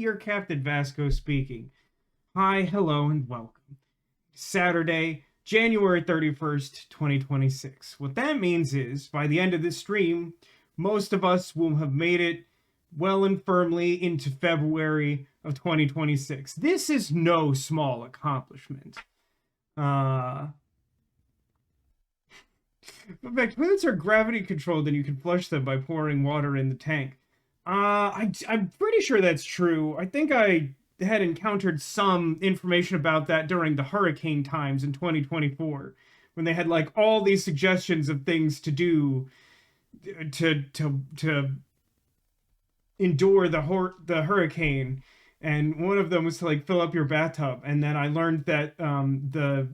here, Captain Vasco speaking. Hi, hello, and welcome. Saturday, January 31st, 2026. What that means is, by the end of this stream, most of us will have made it well and firmly into February of 2026. This is no small accomplishment. In fact, toilets are gravity controlled and you can flush them by pouring water in the tank. I'm pretty sure that's true. I think I had encountered some information about that during the hurricane times in 2024, when they had like all these suggestions of things to do to endure the hurricane, and one of them was to like fill up your bathtub. And then I learned that the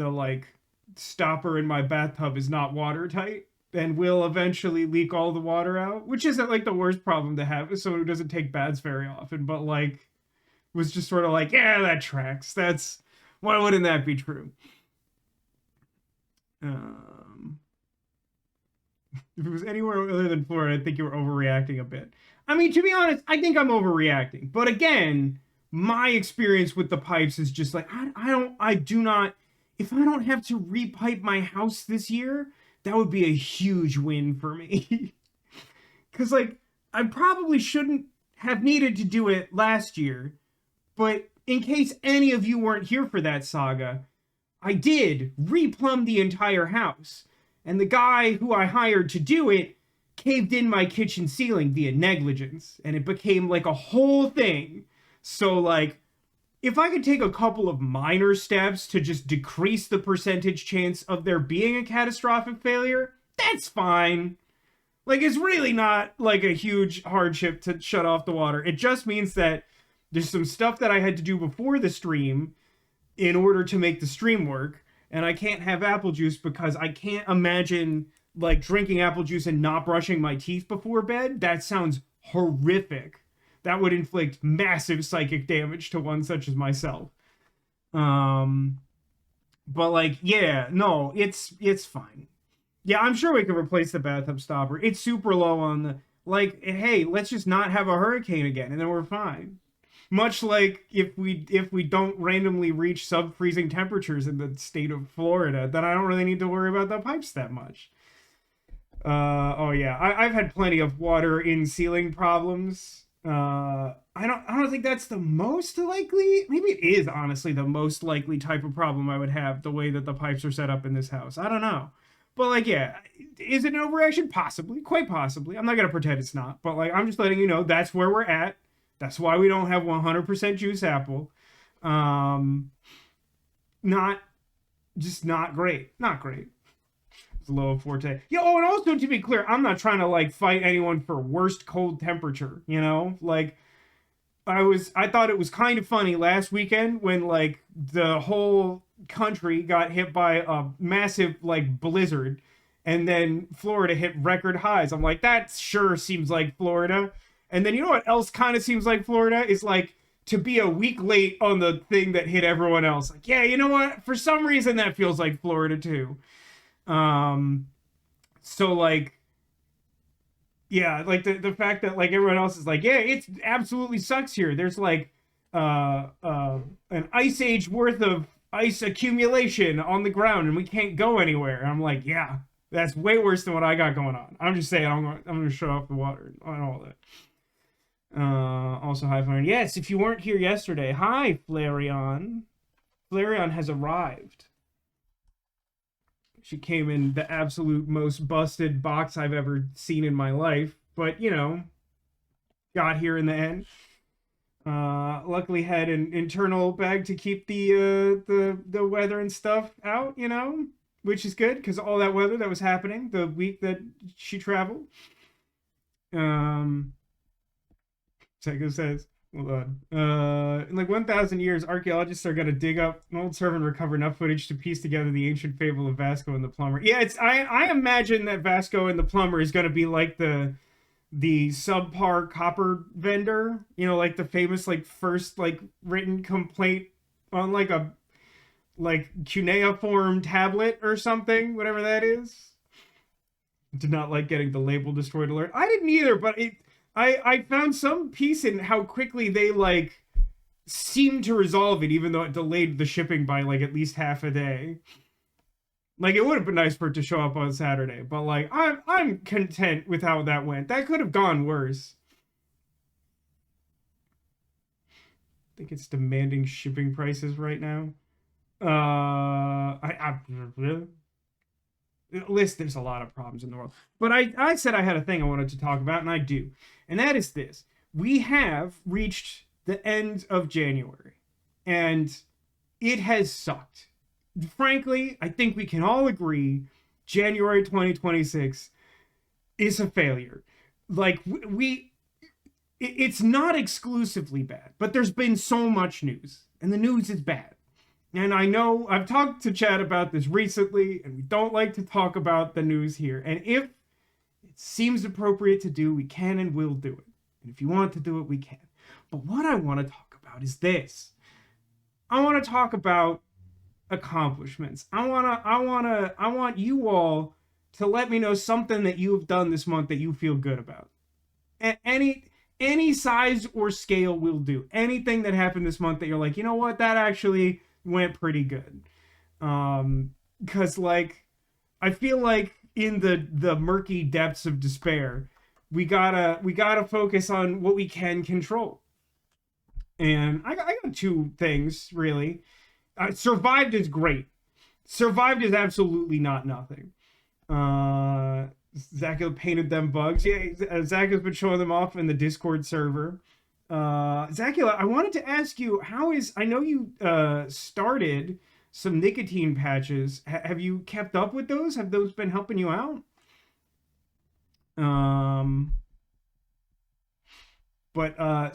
like stopper in my bathtub is not watertight and will eventually leak all the water out, which isn't like the worst problem to have as someone who doesn't take baths very often, but like was just sort of like, yeah, that tracks. That's why wouldn't that be true? If it was anywhere other than Florida, I think you were overreacting a bit. I mean, to be honest, I think I'm overreacting. But again, my experience with the pipes is just like, I do not, if I don't have to repipe my house this year, that would be a huge win for me. Because, like, I probably shouldn't have needed to do it last year. But in case any of you weren't here for that saga, I did replumb the entire house. And the guy who I hired to do it caved in my kitchen ceiling via negligence. And it became like a whole thing. So, like, if I could take a couple of minor steps to just decrease the percentage chance of there being a catastrophic failure, that's fine. Like, it's really not like a huge hardship to shut off the water. It just means that there's some stuff that I had to do before the stream in order to make the stream work. And I can't have apple juice because I can't imagine like drinking apple juice and not brushing my teeth before bed. That sounds horrific. That would inflict massive psychic damage to one such as myself. But like, yeah, no, it's fine. Yeah, I'm sure we can replace the bathtub stopper. It's super low on the, like, hey, let's just not have a hurricane again and then we're fine. Much like if we don't randomly reach sub-freezing temperatures in the state of Florida, then I don't really need to worry about the pipes that much. Oh yeah, I've had plenty of water in ceiling problems. I don't think that's the most likely. Maybe it is honestly the most likely type of problem I would have, the way that the pipes are set up in this house. I don't know. But like, yeah, is it an overreaction? Possibly, quite possibly. I'm not gonna pretend it's not, but like, I'm just letting you know that's where we're at. That's why we don't have 100% juice apple. Not great. Not great. It's a low forte. Yeah, oh, and also to be clear, I'm not trying to like fight anyone for worst cold temperature, you know? Like I thought it was kind of funny last weekend when like the whole country got hit by a massive like blizzard and then Florida hit record highs. I'm like, that sure seems like Florida. And then you know what else kind of seems like Florida is like to be a week late on the thing that hit everyone else. Like, yeah, you know what? For some reason that feels like Florida too. So like, yeah, like the fact that like everyone else is like, yeah, it absolutely sucks here. There's like an ice age worth of ice accumulation on the ground and we can't go anywhere. And I'm like, yeah, that's way worse than what I got going on. I'm just saying I'm gonna shut off the water and all that. Also, hi, Flareon. Yes, if you weren't here yesterday, hi, Flareon. Flareon has arrived. She came in the absolute most busted box I've ever seen in my life, but you know, got here in the end. Luckily had an internal bag to keep the weather and stuff out, you know, which is good because all that weather that was happening the week that she traveled. Psycho says, hold on. In like 1,000 years, archaeologists are going to dig up an old servant and recover enough footage to piece together the ancient fable of Vasco and the plumber. Yeah, I imagine that Vasco and the plumber is going to be like the subpar copper vendor, you know, like the famous like first like written complaint on like a like cuneiform tablet or something, whatever that is. Did not like getting the label destroyed alert. I didn't either, but I found some peace in how quickly they like seemed to resolve it, even though it delayed the shipping by like at least half a day. Like it would have been nice for it to show up on Saturday, but like I'm content with how that went. That could have gone worse. I think it's demanding shipping prices right now. I list there's a lot of problems in the world, but I said I had a thing I wanted to talk about, and I do, and that is this: we have reached the end of January, and it has sucked. Frankly, I think we can all agree January 2026 is a failure. Like we it's not exclusively bad, but there's been so much news, and the news is bad. And I know I've talked to Chad about this recently, and we don't like to talk about the news here. And if it seems appropriate to do, we can and will do it. And if you want to do it, we can. But what I want to talk about is this. I want to talk about accomplishments. I want you all to let me know something that you've done this month that you feel good about. Any size or scale will do. Anything that happened this month that you're like, you know what, that actually went pretty good. Because like I feel like in the murky depths of despair, we gotta focus on what we can control. And I got two things really. Survived is great. Survived is absolutely not nothing. Zach painted them bugs. Yeah, Zach has been showing them off in the Discord server. Zacula, I wanted to ask you, I know you started some nicotine patches. Have you kept up with those? Have those been helping you out?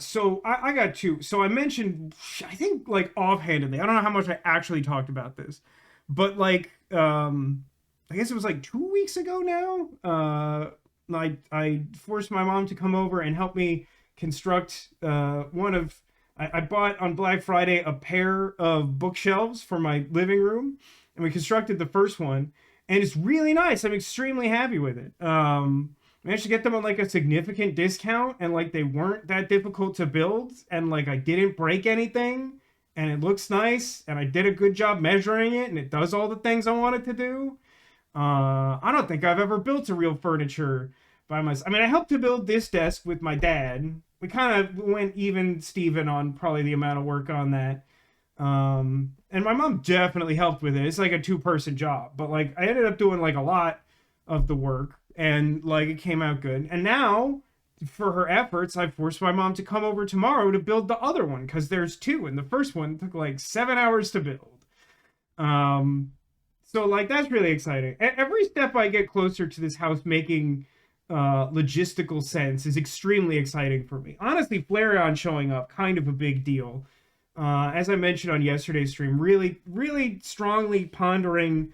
So I got two. So I mentioned, I think like offhandedly, I don't know how much I actually talked about this, but like, I guess it was like 2 weeks ago now. I forced my mom to come over and help me construct I bought on Black Friday a pair of bookshelves for my living room, and we constructed the first one, and it's really nice. I'm extremely happy with it. Managed to get them on like a significant discount, and like they weren't that difficult to build, and like I didn't break anything, and it looks nice, and I did a good job measuring it, and it does all the things I want it to do. I don't think I've ever built a real furniture by myself. I mean, I helped to build this desk with my dad. We kind of went even Steven on probably the amount of work on that. And my mom definitely helped with it. It's like a two-person job, but like I ended up doing like a lot of the work, and like it came out good. And now for her efforts, I forced my mom to come over tomorrow to build the other one, because there's two, and the first one took like 7 hours to build. So like that's really exciting. Every step I get closer to this house making logistical sense is extremely exciting for me. Honestly, Flareon showing up, kind of a big deal. As I mentioned on yesterday's stream, really, really strongly pondering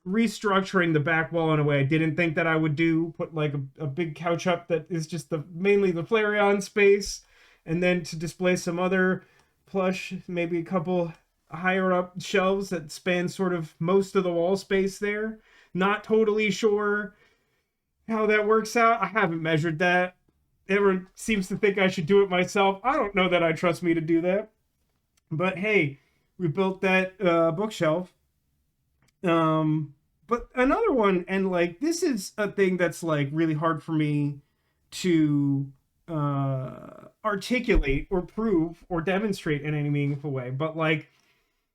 restructuring the back wall in a way I didn't think that I would do. Put like a big couch up that is just mainly the Flareon space, and then to display some other plush, maybe a couple higher up shelves that span sort of most of the wall space there. Not totally sure how that works out. I haven't measured that. Everyone seems to think I should do it myself. I don't know that I trust me to do that. But hey, we built that bookshelf. But another one, and like this is a thing that's like really hard for me to articulate or prove or demonstrate in any meaningful way. But like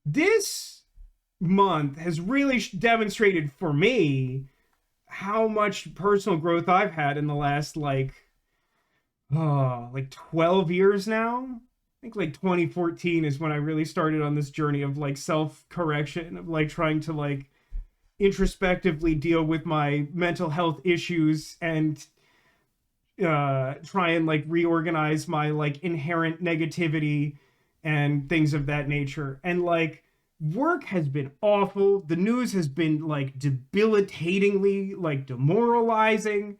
this month has really demonstrated for me how much personal growth I've had in the last like 12 years now. I think like 2014 is when I really started on this journey of like self-correction, of like trying to like introspectively deal with my mental health issues and try and like reorganize my like inherent negativity and things of that nature. And like work has been awful. The news has been like debilitatingly like demoralizing.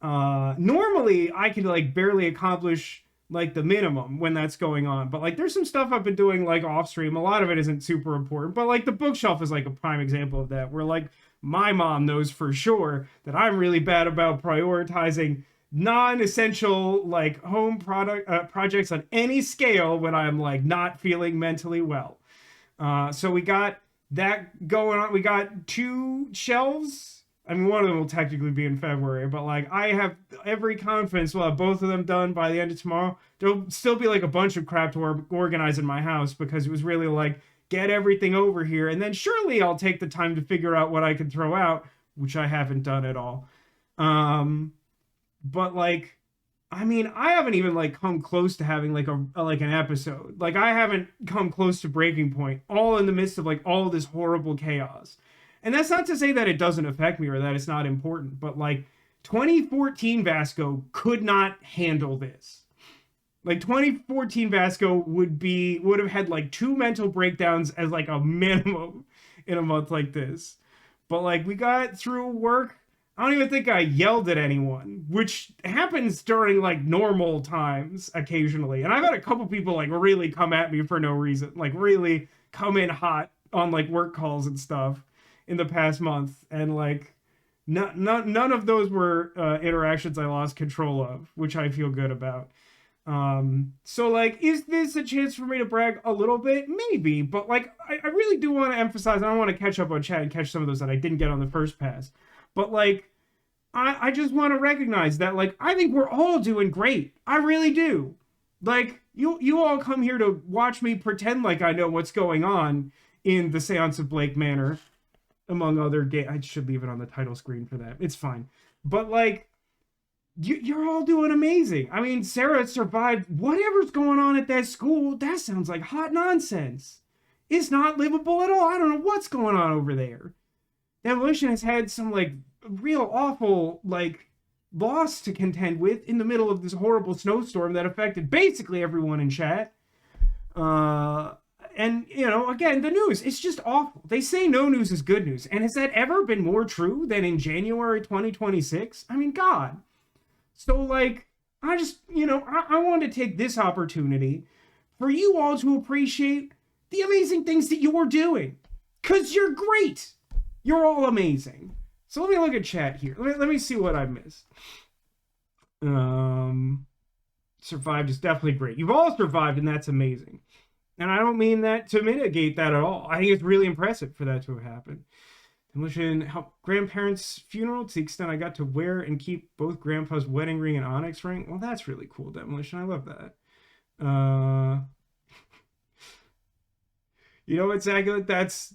Normally I could like barely accomplish like the minimum when that's going on, but like there's some stuff I've been doing like off stream. A lot of it isn't super important, but like the bookshelf is like a prime example of that, where like my mom knows for sure that I'm really bad about prioritizing non-essential like home product projects on any scale when I'm like not feeling mentally well. So we got that going on. We got two shelves. I mean, one of them will technically be in February, but like I have every confidence we'll have both of them done by the end of tomorrow. There'll still be like a bunch of crap to organize in my house because it was really like get everything over here, and then surely I'll take the time to figure out what I can throw out, which I haven't done at all. Um, but like I mean, I haven't even like come close to having like like an episode. Like I haven't come close to breaking point, all in the midst of like all of this horrible chaos. And that's not to say that it doesn't affect me or that it's not important, but like 2014 Vasco could not handle this. Like 2014 Vasco would have had like two mental breakdowns as like a minimum in a month like this. But like we got through work. I don't even think I yelled at anyone, which happens during like normal times occasionally. And I've had a couple people like really come at me for no reason, like really come in hot on like work calls and stuff in the past month. And like none of those were interactions I lost control of, which I feel good about. So like, is this a chance for me to brag a little bit? Maybe, but like, I really do want to emphasize, I don't want to catch up on chat and catch some of those that I didn't get on the first pass. But like, I just want to recognize that like, I think we're all doing great. I really do. Like, you all come here to watch me pretend like I know what's going on in the Séance of Blake Manor, among other games. I should leave it on the title screen for that. It's fine. But like, you're all doing amazing. I mean, Sarah survived whatever's going on at that school. That sounds like hot nonsense. It's not livable at all. I don't know what's going on over there. Demolition has had some like real awful like loss to contend with in the middle of this horrible snowstorm that affected basically everyone in chat. And you know, again, the news, it's just awful. They say no news is good news. And has that ever been more true than in January 2026? I mean, God. So, like, I just, you know, I want to take this opportunity for you all to appreciate the amazing things that you're doing. Because you're great. You're all amazing. So let me look at chat here. Let me see what I missed. Survived is definitely great. You've all survived, and that's amazing. And I don't mean that to mitigate that at all. I think it's really impressive for that to have happened. Demolition helped grandparents' funeral to the extent I got to wear and keep both grandpa's wedding ring and onyx ring. Well, that's really cool, Demolition. I love that. You know what, Zagula? That's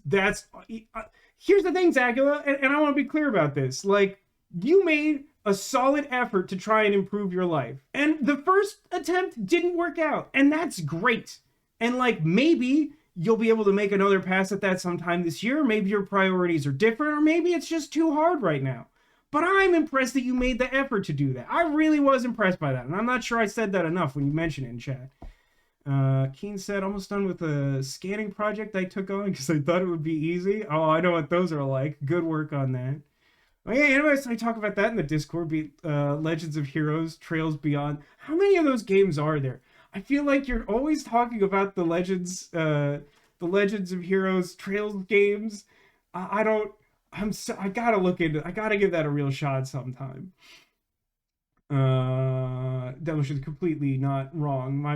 here's the thing, Zagula, and I want to be clear about this. Like, you made a solid effort to try and improve your life. And the first attempt didn't work out. And that's great. And like, maybe you'll be able to make another pass at that sometime this year. Maybe your priorities are different, or maybe it's just too hard right now. But I'm impressed that you made the effort to do that. I really was impressed by that. And I'm not sure I said that enough when you mentioned it in chat. Keen said, almost done with a scanning project I took on because I thought it would be easy. Oh, I know what those are like. Good work on that. Oh yeah, anyways, I talk about that in the Discord. Legends of Heroes, Trails Beyond. How many of those games are there? I feel like you're always talking about the Legends of Heroes Trails games. I gotta look into. I gotta give that a real shot sometime. Demolition's completely not wrong.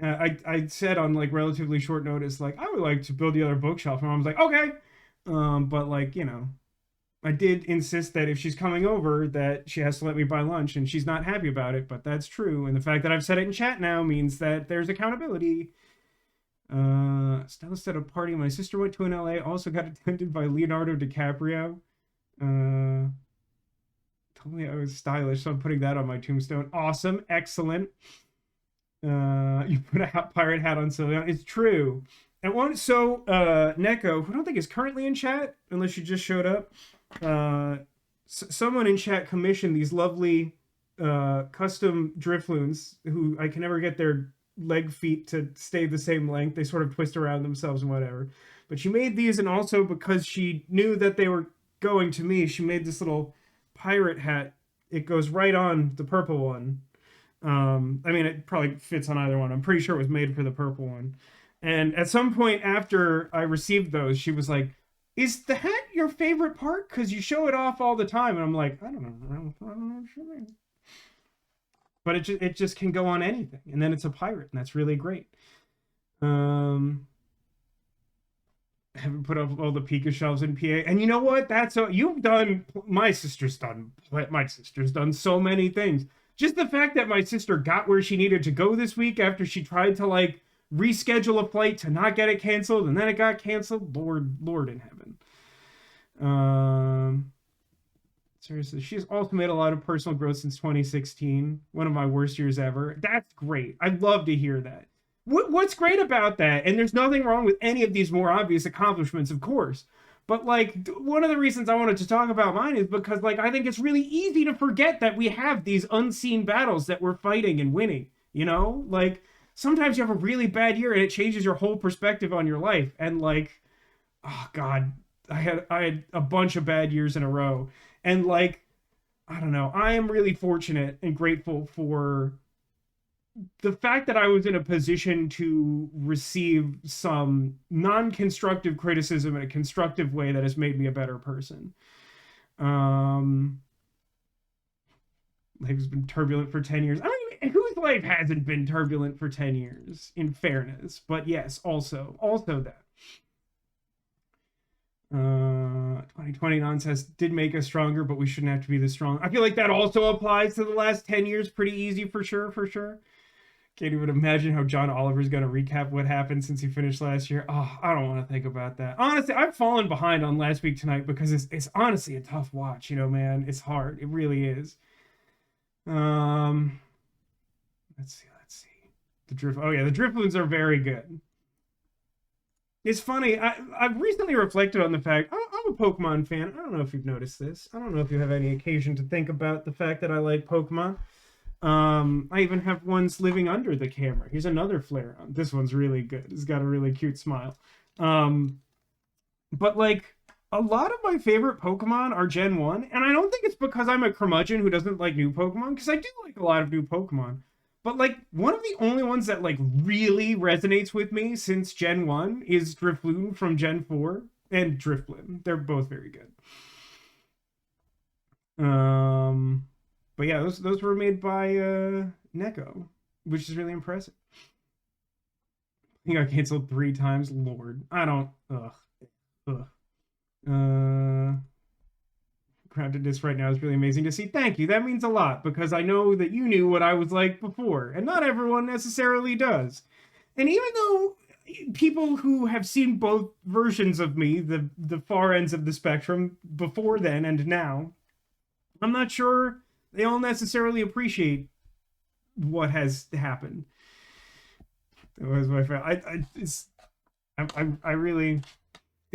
I said on like relatively short notice, like I would like to build the other bookshelf, and I was like, okay. But like, you know, I did insist that if she's coming over, that she has to let me buy lunch, and she's not happy about it, but that's true. And the fact that I've said it in chat now means that there's accountability. Stella said a party my sister went to in LA also got attended by Leonardo DiCaprio. Told me I was stylish, so I'm putting that on my tombstone. Awesome, excellent. You put a pirate hat on Sylveon. It's true. And one, so Neko, who I don't think is currently in chat, unless you just showed up. Someone in chat commissioned these lovely custom Drifloons who I can never get their leg feet to stay the same length. They sort of twist around themselves and whatever. But she made these, and also because she knew that they were going to me, she made this little pirate hat. It goes right on the purple one. I mean, it probably fits on either one. I'm pretty sure it was made for the purple one. And at some point after I received those, she was like, is the hat your favorite part? Because you show it off all the time. And I'm like, I don't know what you mean. but it just can go on anything, and then it's a pirate, and that's really great. Um, haven't put up all the Pika shelves in PA, and you know what? That's you've done. My sister's done so many things. Just the fact that my sister got where she needed to go this week after she tried to like reschedule a flight to not get it canceled, and then it got canceled. Lord in heaven. Seriously, she's also made a lot of personal growth since 2016. One of my worst years ever. That's great. I'd love to hear that. What's great about that, and there's nothing wrong with any of these more obvious accomplishments, of course. But like one of the reasons I wanted to talk about mine is because like I think it's really easy to forget that we have these unseen battles that we're fighting and winning. You know, like sometimes you have a really bad year and it changes your whole perspective on your life. And like, oh God, I had a bunch of bad years in a row. And like, I don't know, I am really fortunate and grateful for the fact that I was in a position to receive some non-constructive criticism in a constructive way that has made me a better person. Life has been turbulent for 10 years. I don't even, whose life hasn't been turbulent for 10 years, in fairness? But yes, also that. 2020 nonsense did make us stronger, but we shouldn't have to be this strong. I feel like that also applies to the last 10 years pretty easy for sure. Can't even imagine how John Oliver's going to recap what happened since he finished last year. Oh, I don't want to think about that. Honestly, I've fallen behind on Last Week Tonight because it's honestly a tough watch, you know, man. It's hard. It really is. Let's see. The Drifloons are very good. It's funny. I've recently reflected on the fact I'm a Pokemon fan. I don't know if you've noticed this. I don't know if you have any occasion to think about the fact that I like Pokemon. I even have ones living under the camera. Here's another Flareon. This one's really good. He's got a really cute smile. But like a lot of my favorite Pokemon are Gen 1, and I don't think it's because I'm a curmudgeon who doesn't like new Pokemon, because I do like a lot of new Pokemon. But like one of the only ones that like really resonates with me since Gen 1 is Drifloon from Gen 4 and Drifblim. They're both very good. But yeah, those were made by Neko, which is really impressive. He got canceled 3 times. Lord, I don't. Ugh. Groundedness right now is really amazing to see. Thank you. That means a lot because I know that you knew what I was like before, and not everyone necessarily does. And even though people who have seen both versions of me, the far ends of the spectrum, before then and now, I'm not sure they all necessarily appreciate what has happened. That was my friend. I really.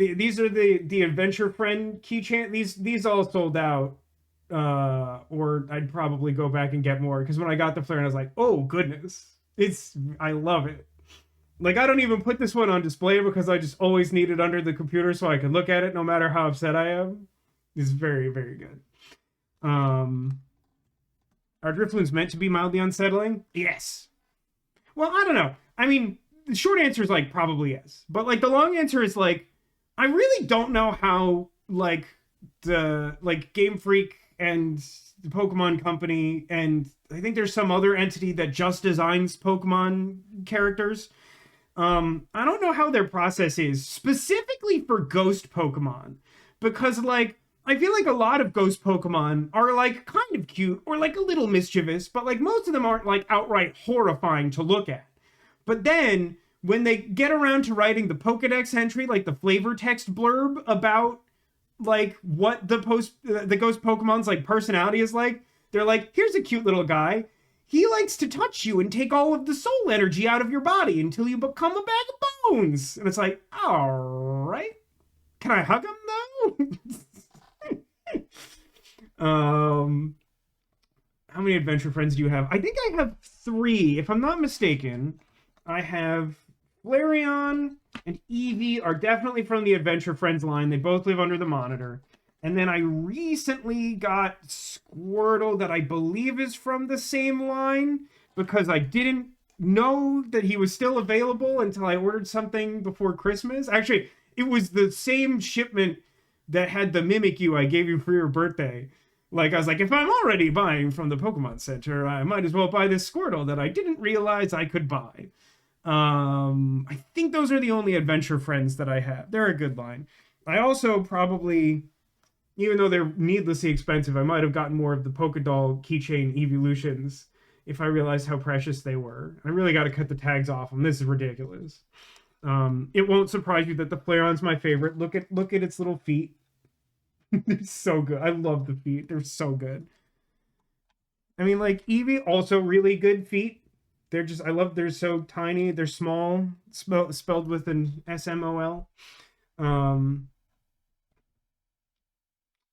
These are the Adventure Friend keychain. These all sold out, or I'd probably go back and get more because when I got the flare, I was like, oh goodness, I love it. Like I don't even put this one on display because I just always need it under the computer so I can look at it no matter how upset I am. It's very, very good. Are Drifloons meant to be mildly unsettling? Yes. Well, I don't know. I mean, the short answer is like probably yes, but like the long answer is like. I really don't know how like the like Game Freak and the Pokemon Company and I think there's some other entity that just designs Pokemon characters. I don't know how their process is specifically for ghost Pokemon because like I feel like a lot of ghost Pokemon are like kind of cute or like a little mischievous, but like most of them aren't like outright horrifying to look at. But then when they get around to writing the Pokedex entry, like the flavor text blurb about like what the ghost Pokemon's like personality is like, they're like, here's a cute little guy. He likes to touch you and take all of the soul energy out of your body until you become a bag of bones. And it's like, all right. Can I hug him though? How many adventure friends do you have? I think I have 3. If I'm not mistaken, I have Flareon and Eevee are definitely from the Adventure Friends line. They both live under the monitor. And then I recently got Squirtle that I believe is from the same line because I didn't know that he was still available until I ordered something before Christmas. Actually, it was the same shipment that had the Mimikyu I gave you for your birthday. Like, I was like, if I'm already buying from the Pokemon Center, I might as well buy this Squirtle that I didn't realize I could buy. I think those are the only adventure friends that I have. They're a good line. I also probably, even though they're needlessly expensive, I might have gotten more of the Pokédoll keychain evolutions if I realized how precious they were. I really got to cut the tags off them. This is ridiculous. It won't surprise you that the Flareon's my favorite. Look at its little feet. They're so good. I love the feet. They're so good. I mean, like Eevee, also really good feet. They're just, I love, they're so tiny. They're small, spelled with an SMOL. Um,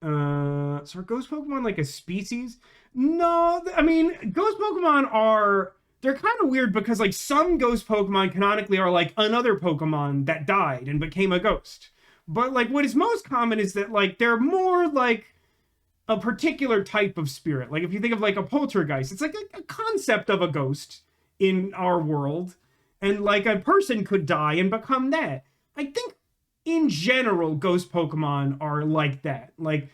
so are ghost Pokemon like a species? No, I mean, ghost Pokemon are, they're kind of weird because like some ghost Pokemon canonically are like another Pokemon that died and became a ghost. But like what is most common is that like they're more like a particular type of spirit. Like if you think of like a poltergeist, it's like a concept of a ghost in our world. And like a person could die and become that. I think in general, ghost Pokemon are like that. Like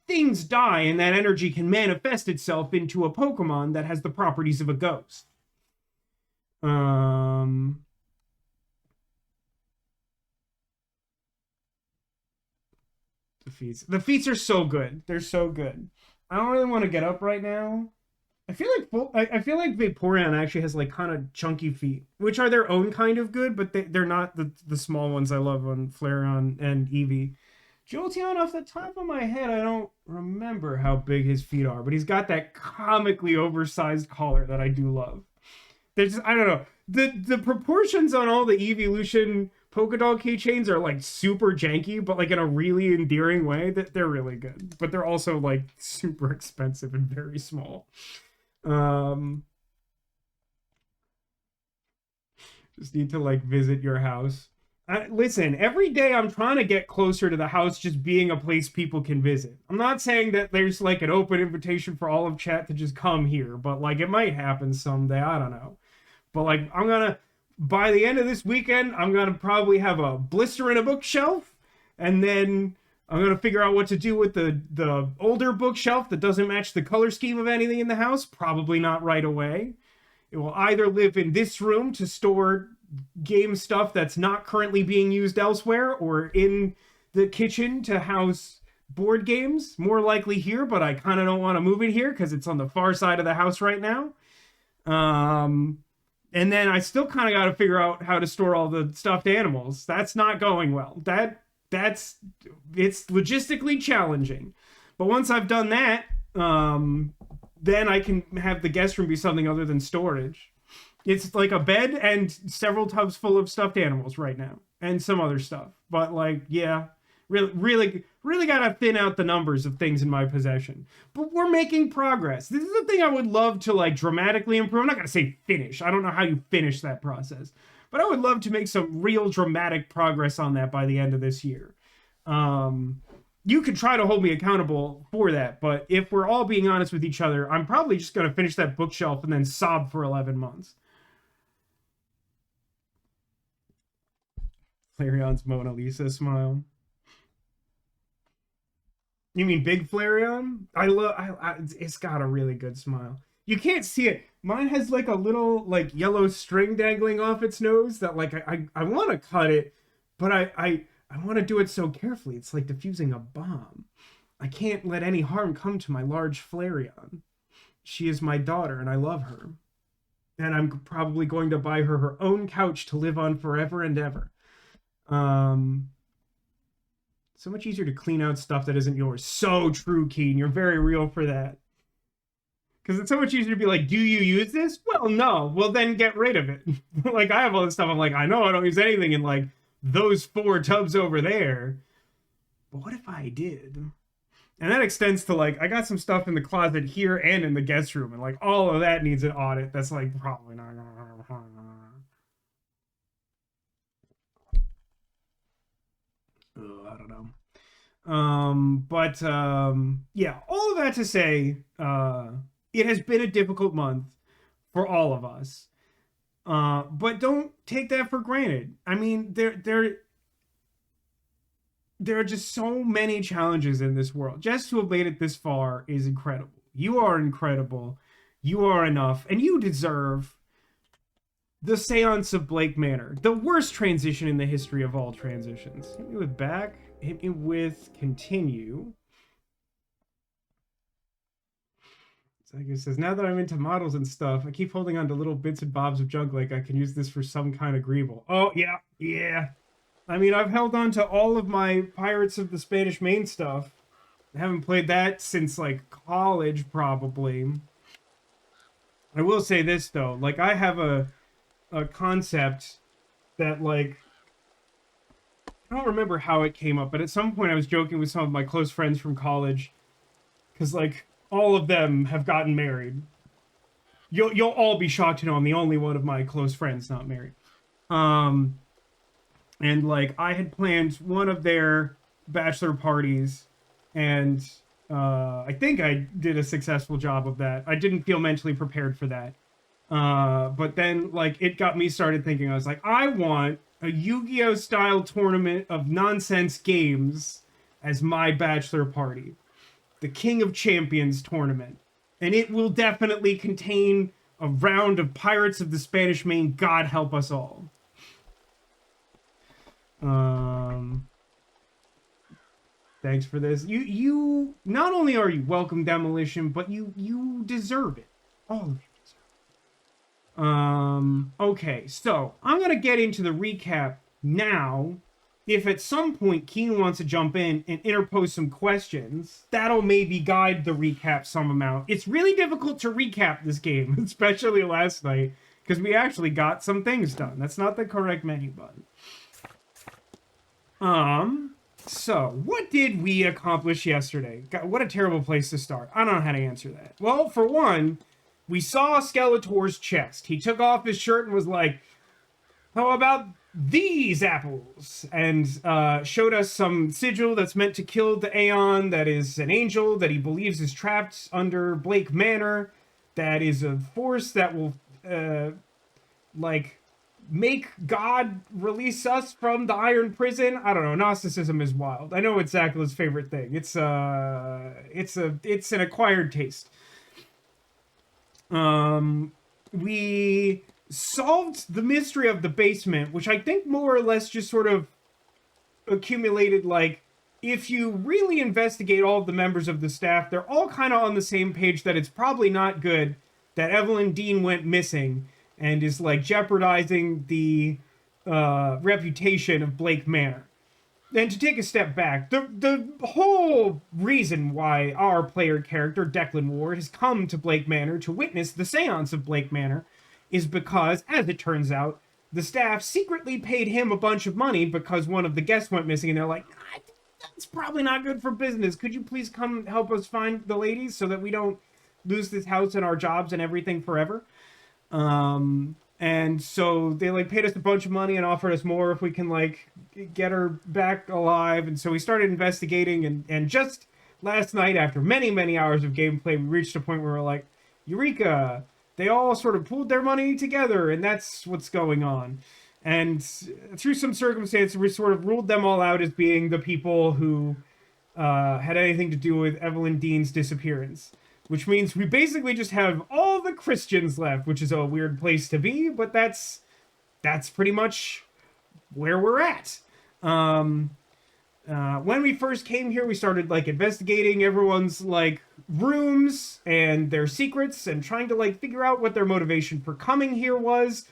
things die and that energy can manifest itself into a Pokemon that has the properties of a ghost. Um the feats are so good. They're so good. I don't really want to get up right now. I feel like Vaporeon actually has like kind of chunky feet, which are their own kind of good, but they're not the small ones I love on Flareon and Eevee. Jolteon, off the top of my head, I don't remember how big his feet are, but he's got that comically oversized collar that I do love. There's just, I don't know, the proportions on all the Evolution Pokédoll keychains are like super janky, but like in a really endearing way. That they're really good, but they're also like super expensive and very small. Um, just need to like visit your house. Listen, every day I'm trying to get closer to the house just being a place people can visit. I'm not saying that there's like an open invitation for all of chat to just come here, but like it might happen someday. I don't know. But like I'm gonna by the end of this weekend, I'm gonna probably have a blister in a bookshelf, and then I'm gonna figure out what to do with the older bookshelf that doesn't match the color scheme of anything in the house. Probably not right away. It will either live in this room to store game stuff that's not currently being used elsewhere, or in the kitchen to house board games. More likely here, but I kind of don't want to move it here because it's on the far side of the house right now. And then I still kind of got to figure out how to store all the stuffed animals. That's not going well. That's it's logistically challenging. But once I've done that, then I can have the guest room be something other than storage. It's like a bed and several tubs full of stuffed animals right now, and some other stuff. But like, yeah, really gotta thin out the numbers of things in my possession. But we're making progress. This is the thing I would love to like dramatically improve. I'm not gonna say finish. I don't know how you finish that process, but I would love to make some real dramatic progress on that by the end of this year. You could try to hold me accountable for that, but if we're all being honest with each other, I'm probably just gonna finish that bookshelf and then sob for 11 months. Flareon's Mona Lisa smile. You mean Big Flareon? I love. It's got a really good smile. You can't see it. Mine has like a little like yellow string dangling off its nose that like I want to cut it, but I want to do it so carefully. It's like defusing a bomb. I can't let any harm come to my large Flareon. She is my daughter, and I love her. And I'm probably going to buy her her own couch to live on forever and ever. Um, so much easier to clean out stuff that isn't yours. So true, Keen. You're very real for that. Because it's so much easier to be like, do you use this? Well, no. Well, then get rid of it. Like, I have all this stuff. I'm like, I know I don't use anything in like those 4 tubs over there. But what if I did? And that extends to like, I got some stuff in the closet here and in the guest room. And like, all of that needs an audit. That's like probably not. I don't know. But yeah, all of that to say, it has been a difficult month for all of us. But don't take that for granted. I mean, there there are just so many challenges in this world. Just to have made it this far is incredible. You are incredible. You are enough, and you deserve the Séance of Blake Manor, the worst transition in the history of all transitions. Hit me with back. Hit me with continue. So like it says, now that I'm into models and stuff, I keep holding on to little bits and bobs of junk like I can use this for some kind of greeble. Oh, yeah, yeah. I mean, I've held on to all of my Pirates of the Spanish Main stuff. I haven't played that since, like, college, probably. I will say this, though. Like, I have a concept that, like, I don't remember how it came up, but at some point I was joking with some of my close friends from college. Because, like, all of them have gotten married. You'll all be shocked to know I'm the only one of my close friends not married. Um, and like I had planned one of their bachelor parties, and I think I did a successful job of that. I didn't feel mentally prepared for that, but then like it got me started thinking. I was like, I want a Yu-Gi-Oh style tournament of nonsense games as my bachelor party, the King of Champions tournament, and it will definitely contain a round of Pirates of the Spanish Main. God help us all. Um, Thanks for this. You not only are you welcome, Demolition, but you deserve it. All of you deserve it. Okay, so I'm gonna get into the recap now. If at some point Keen wants to jump in and interpose some questions, that'll maybe guide the recap some amount. It's really difficult to recap this game, especially last night, because we actually got some things done. That's not the correct menu button. So what did we accomplish yesterday? God, what a terrible place to start. I don't know how to answer that. Well, for one, we saw Skeletor's chest. He took off his shirt and was like, how about these apples? And showed us some sigil that's meant to kill the Aeon, that is an angel that he believes is trapped under Blake Manor, that is a force that will, like, make God release us from the iron prison. I don't know. Gnosticism is wild. I know it's Zachla's favorite thing. It's an acquired taste. We solved the mystery of the basement, which I think more or less just sort of accumulated, like, if you really investigate all of the members of the staff, they're all kind of on the same page that it's probably not good that Evelyn Dean went missing and is like jeopardizing the reputation of Blake Manor. And to take a step back, the whole reason why our player character, Declan Ward, has come to Blake Manor to witness the Séance of Blake Manor is because, as it turns out, the staff secretly paid him a bunch of money because one of the guests went missing, and they're like, that's probably not good for business. Could you please come help us find the ladies so that we don't lose this house and our jobs and everything forever? And so they like paid us a bunch of money and offered us more if we can like get her back alive. And so we started investigating, and just last night, after many hours of gameplay, we reached a point where we're like, Eureka! They all sort of pooled their money together, and that's what's going on. And through some circumstance, we sort of ruled them all out as being the people who had anything to do with Evelyn Dean's disappearance. Which means we basically just have all the Christians left, which is a weird place to be, but that's pretty much where we're at. When we first came here, we started like investigating everyone's like rooms and their secrets and trying to like figure out what their motivation for coming here was.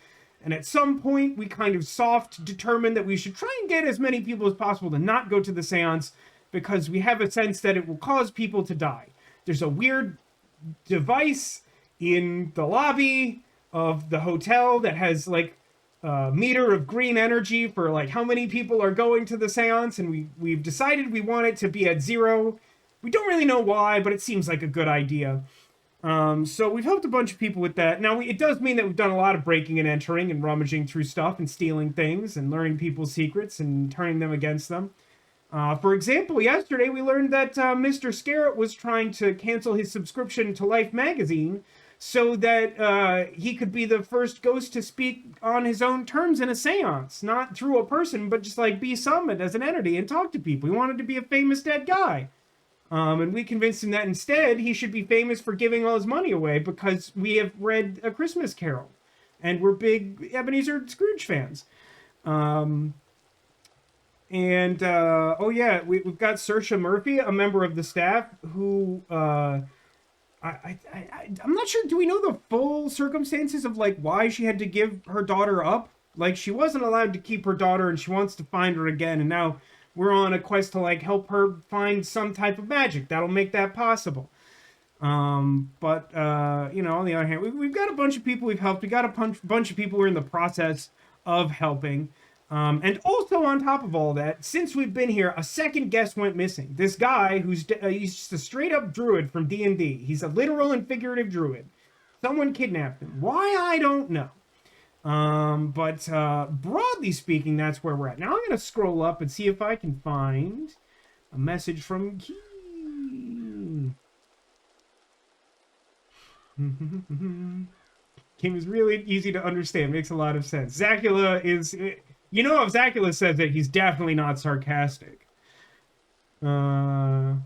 And at some point, we kind of soft determined that we should try and get as many people as possible to not go to the seance because we have a sense that it will cause people to die. There's a weird device in the lobby of the hotel that has like a meter of green energy for like how many people are going to the seance, and we've decided we want it to be at 0. We don't really know why, but it seems like a good idea. So we've helped a bunch of people with that. Now, it does mean that we've done a lot of breaking and entering and rummaging through stuff and stealing things and learning people's secrets and turning them against them. For example, yesterday we learned that Mr. Scarrett was trying to cancel his subscription to Life magazine so that he could be the first ghost to speak on his own terms in a seance, not through a person, but just like be summoned as an entity and talk to people. He wanted to be a famous dead guy. And we convinced him that instead he should be famous for giving all his money away because we have read A Christmas Carol and we're big Ebenezer Scrooge fans. Um, oh yeah, we've got Saoirse Murphy, a member of the staff, who I'm not sure. Do we know the full circumstances of like why she had to give her daughter up? Like she wasn't allowed to keep her daughter, and she wants to find her again. And now we're on a quest to like help her find some type of magic that'll make that possible. But you know, on the other hand, we've got a bunch of people we've helped. We got a bunch of people we're in the process of helping. And also on top of all that, since we've been here, a second guest went missing. This guy who's he's just a straight up druid from D&D. He's a literal and figurative druid. Someone kidnapped him. Why, I don't know. But broadly speaking, that's where we're at. Now I'm going to scroll up and see if I can find a message from Kim. Kim is really easy to understand. Makes a lot of sense. Zacula is... You know, if Zacula says it, he's definitely not sarcastic. The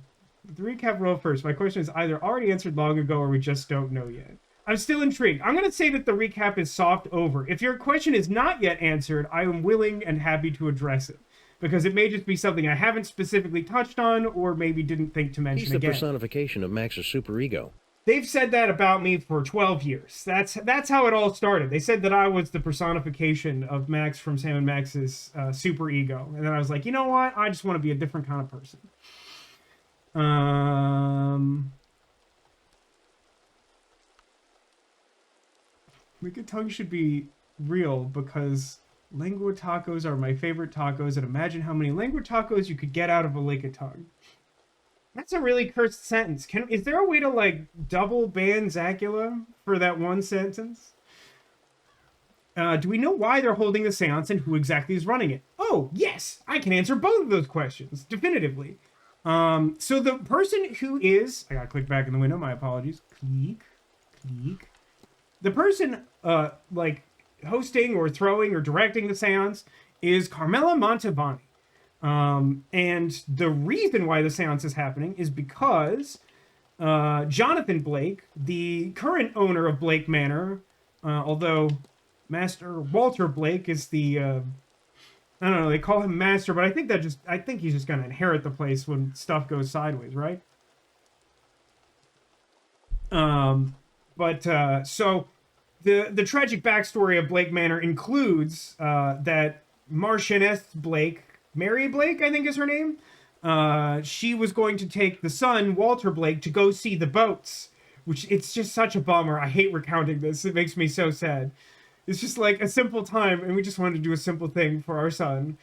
recap roll first. My question is either already answered long ago or we just don't know yet. I'm still intrigued. I'm going to say that the recap is soft over. If your question is not yet answered, I am willing and happy to address it. Because it may just be something I haven't specifically touched on or maybe didn't think to mention again. He's the personification of Max's superego. They've said that about me for 12 years. That's how it all started. They said that I was the personification of Max from Sam and Max's super ego. And then I was like, you know what? I just want to be a different kind of person. Wicked Tongue should be real because lengua tacos are my favorite tacos. And imagine how many lengua tacos you could get out of a lick of tongue. That's a really cursed sentence. Is there a way to, like, double ban Zacula for that one sentence? Do we know why they're holding the seance and who exactly is running it? Oh, yes! I can answer both of those questions, definitively. So the person who is... I gotta click back in the window, my apologies. Click. The person, like, hosting or throwing or directing the seance is Carmela Montevani. And the reason why the seance is happening is because Jonathan Blake, the current owner of Blake Manor, although Master Walter Blake is the, I don't know, they call him Master, but I think he's just going to inherit the place when stuff goes sideways, right? So the tragic backstory of Blake Manor includes that Marchioness Blake, Mary Blake, I think is her name. She was going to take the son, Walter Blake, to go see the boats, which it's just such a bummer. I hate recounting this. It makes me so sad. It's just like a simple time, and we just wanted to do a simple thing for our son.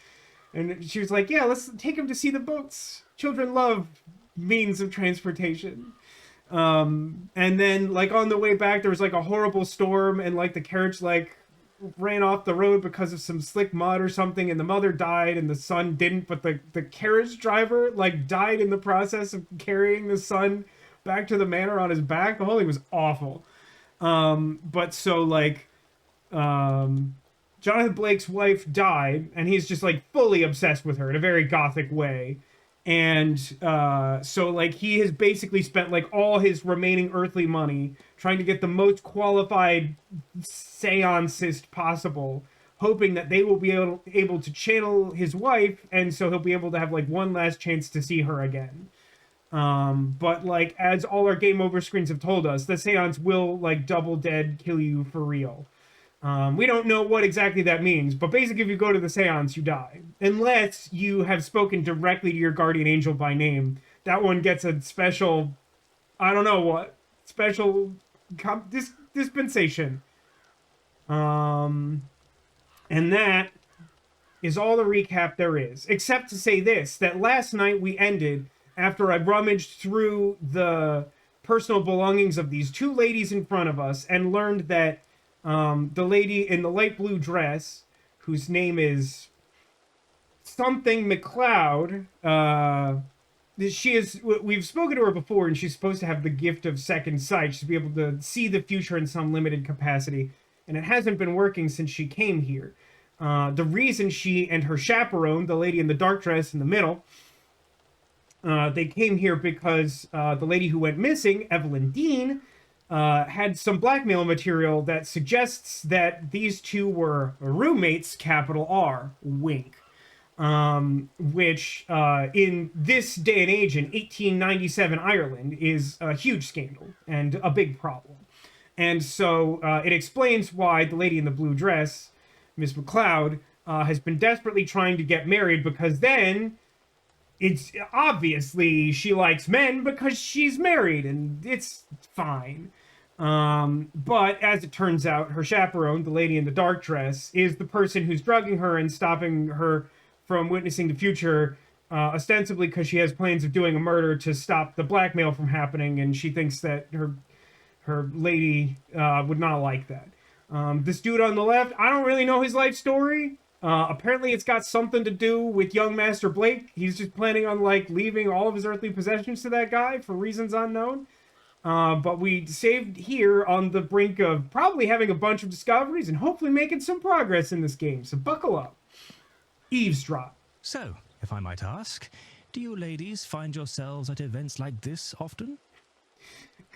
And she was like, yeah, let's take him to see the boats. Children love means of transportation. And then, like, on the way back, there was, like, a horrible storm, and, like, the carriage, like, ran off the road because of some slick mud or something, and the mother died and the son didn't, but the carriage driver like died in the process of carrying the son back to the manor on his back. The whole thing was awful. But so like Jonathan Blake's wife died, and he's just like fully obsessed with her in a very gothic way. And so like he has basically spent like all his remaining earthly money trying to get the most qualified seancist possible, hoping that they will be able to channel his wife, and so he'll be able to have like one last chance to see her again. But like as all our game over screens have told us, the seance will like double dead kill you for real. We don't know what exactly that means, but basically if you go to the seance, you die. Unless you have spoken directly to your guardian angel by name. That one gets a special, I don't know what, special dispensation. And that is all the recap there is. Except to say this, that last night we ended after I rummaged through the personal belongings of these two ladies in front of us and learned that the lady in the light blue dress, whose name is something McLeod, she is, we've spoken to her before, and she's supposed to have the gift of second sight. She's be able to see the future in some limited capacity, and it hasn't been working since she came here. The reason she and her chaperone, the lady in the dark dress in the middle, they came here because the lady who went missing, Evelyn Dean, had some blackmail material that suggests that these two were roommates, capital R, wink. Which in this day and age in 1897 Ireland is a huge scandal and a big problem. And so it explains why the lady in the blue dress, Miss McLeod, has been desperately trying to get married, because then it's obviously she likes men because she's married, and it's fine. But as it turns out, her chaperone, the lady in the dark dress, is the person who's drugging her and stopping her from witnessing the future, ostensibly because she has plans of doing a murder to stop the blackmail from happening, and she thinks that her lady would not like that. This dude on the left, I don't really know his life story. Apparently it's got something to do with young Master Blake. He's just planning on, like, leaving all of his earthly possessions to that guy for reasons unknown. But we saved here on the brink of probably having a bunch of discoveries and hopefully making some progress in this game, so buckle up. Eavesdrop. So, if I might ask, do you ladies find yourselves at events like this often?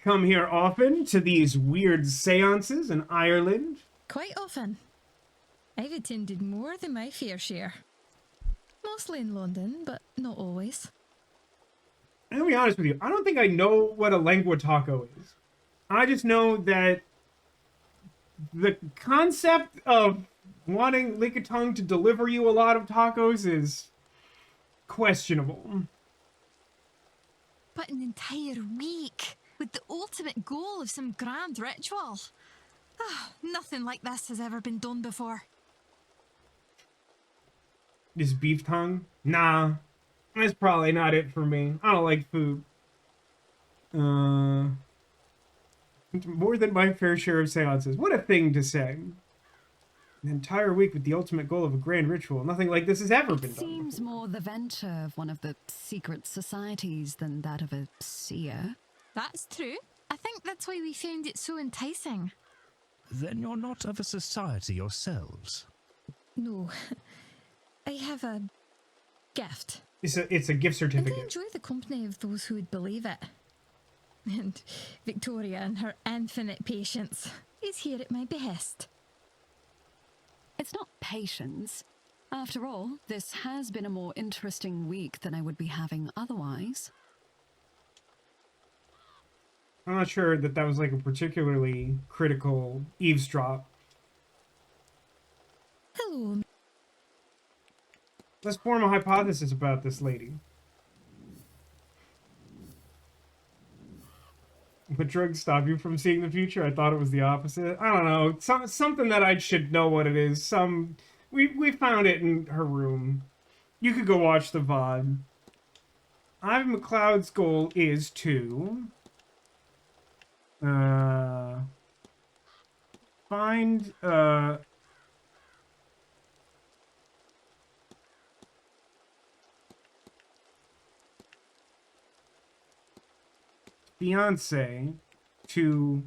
Come here often to these weird seances in Ireland? Quite often. I've attended more than my fair share. Mostly in London, but not always. I'm gonna be honest with you, I don't think I know what a lengua taco is. I just know that the concept of wanting Lickitung to deliver you a lot of tacos is questionable. But an entire week, with the ultimate goal of some grand ritual. Ah, nothing like this has ever been done before. This beef tongue? Nah. That's probably not it for me. I don't like food. More than my fair share of seances. What a thing to say. An entire week with the ultimate goal of a grand ritual. Nothing like this has ever been done Seems before. more the venture of one of the secret societies than that of a seer. That's true. I think that's why we found it so enticing. Then you're not of a society yourselves. No. I have a gift. It's a gift And I certificate. enjoy the company of those who would believe it. And Victoria and her infinite patience is here at my behest. It's not patience. After all, this has been a more interesting week than I would be having otherwise. I'm not sure that that was like a particularly critical eavesdrop. Hello. Let's form a hypothesis about this lady. Would drugs stop you from seeing the future? I thought it was the opposite. I don't know. Something that I should know what it is. We found it in her room. You could go watch the VOD. Ivan McLeod's goal is to find fiance to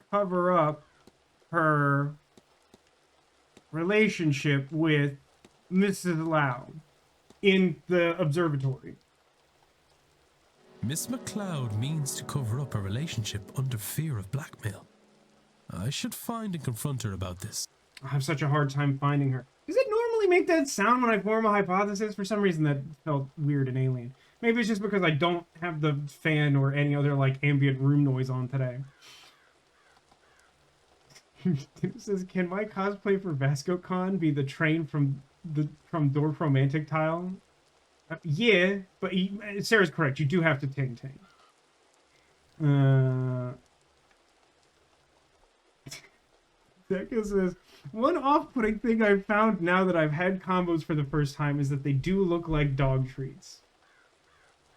cover up her relationship with Mrs. Lau in the observatory. Miss McLeod means to cover up a relationship under fear of blackmail. I should find and confront her about this. I have such a hard time finding her. Does it normally make that sound when I form a hypothesis? For some reason that felt weird and alien. Maybe it's just because I don't have the fan or any other like ambient room noise on today. It says, can my cosplay for VascoCon be the train from Dorf Romantic Tile? Yeah, but Sarah's correct. You do have to ting ting. Becca says, one off-putting thing I've found now that I've had combos for the first time is that they do look like dog treats.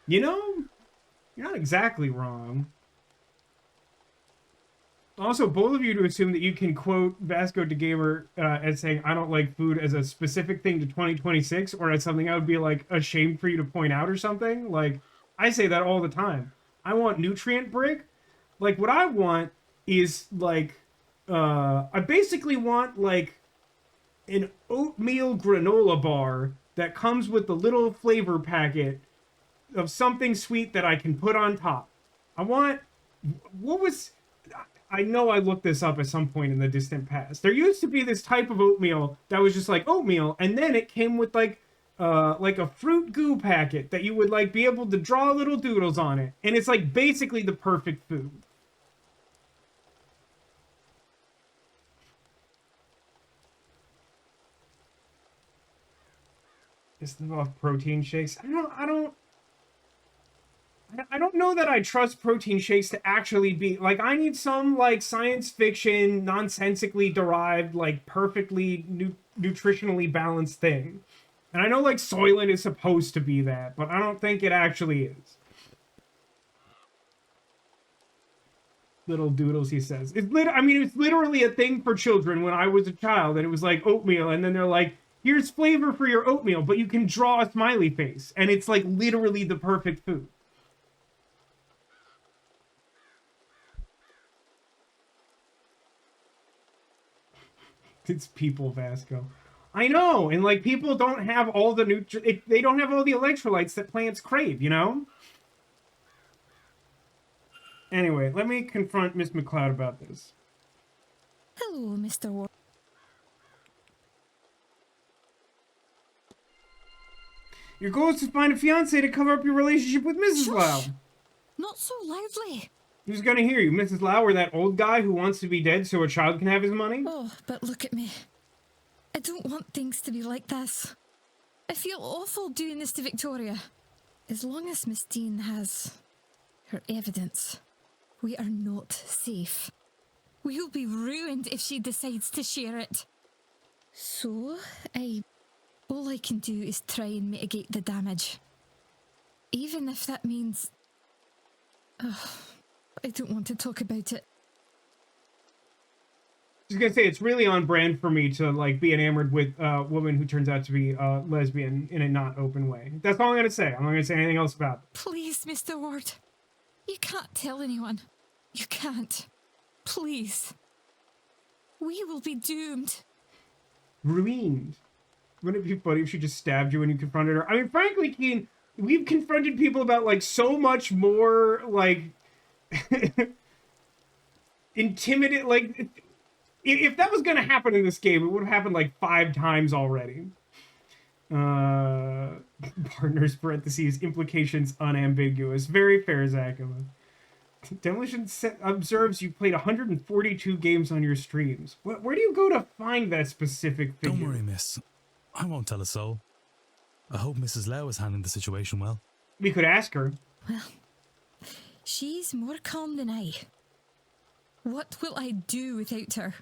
You know, you're not exactly wrong. Also, bold of you to assume that you can quote Vasco da Gamer as saying, I don't like food as a specific thing to 2026 or as something I would be like ashamed for you to point out or something. Like, I say that all the time. I want nutrient brick. Like, what I want is like, I basically want like an oatmeal granola bar that comes with the little flavor packet of something sweet that I can put on top. I want, what was, I know I looked this up at some point in the distant past. There used to be this type of oatmeal that was just like oatmeal, and then it came with like a fruit goo packet that you would like be able to draw little doodles on it, and it's like basically the perfect food. It's the protein shakes. I don't know that I trust protein shakes to actually be like, I need some like science fiction nonsensically derived like perfectly nutritionally balanced thing. And I know like Soylent is supposed to be that, but I don't think it actually is. Little doodles, he says. I mean, it's literally a thing for children when I was a child, and it was like oatmeal, and then they're like, here's flavor for your oatmeal, but you can draw a smiley face, and it's like literally the perfect food. It's people, Vasco. I know, and like people don't have all the they don't have all the electrolytes that plants crave, you know? Anyway, let me confront Miss McCloud about this. Hello, Mr. Ward. Your goal is to find a fiancé to cover up your relationship with Mrs. Lau. Not so loudly. Who's gonna hear you, Mrs. Lau, or that old guy who wants to be dead so a child can have his money? Oh, but look at me. I don't want things to be like this. I feel awful doing this to Victoria. As long as Miss Dean has her evidence, we are not safe. We'll be ruined if she decides to share it. So, all I can do is try and mitigate the damage. Even if that means... I don't want to talk about it. I was gonna say, it's really on brand for me to like be enamored with a woman who turns out to be lesbian in a not open way. That's all I'm gonna say. I'm not gonna say anything else about it. Please, Mr. Ward. You can't tell anyone. You can't. Please. We will be doomed. Ruined. Wouldn't it be funny if she just stabbed you when you confronted her? I mean, frankly, Keen, we've confronted people about like so much more like intimidating. Like, if that was gonna happen in this game, it would have happened like 5 times already. Partners, parentheses, implications unambiguous. Very fair, Zakima. Demolition observes you played 142 games on your streams. Where do you go to find that specific figure? Don't worry, miss. I won't tell a soul. I hope Mrs. Lau is handling the situation well. We could ask her. Well, she's more calm than I. What will I do without her?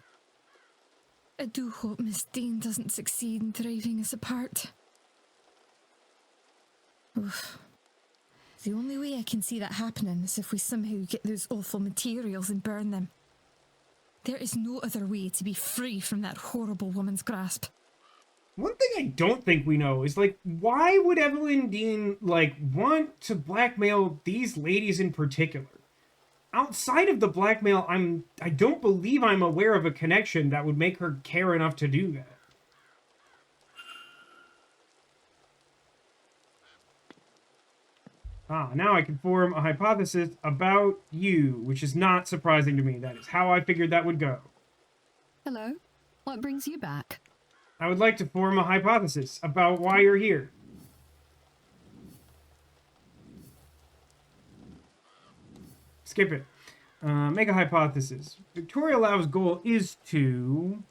I do hope Miss Dean doesn't succeed in driving us apart. Oof. The only way I can see that happening is if we somehow get those awful materials and burn them. There is no other way to be free from that horrible woman's grasp. One thing I don't think we know is, like, why would Evelyn Dean, like, want to blackmail these ladies in particular? Outside of the blackmail, I don't believe I'm aware of a connection that would make her care enough to do that. Now I can form a hypothesis about you, which is not surprising to me. That is how I figured that would go. Hello? What brings you back? I would like to form a hypothesis about why you're here. Skip it. Make a hypothesis. Victoria Lau's goal is to...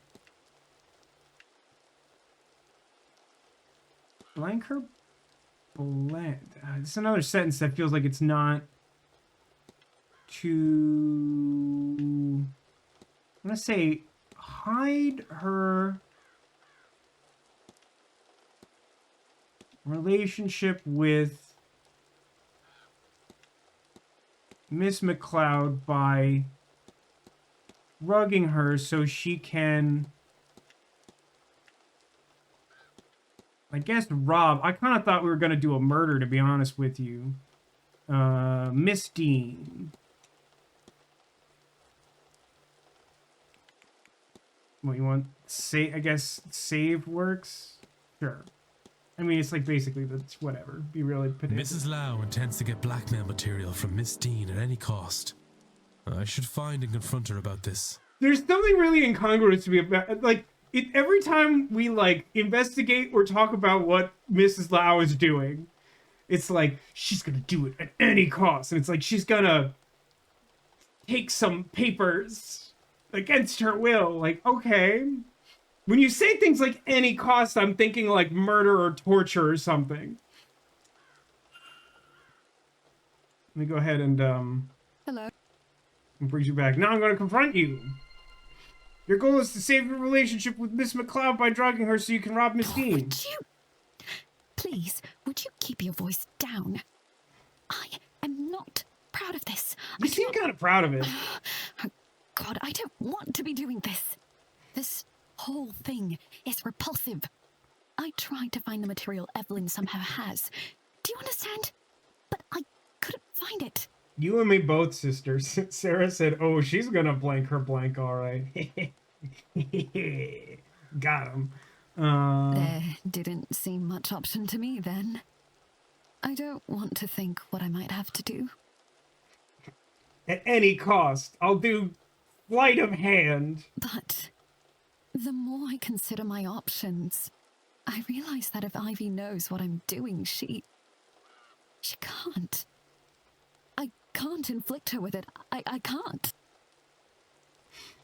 blank her blend. It's another sentence that feels like it's not to... I'm going to say hide her relationship with Miss McCloud by drugging her so she can, I guess, rob. I kind of thought we were going to do a murder, to be honest with you. Miss Dean. What you want? Say, I guess save works? Sure. I mean, it's like basically that's whatever. Be really Mrs. Lau intends to get blackmail material from Miss Dean at any cost. I should find and confront her about this. There's something really incongruous to me about, like, every time we, like, investigate or talk about what Mrs. Lau is doing, it's like, she's gonna do it at any cost. And it's like, she's gonna take some papers against her will. Like, okay. When you say things like any cost, I'm thinking like murder or torture or something. Let me go ahead and, Hello. bring you back. Now I'm gonna confront you. Your goal is to save your relationship with Miss McLeod by drugging her so you can rob Miss Dean. Would you... Please, would you keep your voice down? I am not proud of this. You seem kind of proud of it. Oh, God, I don't want to be doing this. This whole thing is repulsive. I tried to find the material Evelyn somehow has. Do you understand? But I couldn't find it. You and me both, sisters. Sarah said, oh, she's gonna blank her blank, all right. Got him. There didn't seem much option to me then. I don't want to think what I might have to do. At any cost, I'll do sleight of hand. But the more I consider my options, I realize that if Ivy knows what I'm doing, she can't. I can't inflict her with it. I can't.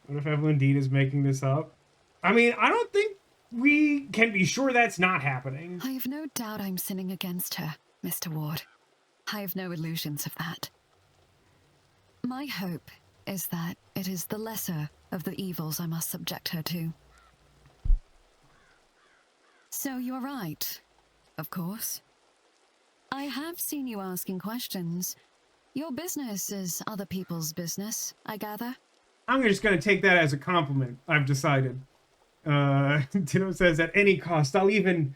What if Evelyn Dean is making this up? I mean, I don't think we can be sure that's not happening. I have no doubt I'm sinning against her, Mr. Ward. I have no illusions of that. My hope is that it is the lesser of the evils I must subject her to. So you're right, of course. I have seen you asking questions. Your business is other people's business, I gather. I'm just going to take that as a compliment, I've decided. Tino says, at any cost, I'll even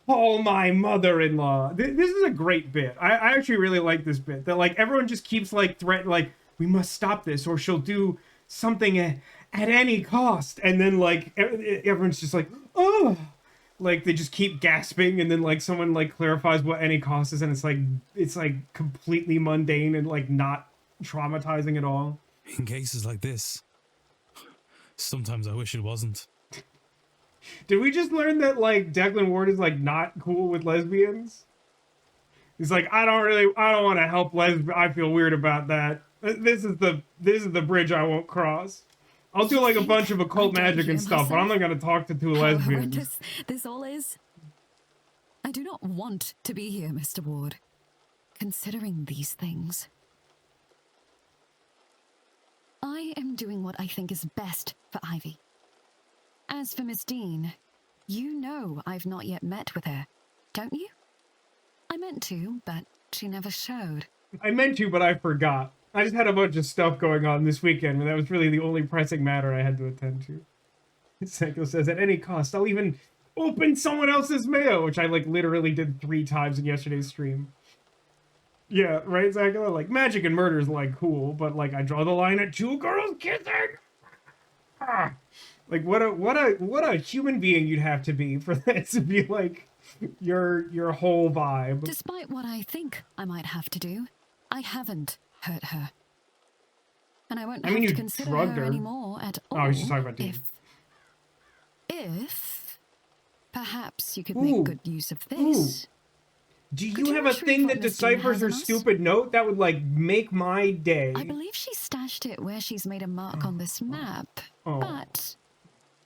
call my mother-in-law. This is a great bit. I actually really like this bit. That, like, everyone just keeps, like, threatening, like, we must stop this, or she'll do something at any cost. And then, like, everyone's just like, oh! Like, they just keep gasping, and then, like, someone, like, clarifies what any cost is, and it's, like, completely mundane and, like, not traumatizing at all. In cases like this, sometimes I wish it wasn't. Did we just learn that, like, Declan Ward is, like, not cool with lesbians? He's like, I don't want to help lesbians. I feel weird about that. This is the bridge I won't cross. I'll do, like, a bunch of occult magic and stuff, but I'm not going to talk to two lesbians. Horrendous this all is. I do not want to be here, Mr. Ward. Considering these things, I am doing what I think is best for Ivy. As for Miss Dean, you know I've not yet met with her, don't you? I meant to, but she never showed. I meant to, but I forgot. I just had a bunch of stuff going on this weekend, and that was really the only pressing matter I had to attend to. Psycho says, at any cost, I'll even open someone else's mail, which I, like, literally did 3 times in yesterday's stream. Yeah, right, Zachary? Like, magic and murder is, like, cool, but, like, I draw the line at 2 girls kissing! Ah! Like, what a human being you'd have to be for that to be, like, your whole vibe. Despite what I think I might have to do, I haven't hurt her. And I won't have to consider her anymore at all. Oh, I was just talking about Dean. If perhaps you could make good use of this. Do you have a thing that deciphers her stupid note? That would, like, make my day. I believe she stashed it where she's made a mark on this map. But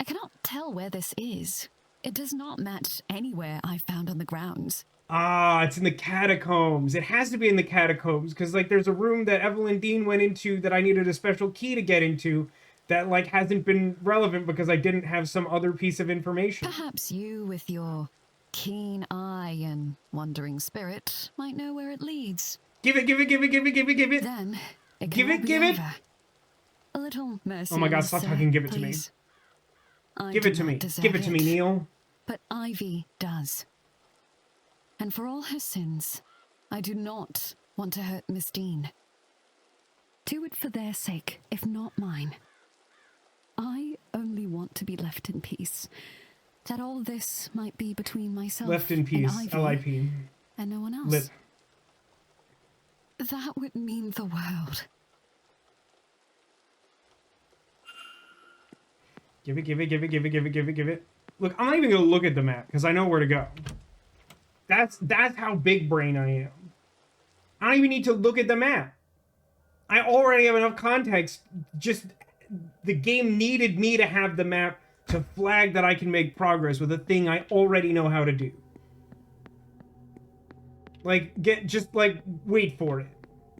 I cannot tell where this is. It does not match anywhere I found on the grounds. Ah, it's in the catacombs. It has to be in the catacombs, because, like, there's a room that Evelyn Dean went into that I needed a special key to get into that, like, hasn't been relevant because I didn't have some other piece of information. Perhaps you, with your keen eye and wandering spirit, might know where it leads. Give it. Then it can all be over. A little mercy. Oh my god, on us, stop sir, talking, give it to me. please. I Give do it to not me. deserve Give it to me, Neil. But Ivy does. And for all her sins, I do not want to hurt Miss Dean. Do it for their sake, if not mine. I only want to be left in peace. That all this might be between myself Left in peace. and Ivy L.I.P. and no one else. Lip. That would mean the world. Give it, give it, give it, give it, give it, give it, give it. Look, I'm not even gonna look at the map because I know where to go. That's how big brain I am. I don't even need to look at the map. I already have enough context. Just the game needed me to have the map to flag that I can make progress with a thing I already know how to do. Like, wait for it.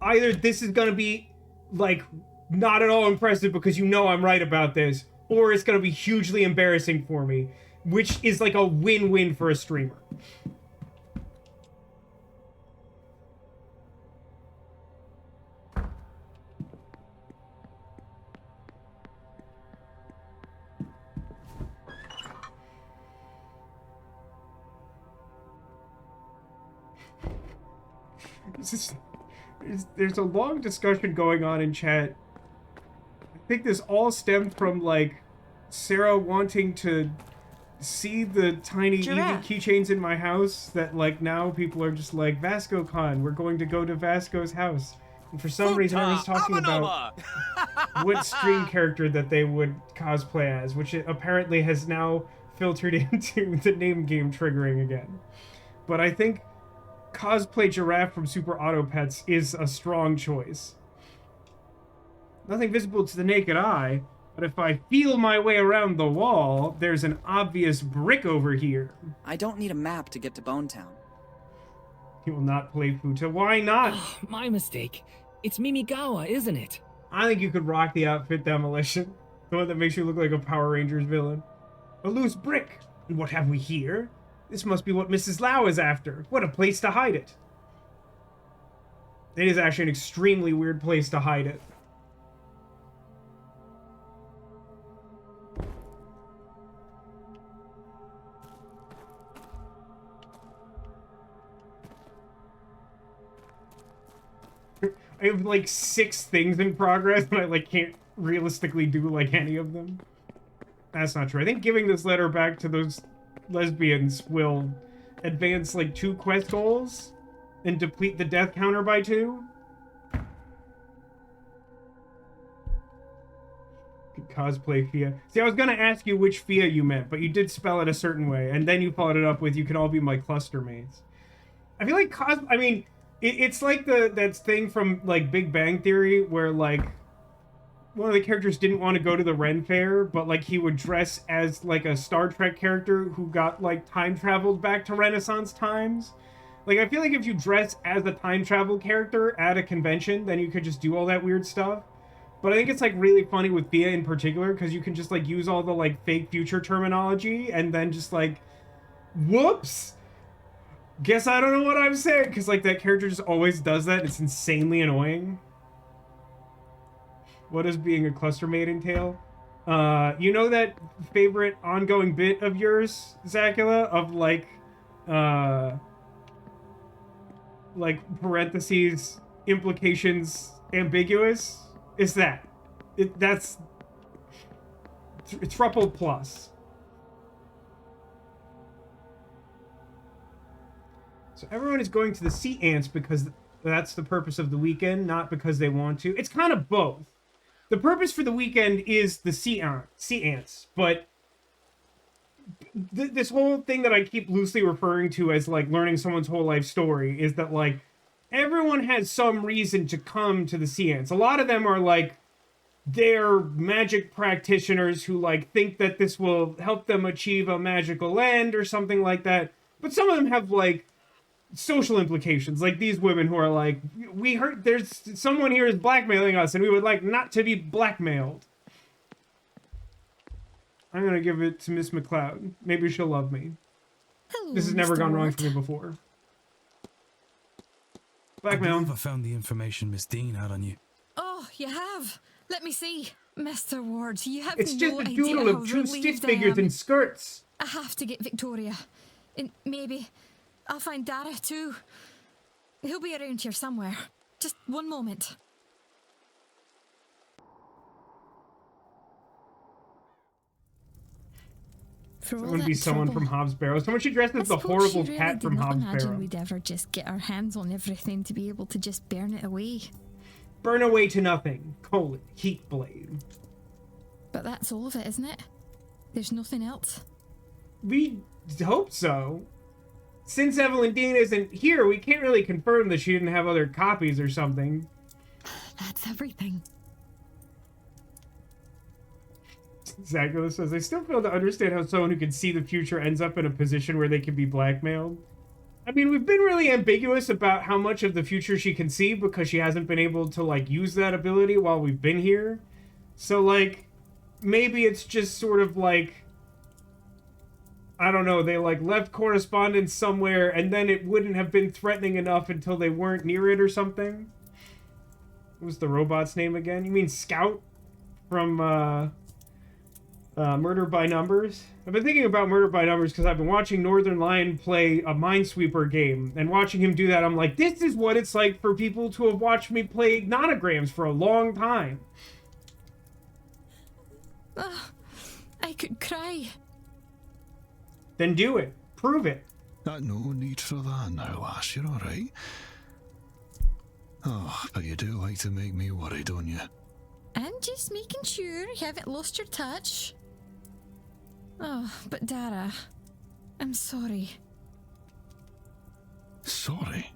Either this is gonna be, like, not at all impressive because you know I'm right about this, or it's gonna be hugely embarrassing for me, which is like a win-win for a streamer. There's a long discussion going on in chat. I think this all stemmed from, like, Sarah wanting to see the tiny Giraffe. Eevee keychains in my house, that, like, now people are just like, VascoCon, we're going to go to Vasco's house. And for some reason I was talking about what stream character that they would cosplay as, which it apparently has now filtered into the name game triggering again. But I think cosplay Giraffe from Super Auto Pets is a strong choice. Nothing visible to the naked eye, but if I feel my way around the wall, there's an obvious brick over here. I don't need a map to get to Bone Town. You will not play Futa. Why not? Oh, my mistake. It's Mimigawa, isn't it? I think you could rock the outfit Demolition. The one that makes you look like a Power Rangers villain. A loose brick. And what have we here? This must be what Mrs. Lau is after. What a place to hide it. It is actually an extremely weird place to hide it. I have like 6 things in progress, and I like can't realistically do like any of them. That's not true. I think giving this letter back to those lesbians will advance like 2 quest goals and deplete the death counter by 2. Could cosplay Fia. See, I was gonna ask you which Fia you meant, but you did spell it a certain way, and then you followed it up with "you can all be my cluster mates." I feel like I mean, it's like that thing from like Big Bang Theory where like one of the characters didn't want to go to the Ren Fair, but like he would dress as like a Star Trek character who got like time traveled back to Renaissance times. Like, I feel like if you dress as a time travel character at a convention, then you could just do all that weird stuff. But I think it's like really funny with Fia in particular because you can just like use all the like fake future terminology and then just like, whoops. Guess I don't know what I'm saying, because like that character just always does that. It's insanely annoying. What does being a cluster mate entail? You know that favorite ongoing bit of yours, Zacula, of like parentheses, implications, ambiguous? Is that? That's Truple plus. So everyone is going to the sea ants because that's the purpose of the weekend, not because they want to. It's kind of both. The purpose for the weekend is the sea ants, but this whole thing that I keep loosely referring to as like learning someone's whole life story is that like everyone has some reason to come to the sea ants. A lot of them are like they're magic practitioners who like think that this will help them achieve a magical end or something like that. But some of them have like social implications, like these women who are like, we heard there's someone here is blackmailing us and we would like not to be blackmailed. I'm gonna give it to Miss McLeod. Maybe she'll love me. Hello, This has never Mr. gone wrong Ward. for me before. I Blackmail. believe I found the information Miss Dean had on you. Oh, you have? Let me see. Mr. Ward, you have It's just no a idea doodle how of two stick relieved I figures am. in skirts. I have to get Victoria. And maybe I'll find Dara too. He'll be around here somewhere. Just one moment. For all Someone that be someone trouble, from Hobbs Barrow. Someone should dress I as the suppose horrible she really cat did from not Hobbs imagine Barrow. we'd ever just get our hands on everything to be able to just burn it away. Burn away to nothing. Heat blade. But that's all of it, isn't it? There's nothing else. We hope so. Since Evelyn Dean isn't here, we can't really confirm that she didn't have other copies or something. That's everything. Zagula says, I still fail to understand how someone who can see the future ends up in a position where they can be blackmailed. I mean, we've been really ambiguous about how much of the future she can see because she hasn't been able to, like, use that ability while we've been here. So, like, maybe it's just sort of like, I don't know, they, like, left correspondence somewhere and then it wouldn't have been threatening enough until they weren't near it or something. What was the robot's name again? You mean Scout from, Murder by Numbers? I've been thinking about Murder by Numbers because I've been watching Northern Lion play a Minesweeper game, and watching him do that, I'm like, this is what it's like for people to have watched me play nanograms for a long time. I could cry. Then do it. Prove it. No need for that now, lass. You're alright. Oh, but you do like to make me worry, don't you? And just making sure you haven't lost your touch. Oh, but Dara, I'm sorry. Sorry?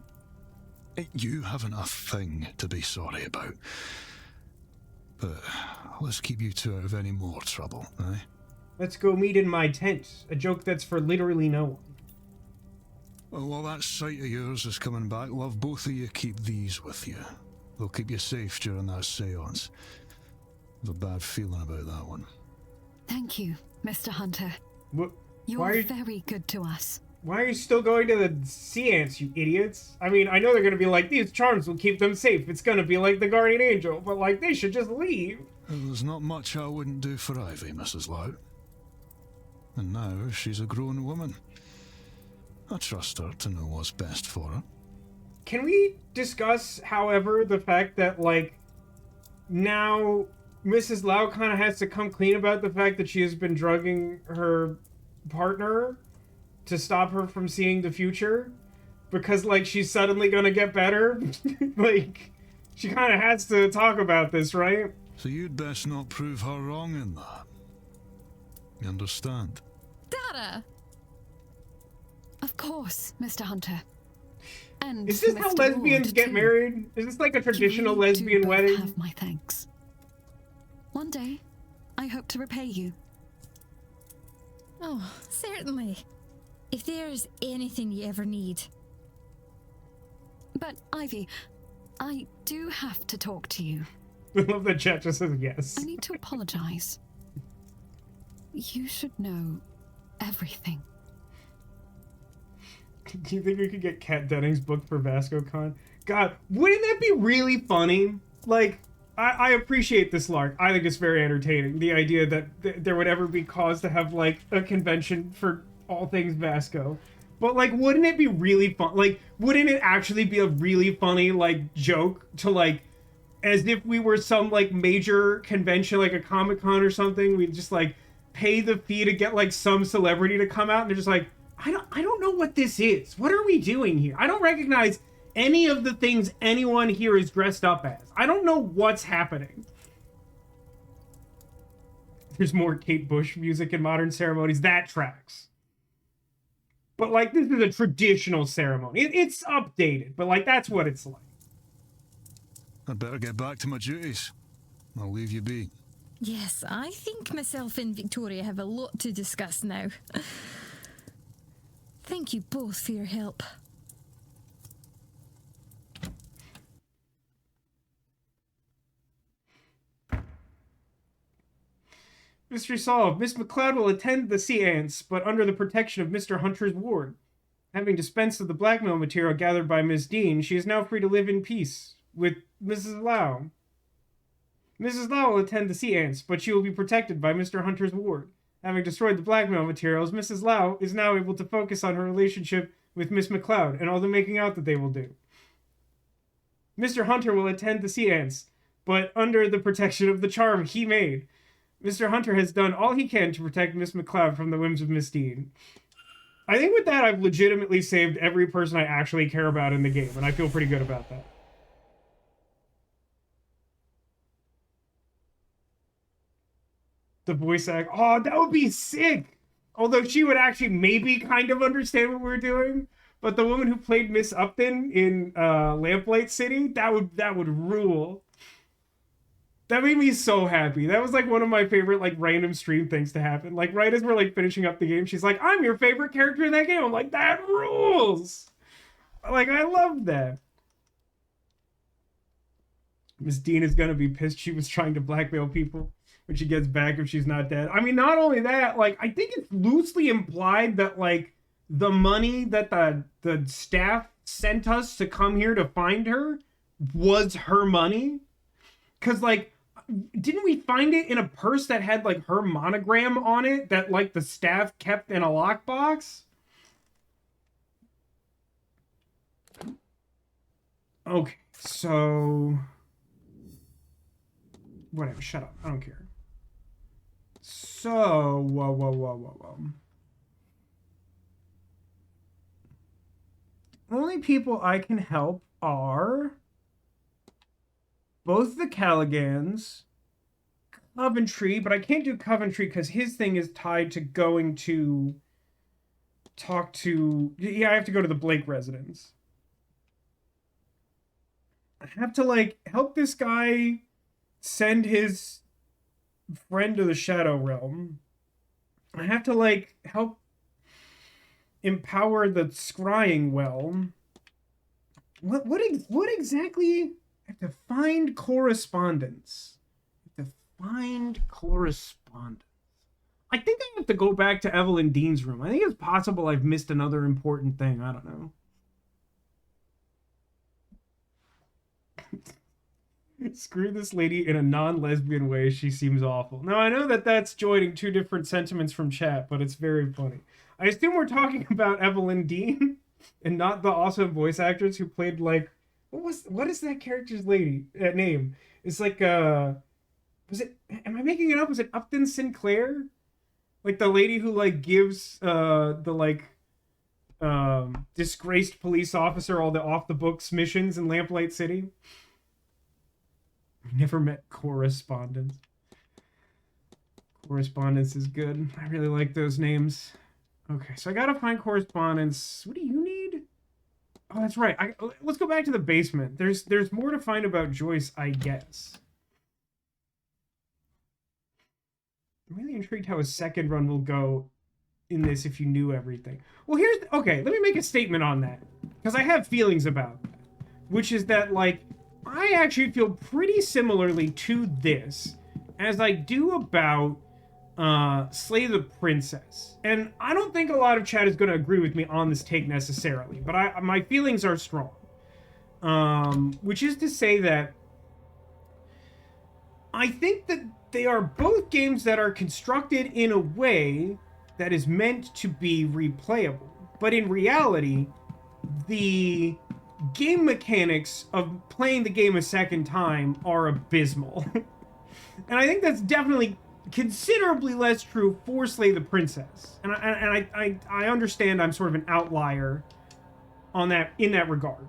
You haven't a thing to be sorry about. But let's keep you two out of any more trouble, eh? Let's go meet in my tent. A joke that's for literally no one. Well, while that sight of yours is coming back, love, both of you keep these with you. They'll keep you safe during that seance. I have a bad feeling about that one. Thank you, Mr. Hunter. What? You're very good to us. Why are you still going to the seance, you idiots? I mean, I know they're gonna be like, these charms will keep them safe. It's gonna be like the guardian angel, but like, they should just leave. There's not much I wouldn't do for Ivy, Mrs. Lau. And now she's a grown woman. I trust her to know what's best for her. Can we discuss, however, the fact that, like, now Mrs. Lau kind of has to come clean about the fact that she has been drugging her partner to stop her from seeing the future? Because, like, she's suddenly gonna get better? Like, she kind of has to talk about this, right? So you'd best not prove her wrong in that. You understand? Dara! Of course, Mr. Hunter. And is this Mr. how lesbians Ward, get too. married? Is this like a traditional You lesbian do both wedding? have my thanks. One day, I hope to repay you. Oh, certainly. If there's anything you ever need. But, Ivy, I do have to talk to you. I love that chat just says yes. I need to apologize. You should know everything. Do you think we could get Kat Denning's book for VascoCon? God, wouldn't that be really funny? Like, I appreciate this lark. I think it's very entertaining. The idea that there would ever be cause to have, like, a convention for all things Vasco. But, like, wouldn't it be really fun? Like, wouldn't it actually be a really funny, like, joke to, like, as if we were some, like, major convention, like a Comic-Con or something, we'd just, like, pay the fee to get, like, some celebrity to come out, and they're just like, I don't know what this is. What are we doing here? I don't recognize any of the things anyone here is dressed up as. I don't know what's happening. There's more Kate Bush music in modern ceremonies. That tracks. But, like, this is a traditional ceremony. It's updated, but, like, that's what it's like. I'd better get back to my duties. I'll leave you be. Yes, I think myself and Victoria have a lot to discuss now. Thank you both for your help. Mystery solved. Miss McLeod will attend the seance, but under the protection of Mr. Hunter's ward. Having dispensed of the blackmail material gathered by Miss Dean, she is now free to live in peace with Mrs. Lau. Mrs. Lau will attend the sea ants, but she will be protected by Mr. Hunter's ward. Having destroyed the blackmail materials, Mrs. Lau is now able to focus on her relationship with Miss McLeod and all the making out that they will do. Mr. Hunter will attend the sea ants, but under the protection of the charm he made. Mr. Hunter has done all he can to protect Miss McLeod from the whims of Miss Dean. I think with that, I've legitimately saved every person I actually care about in the game, and I feel pretty good about that. The voice act. Oh, that would be sick! Although she would actually maybe kind of understand what we're doing. But the woman who played Miss Upton in Lamplight City, that would rule. That made me so happy. That was like one of my favorite like random stream things to happen. Like right as we're like finishing up the game, she's like, "I'm your favorite character in that game." I'm like, that rules. Like I love that. Miss Dean is gonna be pissed she was trying to blackmail people when she gets back if she's not dead. I mean, not only that, like I think it's loosely implied that like the money that the staff sent us to come here to find her was her money. Cause like, didn't we find it in a purse that had like her monogram on it that like the staff kept in a lockbox? Okay, so whatever, shut up. I don't care. So, whoa. Only people I can help are both the Calligans, Coventry, but I can't do Coventry because his thing is tied to going to talk to... Yeah, I have to go to the Blake residence. I have to, like, help this guy send his friend to the Shadow Realm. I have to, like, help empower the scrying well. What exactly... I have to find correspondence. I think I have to go back to Evelyn Dean's room. I think it's possible I've missed another important thing. I don't know. Screw this lady in a non-lesbian way. She seems awful. Now, I know that that's joining two different sentiments from chat, but it's very funny. I assume we're talking about Evelyn Dean and not the awesome voice actress who played, like, what is that character's name? It's like, am I making it up? Was it Upton Sinclair? Like the lady who, like, gives, disgraced police officer all the off-the-books missions in Lamplight City? I never met Correspondence. Correspondence is good. I really like those names. Okay, so I gotta find Correspondence. What do you need? Oh, that's right. Let's go back to the basement. There's more to find about Joyce, I guess. I'm really intrigued how a second run will go in this if you knew everything. Well, okay, let me make a statement on that. Because I have feelings about that. Which is that, like, I actually feel pretty similarly to this as I do about Slay the Princess. And I don't think a lot of chat is going to agree with me on this take necessarily, but my feelings are strong. Which is to say that I think that they are both games that are constructed in a way that is meant to be replayable. But in reality, the game mechanics of playing the game a second time are abysmal. And I think that's definitely considerably less true for Slay the Princess. And I understand I'm sort of an outlier on that in that regard.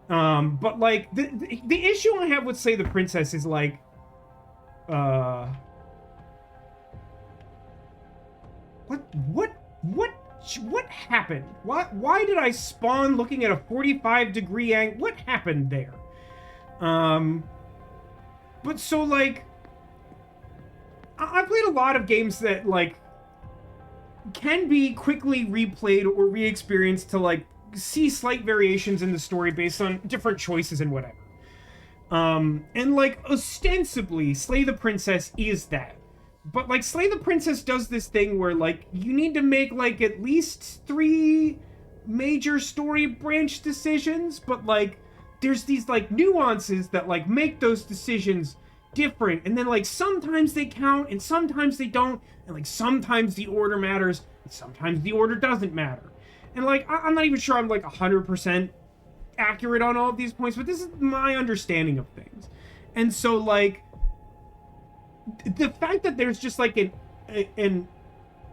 But like the issue I have with Slay the Princess is like what happened? Why did I spawn looking at a 45-degree angle? What happened there? But so, like, I played a lot of games that, like, can be quickly replayed or re-experienced to, like, see slight variations in the story based on different choices and whatever. And, like, ostensibly, Slay the Princess is that. But, like, Slay the Princess does this thing where, like, you need to make, like, at least 3 major story branch decisions, but, like, there's these, like, nuances that, like, make those decisions different, and then like sometimes they count and sometimes they don't, and like sometimes the order matters and sometimes the order doesn't matter. And like I'm not even sure I'm like 100% accurate on all of these points, but this is my understanding of things. And so like the fact that there's just like an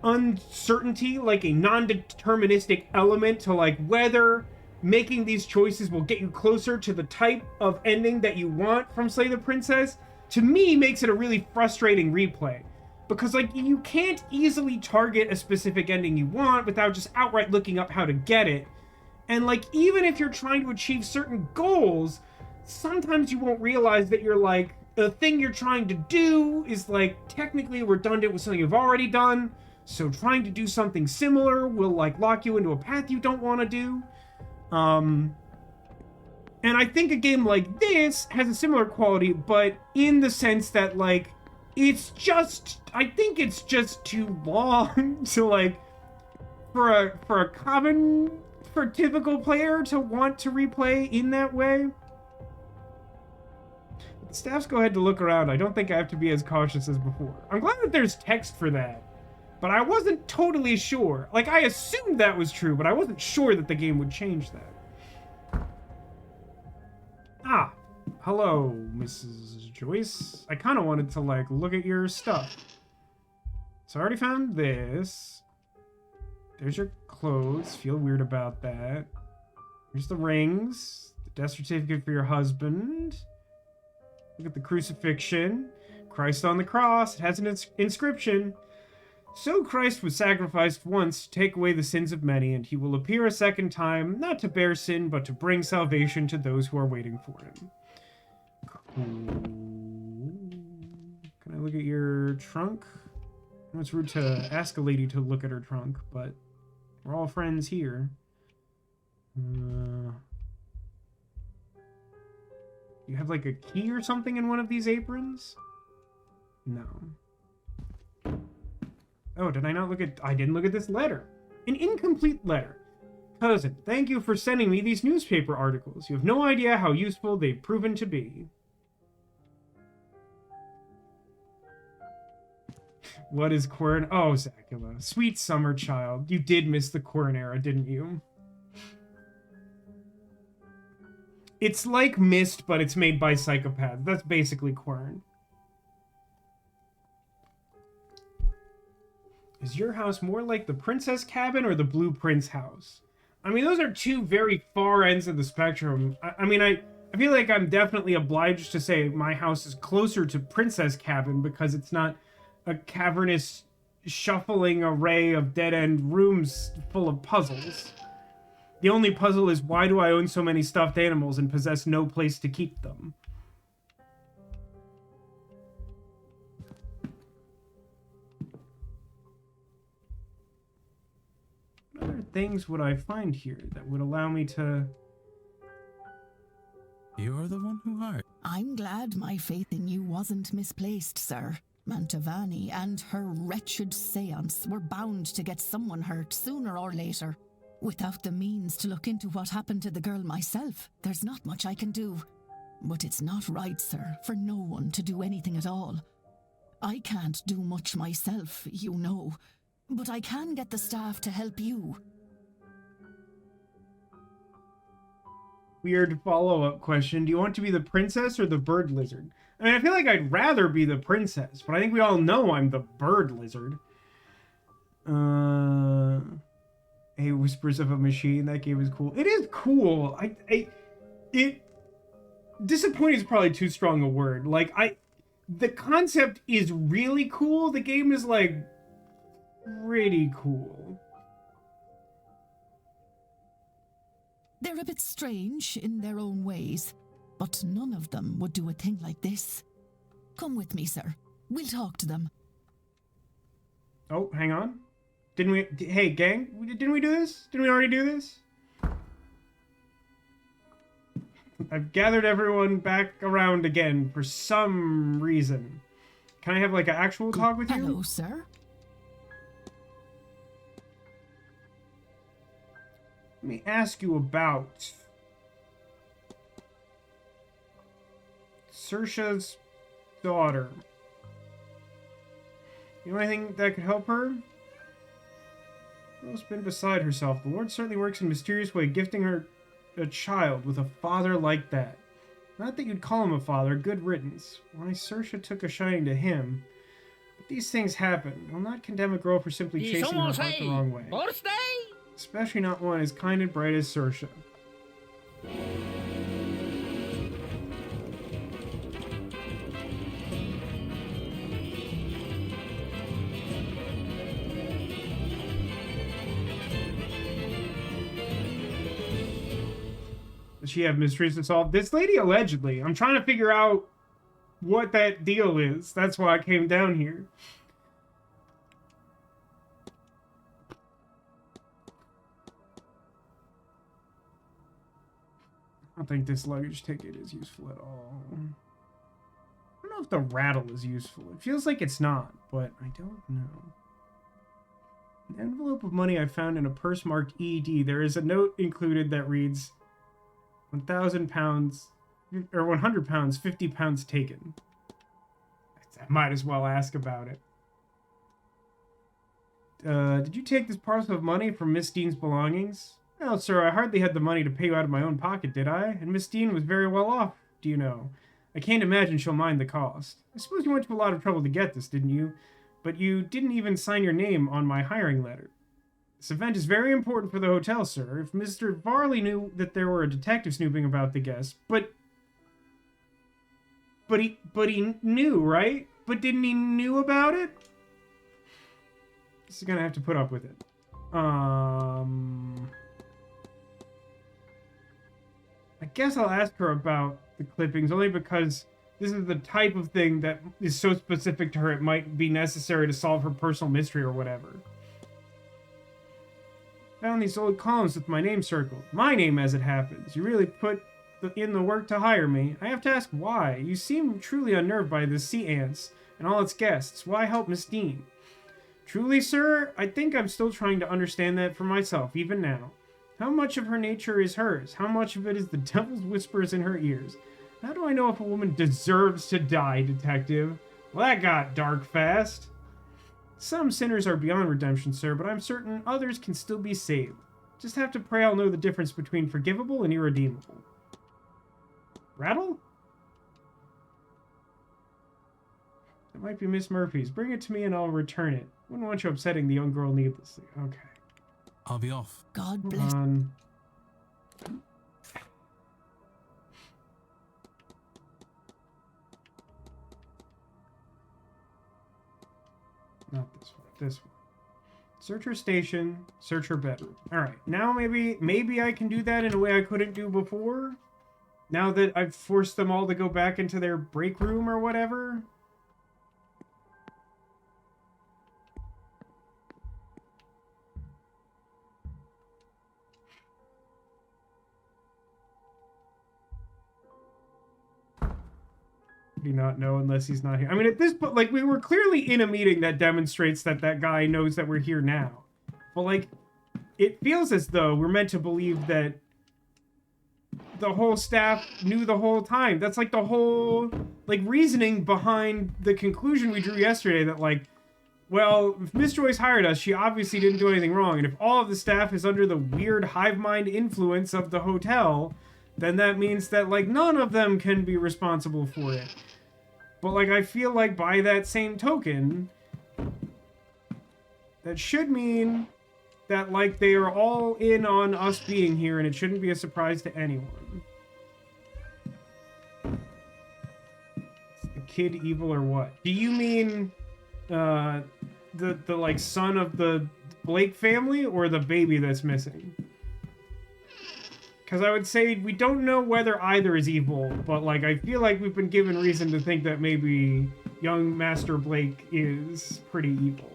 uncertainty, like a non-deterministic element to like whether making these choices will get you closer to the type of ending that you want from Slay the Princess, to me makes it a really frustrating replay. Because like you can't easily target a specific ending you want without just outright looking up how to get it. And like even if you're trying to achieve certain goals, sometimes you won't realize that you're like the thing you're trying to do is like technically redundant with something you've already done. So trying to do something similar will like lock you into a path you don't want to do. And I think a game like this has a similar quality, but in the sense that like I think it's just too long to like for a typical player to want to replay in that way. The staffs go ahead to look around. I don't think I have to be as cautious as before. I'm glad that there's text for that, but I wasn't totally sure. Like, I assumed that was true, but I wasn't sure that the game would change that. Ah, hello, Mrs. Joyce. I kind of wanted to, like, look at your stuff. So I already found this. There's your clothes. Feel weird about that. Here's the rings. The death certificate for your husband. Look at the crucifixion. Christ on the cross. It has an inscription. So Christ was sacrificed once to take away the sins of many, and he will appear a second time, not to bear sin, but to bring salvation to those who are waiting for him. Cool. Can I look at your trunk? I know it's rude to ask a lady to look at her trunk, but we're all friends here. You have like a key or something in one of these aprons? No. Oh, did I not look at... I didn't look at this letter. An incomplete letter. Cousin, thank you for sending me these newspaper articles. You have no idea how useful they've proven to be. What is Quern? Oh, Zacula. Sweet summer child. You did miss the Quern era, didn't you? It's like Myst, but it's made by psychopaths. That's basically Quern. Is your house more like the princess cabin or the blue prince house? I mean, those are two very far ends of the spectrum. I mean, I feel like I'm definitely obliged to say my house is closer to princess cabin because it's not a cavernous, shuffling array of dead-end rooms full of puzzles. The only puzzle is, why do I own so many stuffed animals and possess no place to keep them? What other things would I find here that would allow me to... You're the one who hired. I'm glad my faith in you wasn't misplaced, sir. Mantovani and her wretched seance were bound to get someone hurt sooner or later. Without the means to look into what happened to the girl myself, there's not much I can do. But it's not right, sir, for no one to do anything at all. I can't do much myself, you know, but I can get the staff to help you. Weird follow-up question. Do you want to be the princess or the bird lizard? I mean, I feel like I'd rather be the princess, but I think we all know I'm the bird lizard. Hey, Whispers of a Machine. That game is cool. It is cool. Disappointing is probably too strong a word. Like, the concept is really cool. The game is, like, pretty cool. They're a bit strange in their own ways, but none of them would do a thing like this. Come with me, sir. We'll talk to them. Oh, hang on. Didn't we... Hey, gang, didn't we do this? Didn't we already do this? I've gathered everyone back around again for some reason. Can I have, like, an actual talk with you? Hello, sir. Let me ask you about... Saoirse's daughter. You know anything that could help her? Girl's been beside herself. The Lord certainly works in a mysterious way, gifting her a child with a father like that. Not that you'd call him a father, good riddance. Why, Saoirse took a shining to him. But these things happen. I'll not condemn a girl for simply chasing her heart the wrong way. Especially not one as kind and bright as Saoirse. Does she have mysteries to solve? This lady allegedly. I'm trying to figure out what that deal is. That's why I came down here. I don't think this luggage ticket is useful at all. I don't know if the rattle is useful. It feels like it's not, but I don't know. An envelope of money I found in a purse marked ED. There is a note included that reads 1,000 pounds, or 100 pounds, 50 pounds taken. I might as well ask about it. Did you take this parcel of money from Miss Dean's belongings? Well, sir, I hardly had the money to pay you out of my own pocket, did I? And Miss Dean was very well off, do you know? I can't imagine she'll mind the cost. I suppose you went to a lot of trouble to get this, didn't you? But you didn't even sign your name on my hiring letter. This event is very important for the hotel, sir. If Mr. Varley knew that there were a detective snooping about the guests, but he knew, right? But didn't he knew about it? This is gonna have to put up with it. I guess I'll ask her about the clippings, only because this is the type of thing that is so specific to her it might be necessary to solve her personal mystery or whatever. Found these old columns with my name circled. My name, as it happens. You really put in the work to hire me. I have to ask why. You seem truly unnerved by the sea ants and all its guests. Why help Miss Dean? Truly, sir, I think I'm still trying to understand that for myself, even now. How much of her nature is hers? How much of it is the devil's whispers in her ears? How do I know if a woman deserves to die, detective? Well, that got dark fast. Some sinners are beyond redemption, sir, but I'm certain others can still be saved. Just have to pray I'll know the difference between forgivable and irredeemable. Rattle? That might be Miss Murphy's. Bring it to me and I'll return it. Wouldn't want you upsetting the young girl needlessly. Okay. I'll be off. God bless. Not this one. This one. Search her station. Search her bedroom. All right. Now maybe I can do that in a way I couldn't do before. Now that I've forced them all to go back into their break room or whatever. Do not know unless he's not here. I mean, at this point, like, we were clearly in a meeting that demonstrates that that guy knows that we're here now. But, like, it feels as though we're meant to believe that the whole staff knew the whole time. That's, like, the whole, like, reasoning behind the conclusion we drew yesterday that, like, well, if Miss Joyce hired us, she obviously didn't do anything wrong. And if all of the staff is under the weird hive mind influence of the hotel, then that means that, like, none of them can be responsible for it. But, like, I feel like by that same token, that should mean that, like, they are all in on us being here and it shouldn't be a surprise to anyone. Is the kid evil or what? Do you mean, the like, son of the Blake family or the baby that's missing? Because I would say we don't know whether either is evil, but, like, I feel like we've been given reason to think that maybe young Master Blake is pretty evil.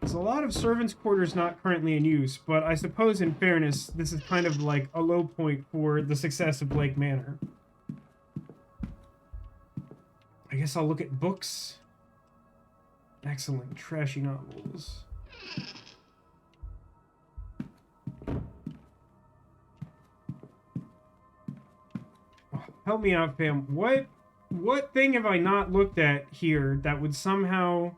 There's a lot of servants' quarters not currently in use, but I suppose in fairness, this is kind of like a low point for the success of Blake Manor. I guess I'll look at books. Excellent. Trashy novels. Help me out, fam. What thing have I not looked at here that would somehow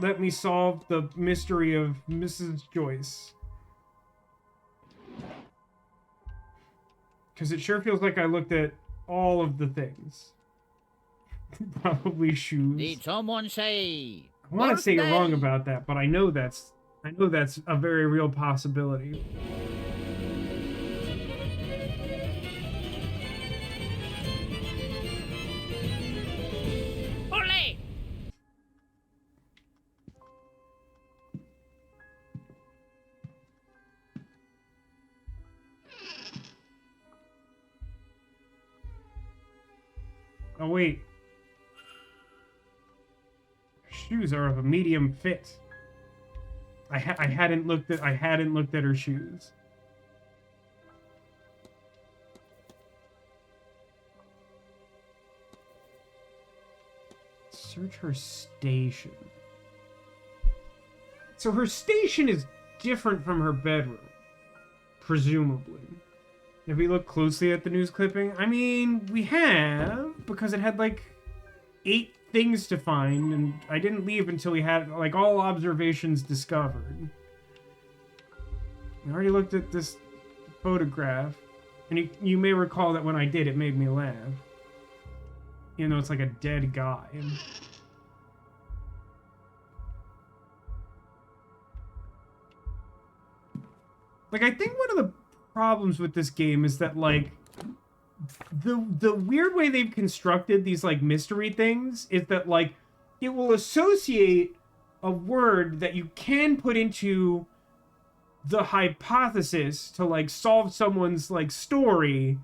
let me solve the mystery of Mrs. Joyce? Because it sure feels like I looked at all of the things. Probably shoes. Did someone say? I want to say you're wrong about that, but I know that's a very real possibility. Ole! Oh wait. Shoes are of a medium fit. I hadn't looked at her shoes. Search her station. So her station is different from her bedroom, presumably. If we look closely at the news clipping, I mean, we have, because it had like 8 things to find, and I didn't leave until we had like all observations discovered. I already looked at this photograph, and you may recall that when I did, it made me laugh. Even though it's like a dead guy. Like, I think one of the problems with this game is that, like, the weird way they've constructed these, like, mystery things is that, like, it will associate a word that you can put into the hypothesis to, like, solve someone's, like, story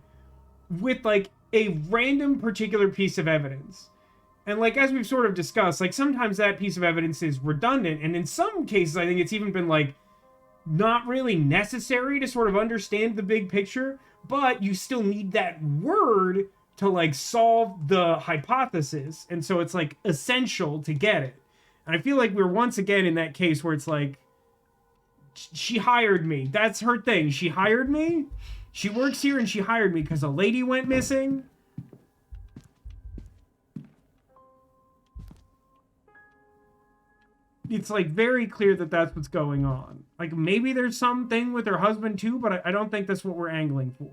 with, like, a random particular piece of evidence. And, like, as we've sort of discussed, like, sometimes that piece of evidence is redundant, and in some cases I think it's even been, like, not really necessary to sort of understand the big picture, but you still need that word to, like, solve the hypothesis, and so it's, like, essential to get it. And I feel like we're once again in that case where it's like, she hired me. That's her thing. She hired me. She works here and she hired me because a lady went missing. It's, like, very clear that that's what's going on. Like, maybe there's something with her husband too, but I don't think that's what we're angling for.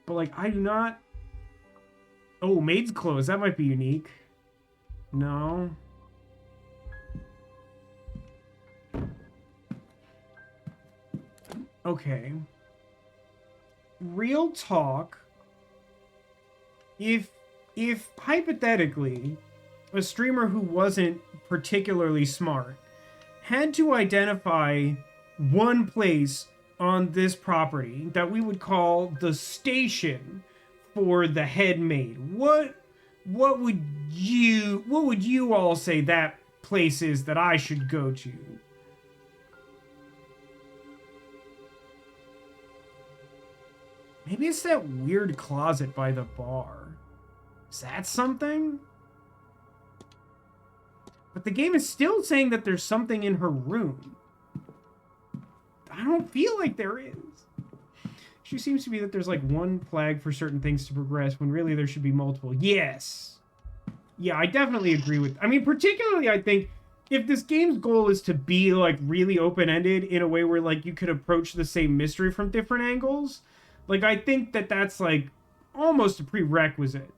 But, like, I do not... Oh, maid's clothes. That might be unique. No. Okay. Real talk. If hypothetically a streamer who wasn't particularly smart had to identify one place on this property that we would call the station for the head maid, what would you all say that place is that I should go to? Maybe it's that weird closet by the bar. Is that something? But the game is still saying that there's something in her room. I don't feel like there is. She seems to be that there's like one flag for certain things to progress when really there should be multiple. Yes. Yeah, I definitely agree with... I mean, particularly I think if this game's goal is to be like really open-ended in a way where like you could approach the same mystery from different angles, like I think that that's like almost a prerequisite.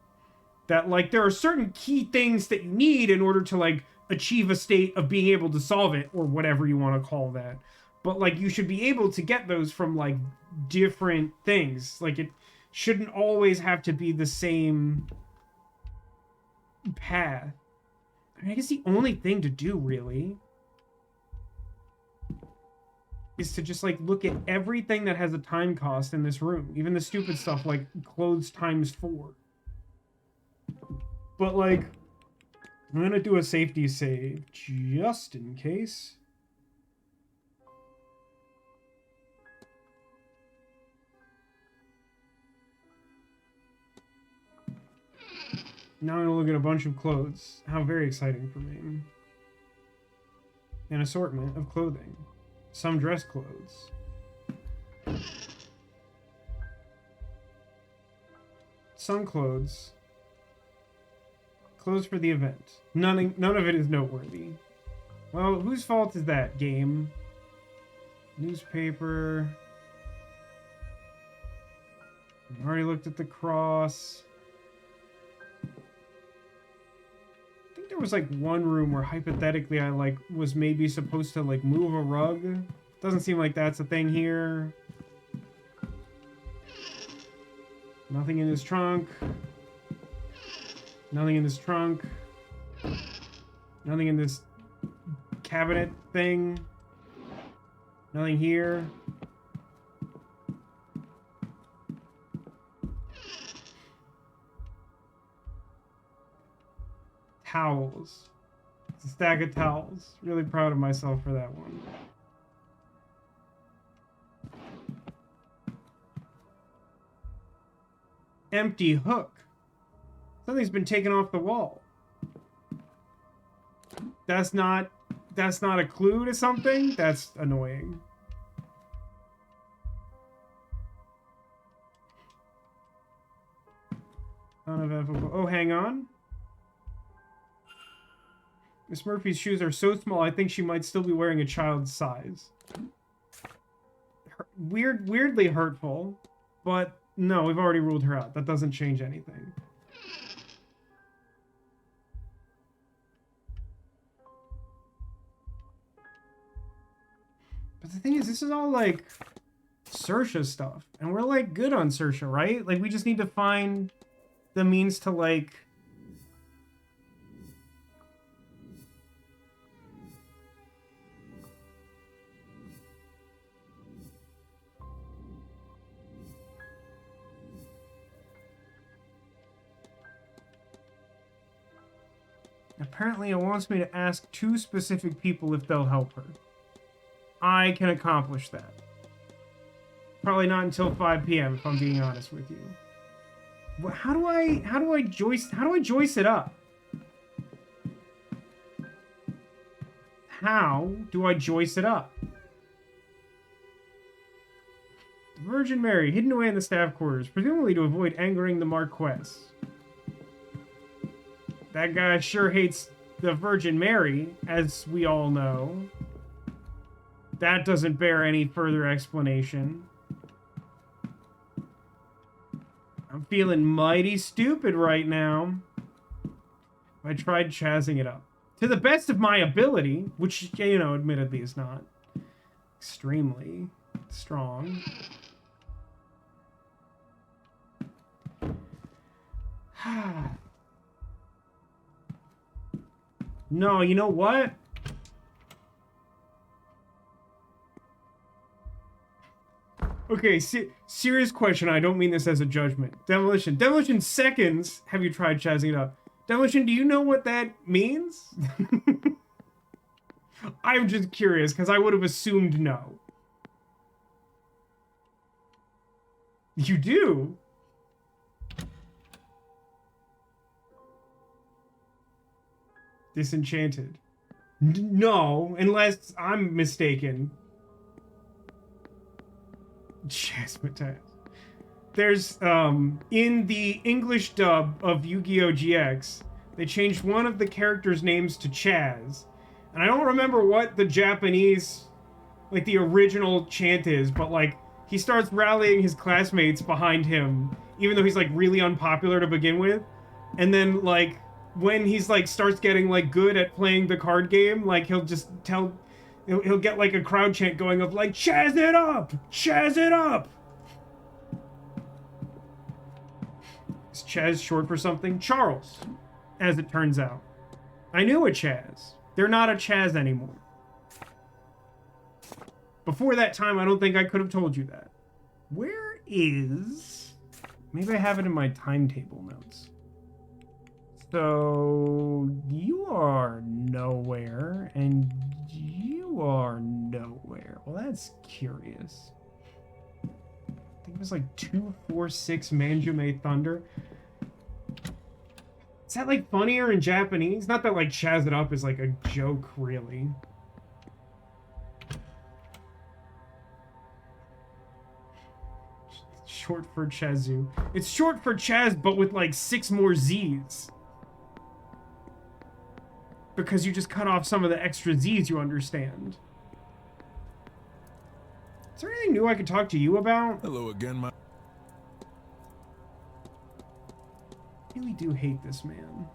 That, like, there are certain key things that you need in order to, like, achieve a state of being able to solve it, or whatever you want to call that. But, like, you should be able to get those from, like, different things. Like, it shouldn't always have to be the same path. I mean, I guess the only thing to do, really, is to just, like, look at everything that has a time cost in this room. Even the stupid stuff, like, clothes times 4. But, like, I'm gonna do a safety save just in case. Now I'm gonna look at a bunch of clothes. How very exciting for me. An assortment of clothing. Some dress clothes. Some clothes. Clothes for the event. None of it is noteworthy. Well, whose fault is that, game? Newspaper. I already looked at the cross. I think there was like one room where hypothetically I like was maybe supposed to like move a rug. Doesn't seem like that's a thing here. Nothing in his trunk. Nothing in this trunk. Nothing in this cabinet thing. Nothing here. Towels. It's a stack of towels. Really proud of myself for that one. Empty hook. Something's been taken off the wall. That's not a clue to something? That's annoying. Uneventful. Oh, hang on. Miss Murphy's shoes are so small, I think she might still be wearing a child's size. Weirdly hurtful, but no, we've already ruled her out. That doesn't change anything. But the thing is, this is all like Saoirse stuff, and we're like good on Saoirse, right? Like we just need to find the means to like apparently it wants me to ask 2 specific people if they'll help her. I can accomplish that. Probably not until 5 p.m. if I'm being honest with you. How do I joist it up? How do I joist it up? The Virgin Mary, hidden away in the staff quarters, presumably to avoid angering the Marquess. That guy sure hates the Virgin Mary, as we all know. That doesn't bear any further explanation. I'm feeling mighty stupid right now. I tried chazzing it up. To the best of my ability, which, you know, admittedly is not extremely strong. No, you know what? Okay, serious question. I don't mean this as a judgment. Demolition. Demolition seconds. Have you tried chazzing it up? Demolition, do you know what that means? I'm just curious, because I would have assumed no. You do? Disenchanted. No, unless I'm mistaken. Jasmine. There's, in the English dub of Yu-Gi-Oh! GX, they changed one of the characters' names to Chaz. And I don't remember what the Japanese, like, the original chant is, but, like, he starts rallying his classmates behind him, even though he's, like, really unpopular to begin with. And then, like, when he's, like, starts getting, like, good at playing the card game, like, he'll just tell... He'll get, like, a crowd chant going of, like, Chaz it up! Chaz it up! Is Chaz short for something? Charles, as it turns out. I knew a Chaz. They're not a Chaz anymore. Before that time, I don't think I could have told you that. Where is... Maybe I have it in my timetable notes. So, you are nowhere, and you are nowhere. Well, that's curious. I think it was like 246 Manjume Thunder. Is that like funnier in Japanese? Not that like Chaz it up is like a joke, really. Short for Chazu. It's short for Chaz, but with like 6 more Z's. Because you just cut off some of the extra Z's, you understand. Is there anything new I could talk to you about? Hello again, my... I really do hate this man.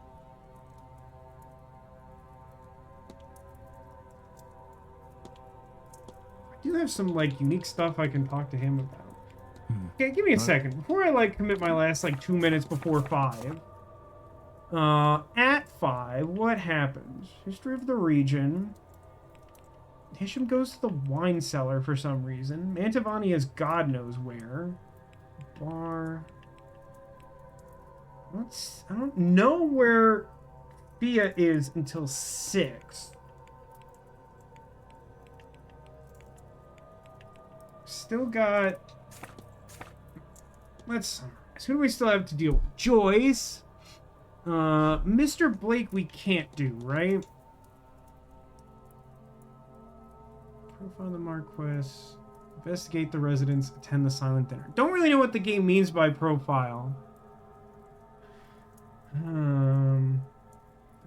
I do have some, like, unique stuff I can talk to him about. Okay, give me a second. Before I, like, commit my last, like, 2 minutes before 5. At 5, what happens? History of the region. Hisham goes to the wine cellar for some reason. Mantovani is God knows where. Bar. I don't know where Fia is until 6. Still got... Let's summarize. Who do we still have to deal with? Joyce. Mr. Blake we can't do, right? Profile the Marquess. Investigate the residence. Attend the silent dinner. Don't really know what the game means by profile.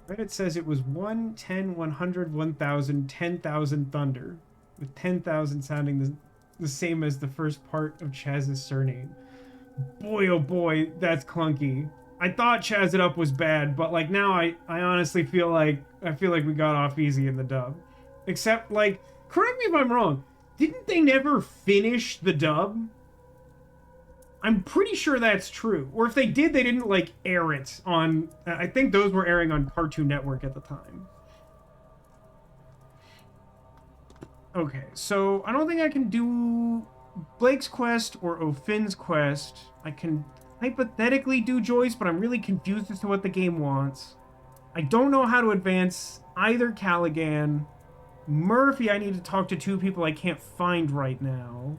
Reddit says it was 1, 10, 100, 1,000, 10,000 thunder. With 10,000 sounding the same as the first part of Chaz's surname. Boy, oh boy, that's clunky. I thought Chaz It Up was bad, but like now I honestly feel like we got off easy in the dub. Except, like, correct me if I'm wrong, didn't they never finish the dub? I'm pretty sure that's true. Or if they did, they didn't, like, air it on... I think those were airing on Cartoon Network at the time. Okay, so I don't think I can do Blake's quest or Ofin's quest. I can hypothetically do Joyce, but I'm really confused as to what the game wants. I don't know how to advance either Callaghan. Murphy, I need to talk to 2 people I can't find right now.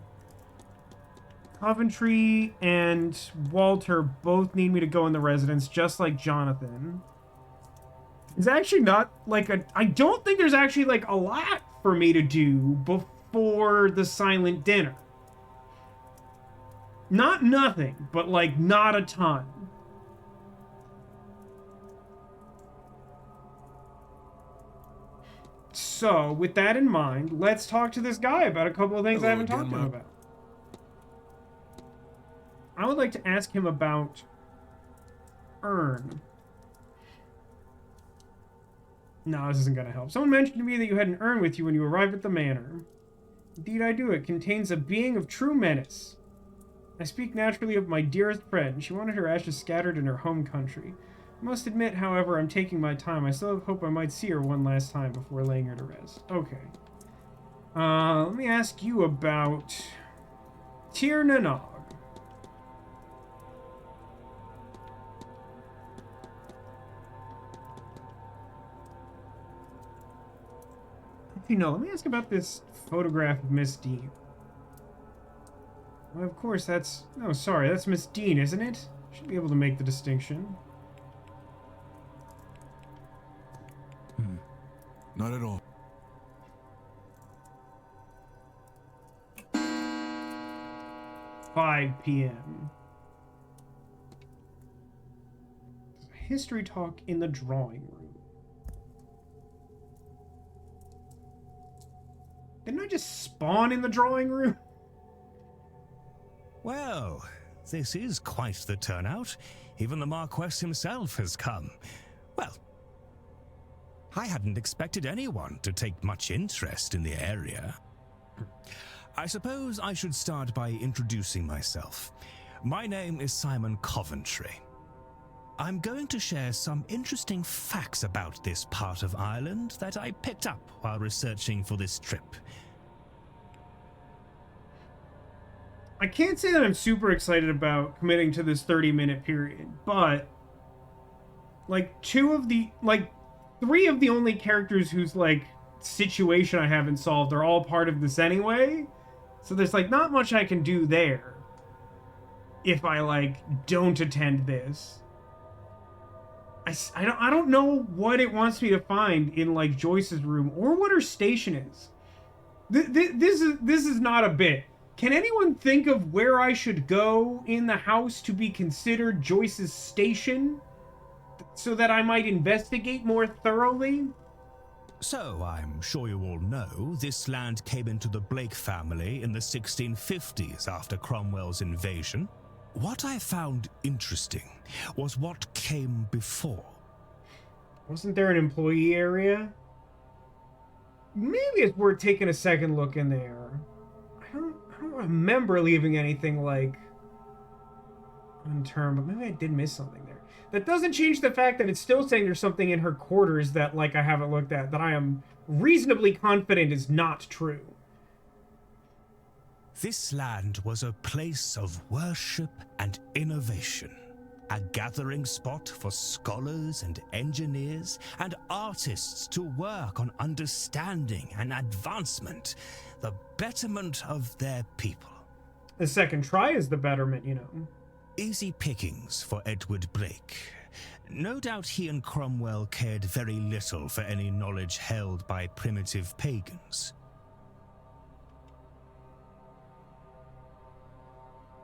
Coventry and Walter both need me to go in the residence, just like Jonathan. It's actually not like I don't think there's actually like a lot for me to do before the silent dinner. Not nothing, but like not a ton. So, with that in mind, let's talk to this guy about a couple of things I haven't talked to him about. I would like to ask him about Earn. No, this isn't going to help. Someone mentioned to me that you had an urn with you when you arrived at the manor. Indeed I do. It contains a being of true menace. I speak naturally of my dearest friend. She wanted her ashes scattered in her home country. I must admit, however, I'm taking my time. I still have hope I might see her one last time before laying her to rest. Okay. Let me ask you about Tir Nanog. Let me ask about this photograph of Miss Dean. Well, of course, that's... Oh, sorry, that's Miss Dean, isn't it? Should be able to make the distinction. Not at all. 5 p.m. History talk in the drawing room. Didn't I just spawn in the drawing room? Well, this is quite the turnout. Even the Marquess himself has come. Well, I hadn't expected anyone to take much interest in the area. I suppose I should start by introducing myself. My name is Simon Coventry. I'm going to share some interesting facts about this part of Ireland that I picked up while researching for this trip. I can't say that I'm super excited about committing to this 30-minute period, but like 3 of the only characters whose like situation I haven't solved are all part of this anyway. So there's like not much I can do there if I like don't attend this. I don't know what it wants me to find in like Joyce's room or what her station is. This is not a bit. Can anyone think of where I should go in the house to be considered Joyce's station, so that I might investigate more thoroughly? So, I'm sure you all know, this land came into the Blake family in the 1650s after Cromwell's invasion. What I found interesting was what came before. Wasn't there an employee area? Maybe it's worth taking a second look in there. I don't remember leaving anything like unturned, but maybe I did miss something there. That doesn't change the fact that it's still saying there's something in her quarters that like I haven't looked at that I am reasonably confident is not true. This land was a place of worship and innovation, a gathering spot for scholars and engineers and artists to work on understanding and advancement, the betterment of their people. The second try is the betterment, you know. Easy pickings for Edward Blake. No doubt he and Cromwell cared very little for any knowledge held by primitive pagans.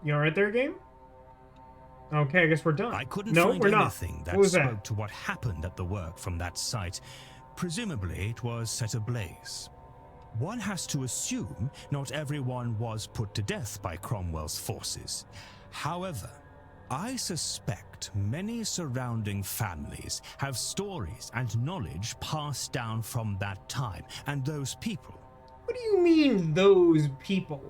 You alright there, game? Okay, I guess we're done. I couldn't no, find we're anything not. that What was spoke that? to what happened at the work from that site. Presumably, it was set ablaze. One has to assume not everyone was put to death by Cromwell's forces. However, I suspect many surrounding families have stories and knowledge passed down from that time, and those people. What do you mean, those people?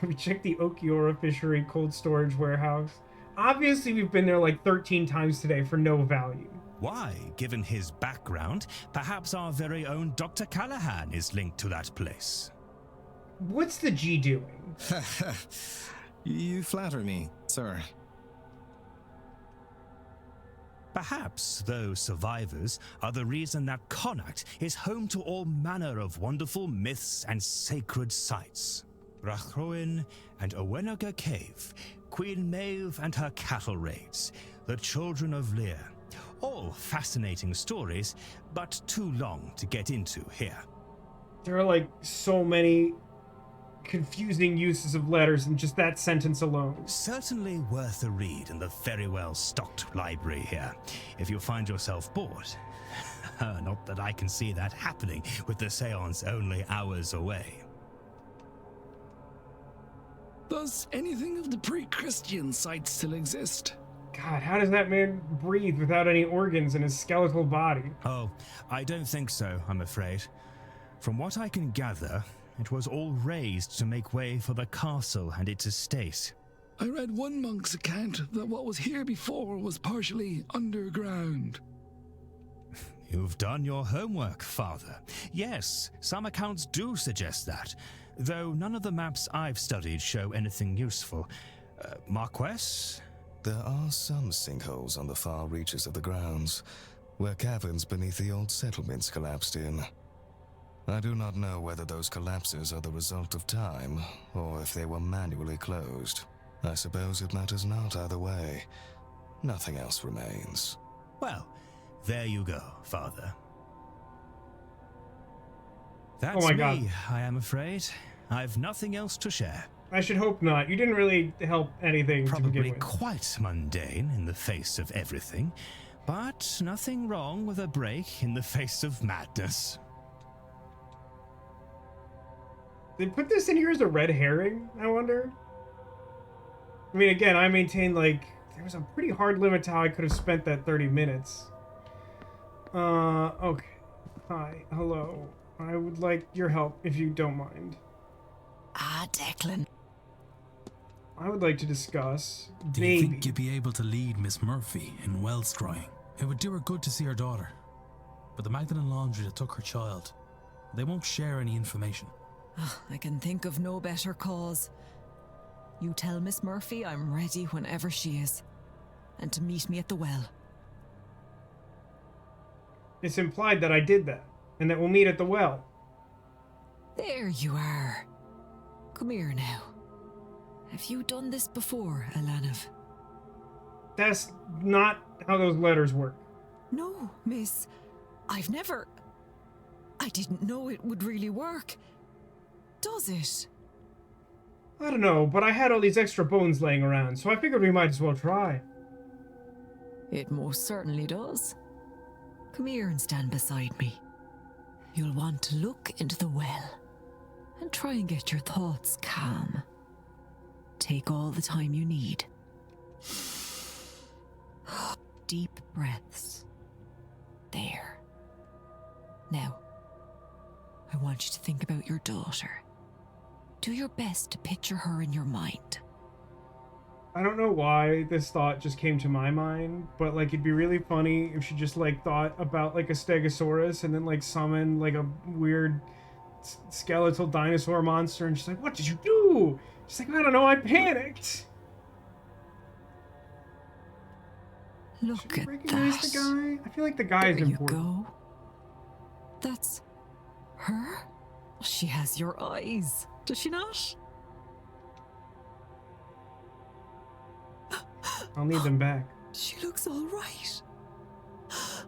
We checked the Okiora Fishery cold storage warehouse. Obviously, we've been there like 13 times today for no value. Why, given his background, perhaps our very own Dr. Callahan is linked to that place. What's the G doing? You flatter me, sir. Perhaps those survivors are the reason that Connacht is home to all manner of wonderful myths and sacred sites. Rachroin and Owenaga Cave, Queen Maeve and her cattle raids, the Children of Lear. All fascinating stories, but too long to get into here. There are like so many confusing uses of letters in just that sentence alone. Certainly worth a read in the very well stocked library here, if you find yourself bored. Not that I can see that happening with the seance only hours away. Does anything of the pre-Christian site still exist? God, how does that man breathe without any organs in his skeletal body? Oh, I don't think so, I'm afraid. From what I can gather, it was all razed to make way for the castle and its estate. I read one monk's account that what was here before was partially underground. You've done your homework, Father. Yes, some accounts do suggest that, though none of the maps I've studied show anything useful. Marquess? There are some sinkholes on the far reaches of the grounds, where caverns beneath the old settlements collapsed in. I do not know whether those collapses are the result of time, or if they were manually closed. I suppose it matters not either way. Nothing else remains. Well, there you go, Father. That's Oh my me, God. I am afraid. I've nothing else to share. I should hope not. You didn't really help anything to Probably begin with. quite mundane in the face of everything, but nothing wrong with a break in the face of madness. They put this in here as a red herring, I wonder? I mean, again, I maintain, like, there was a pretty hard limit to how I could have spent that 30 minutes. Okay. Hi, hello. I would like your help, if you don't mind. Ah, Declan. I would like to discuss, Do you think you'd be able to lead Miss Murphy in well scrying? It would do her good to see her daughter. But the Magdalen Laundry that took her child, they won't share any information. I can think of no better cause. You tell Miss Murphy I'm ready whenever she is, and to meet me at the well. It's implied that I did that, and that we'll meet at the well. There you are. Come here now. Have you done this before, Alanov? That's not how those letters work. No, miss. I didn't know it would really work. Does it? I don't know, but I had all these extra bones laying around, so I figured we might as well try. It most certainly does. Come here and stand beside me. You'll want to look into the well and try and get your thoughts calm. Take all the time you need. Deep breaths. There. Now, I want you to think about your daughter. Do your best to picture her in your mind. I don't know why this thought just came to my mind, but like it'd be really funny if she just like thought about like a stegosaurus and then like summoned like a weird skeletal dinosaur monster and she's like, "What did you do?" She's like, "I don't know, I panicked." Look at Recognize that. the guy? I feel like the guy is There you important. go. That's her? She has your eyes, does she not? I'll need them back. She looks all right.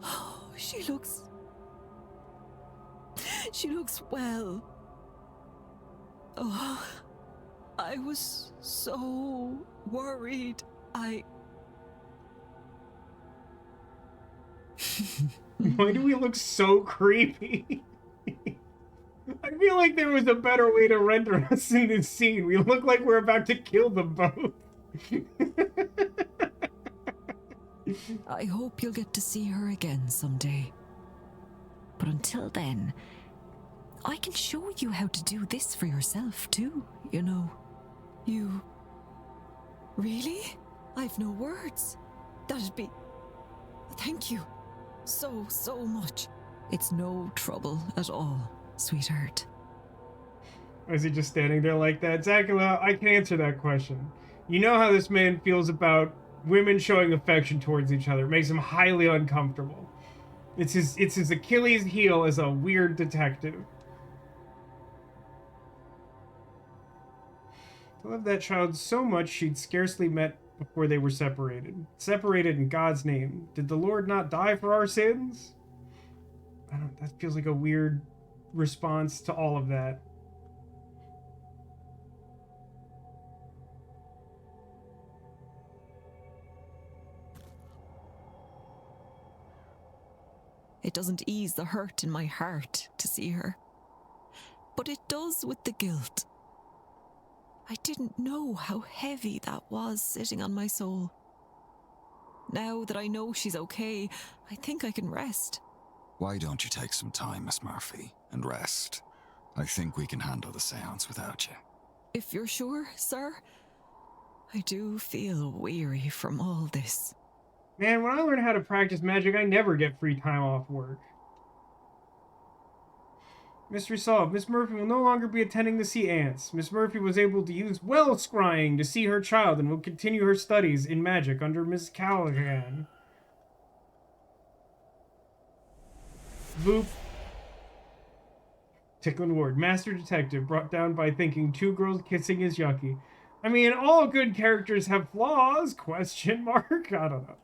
Oh, she looks well. Oh, I was so worried. Why do we look so creepy? I feel like there was a better way to render us in this scene. We look like we're about to kill them both. I hope you'll get to see her again someday. But until then, I can show you how to do this for yourself too, you know. You... Really? I've no words. That'd be... Thank you. So much. It's no trouble at all, sweetheart. Is he just standing there like that? Zacula, I can answer that question. You know how this man feels about women showing affection towards each other. It makes him highly uncomfortable. It's his Achilles heel as a weird detective. I love that child so much she'd scarcely met before they were separated. Separated in God's name. Did the Lord not die for our sins? That feels like a weird response to all of that. It doesn't ease the hurt in my heart to see her. But it does with the guilt. I didn't know how heavy that was sitting on my soul. Now that I know she's okay, I think I can rest. Why don't you take some time, Miss Murphy, and rest? I think we can handle the seance without you. If you're sure, sir. I do feel weary from all this. Man, when I learn how to practice magic, I never get free time off work. Mystery solved. Miss Murphy will no longer be attending to see ants. Miss Murphy was able to use well scrying to see her child and will continue her studies in magic under Miss Callahan. Boop. Tickling Ward. Master Detective brought down by thinking two girls kissing is yucky. I mean, all good characters have flaws? Question mark? I don't know.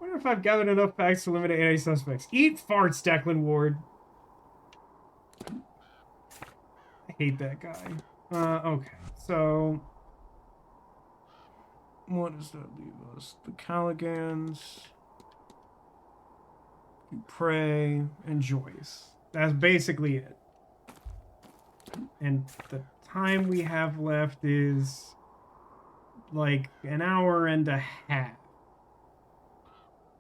Wonder if I've gathered enough facts to eliminate any suspects. Eat farts, Declan Ward. I hate that guy. Okay, so... what does that leave us? The Calligans... Prey, and Joyce. That's basically it. And the time we have left is... like an hour and a half.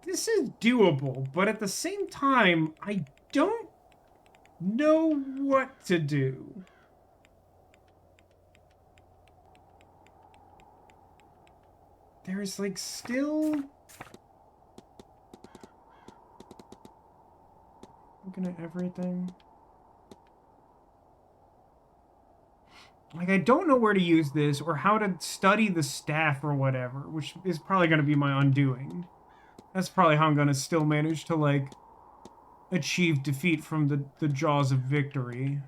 This is doable, but at the same time, I don't know what to do. There's like still... looking at everything. Like, I don't know where to use this or how to study the staff or whatever, which is probably going to be my undoing. That's probably how I'm going to still manage to, like, achieve defeat from the jaws of victory.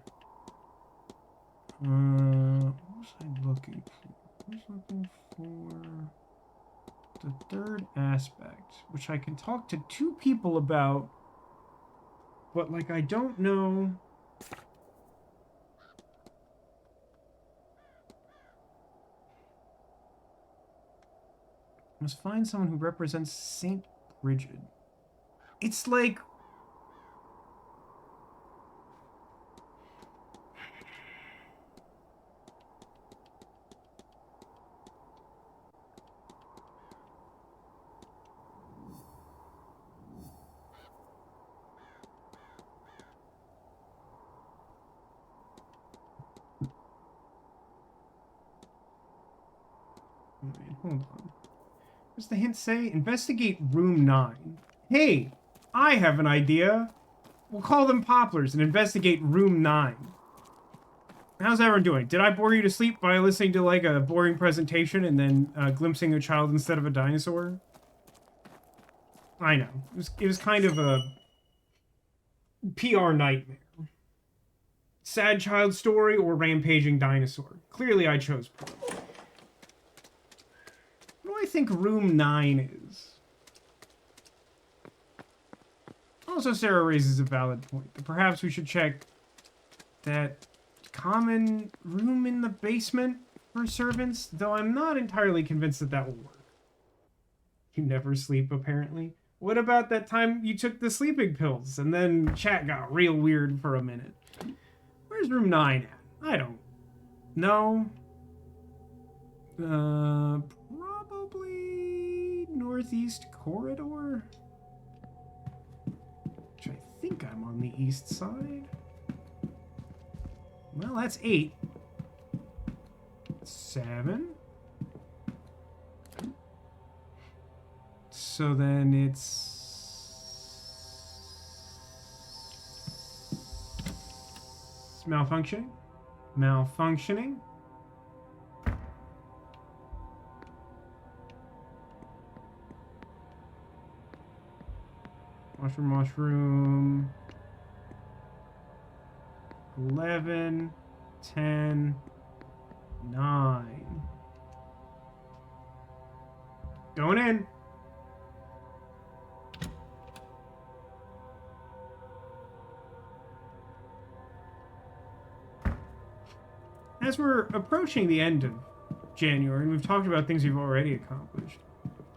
What was I looking for? I was looking for... The third aspect, which I can talk to 2 people about, but like I don't know. Must find someone who represents Saint Bridget. It's like... Wait, hold on. What's the hint say? Investigate room 9. Hey, I have an idea. We'll call them poplars and investigate room 9. How's everyone doing? Did I bore you to sleep by listening to like a boring presentation and then glimpsing a child instead of a dinosaur? I know. It was kind of a PR nightmare. Sad child story or rampaging dinosaur. Clearly I chose pro. What do I think room 9 is? Also, Sarah raises a valid point. That perhaps we should check that common room in the basement for servants, though I'm not entirely convinced that that will work. You never sleep, apparently. What about that time you took the sleeping pills and then chat got real weird for a minute? Where's room 9 at? I don't know. Probably northeast corridor? Which I think I'm on the east side. Well, that's 8. 7. So then it's... malfunctioning? Malfunctioning? Mushroom. 11, 10, 9. Going in. As we're approaching the end of January, and we've talked about things we've already accomplished,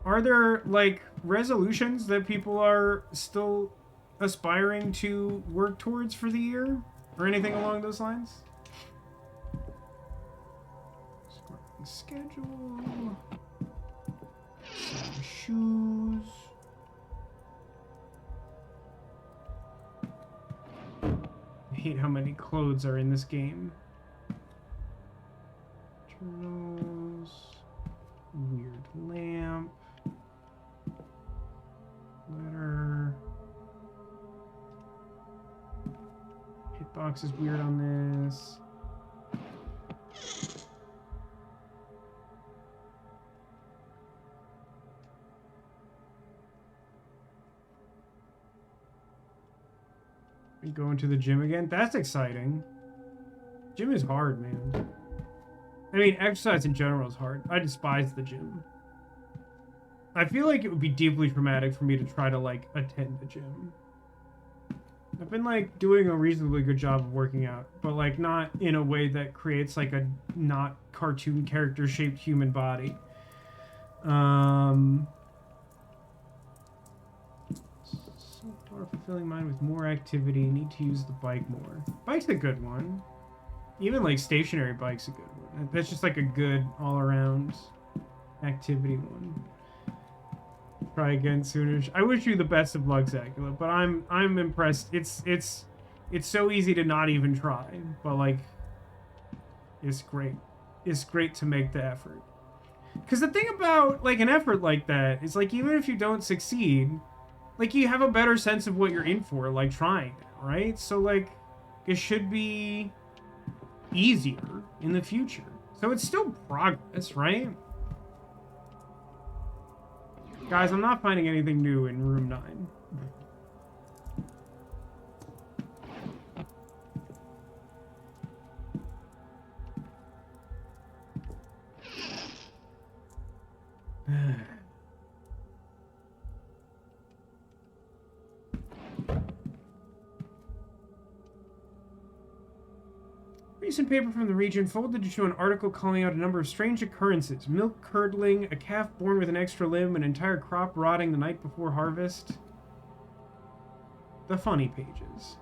are there, like, resolutions that people are still aspiring to work towards for the year? Or anything along those lines? Schedule. Some shoes. I hate how many clothes are in this game. Journals. Weird lamp. Letter. Hitbox is weird on this. We go into the gym again. That's exciting. Gym is hard, man. I mean, exercise in general is hard. I despise the gym. I feel like it would be deeply traumatic for me to try to, like, attend the gym. I've been, like, doing a reasonably good job of working out, but, like, not in a way that creates, like, a not cartoon character-shaped human body. So fulfilling mind with more activity. Need to use the bike more. Bike's a good one. Even, like, stationary bike's a good one. That's just, like, a good all-around activity one. Try again sooner. I wish you the best of luck, Zacula, but I'm impressed. It's so easy to not even try, but like it's great. It's great to make the effort. Because the thing about like an effort like that is like even if you don't succeed, like you have a better sense of what you're in for, like trying, right? So like it should be easier in the future. So it's still progress, right? Guys, I'm not finding anything new in room 9. piece of paper from the region folded into an article calling out a number of strange occurrences. Milk curdling, a calf born with an extra limb, an entire crop rotting the night before harvest. The funny pages.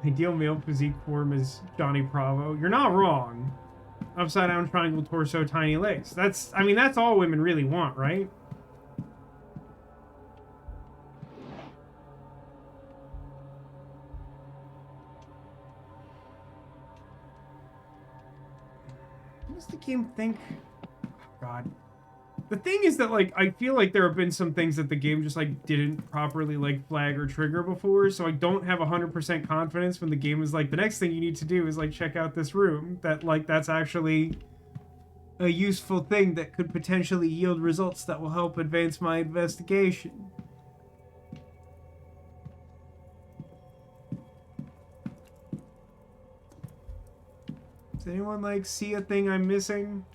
Ideal male physique form is Johnny Bravo. You're not wrong. Upside down triangle torso, tiny legs. That's, I mean, that's all women really want, right? What does the game think? Oh, God. The thing is that, like, I feel like there have been some things that the game just, like, didn't properly, like, flag or trigger before, so I don't have 100% confidence when the game is like, the next thing you need to do is, like, check out this room. That, like, that's actually a useful thing that could potentially yield results that will help advance my investigation. Does anyone, like, see a thing I'm missing?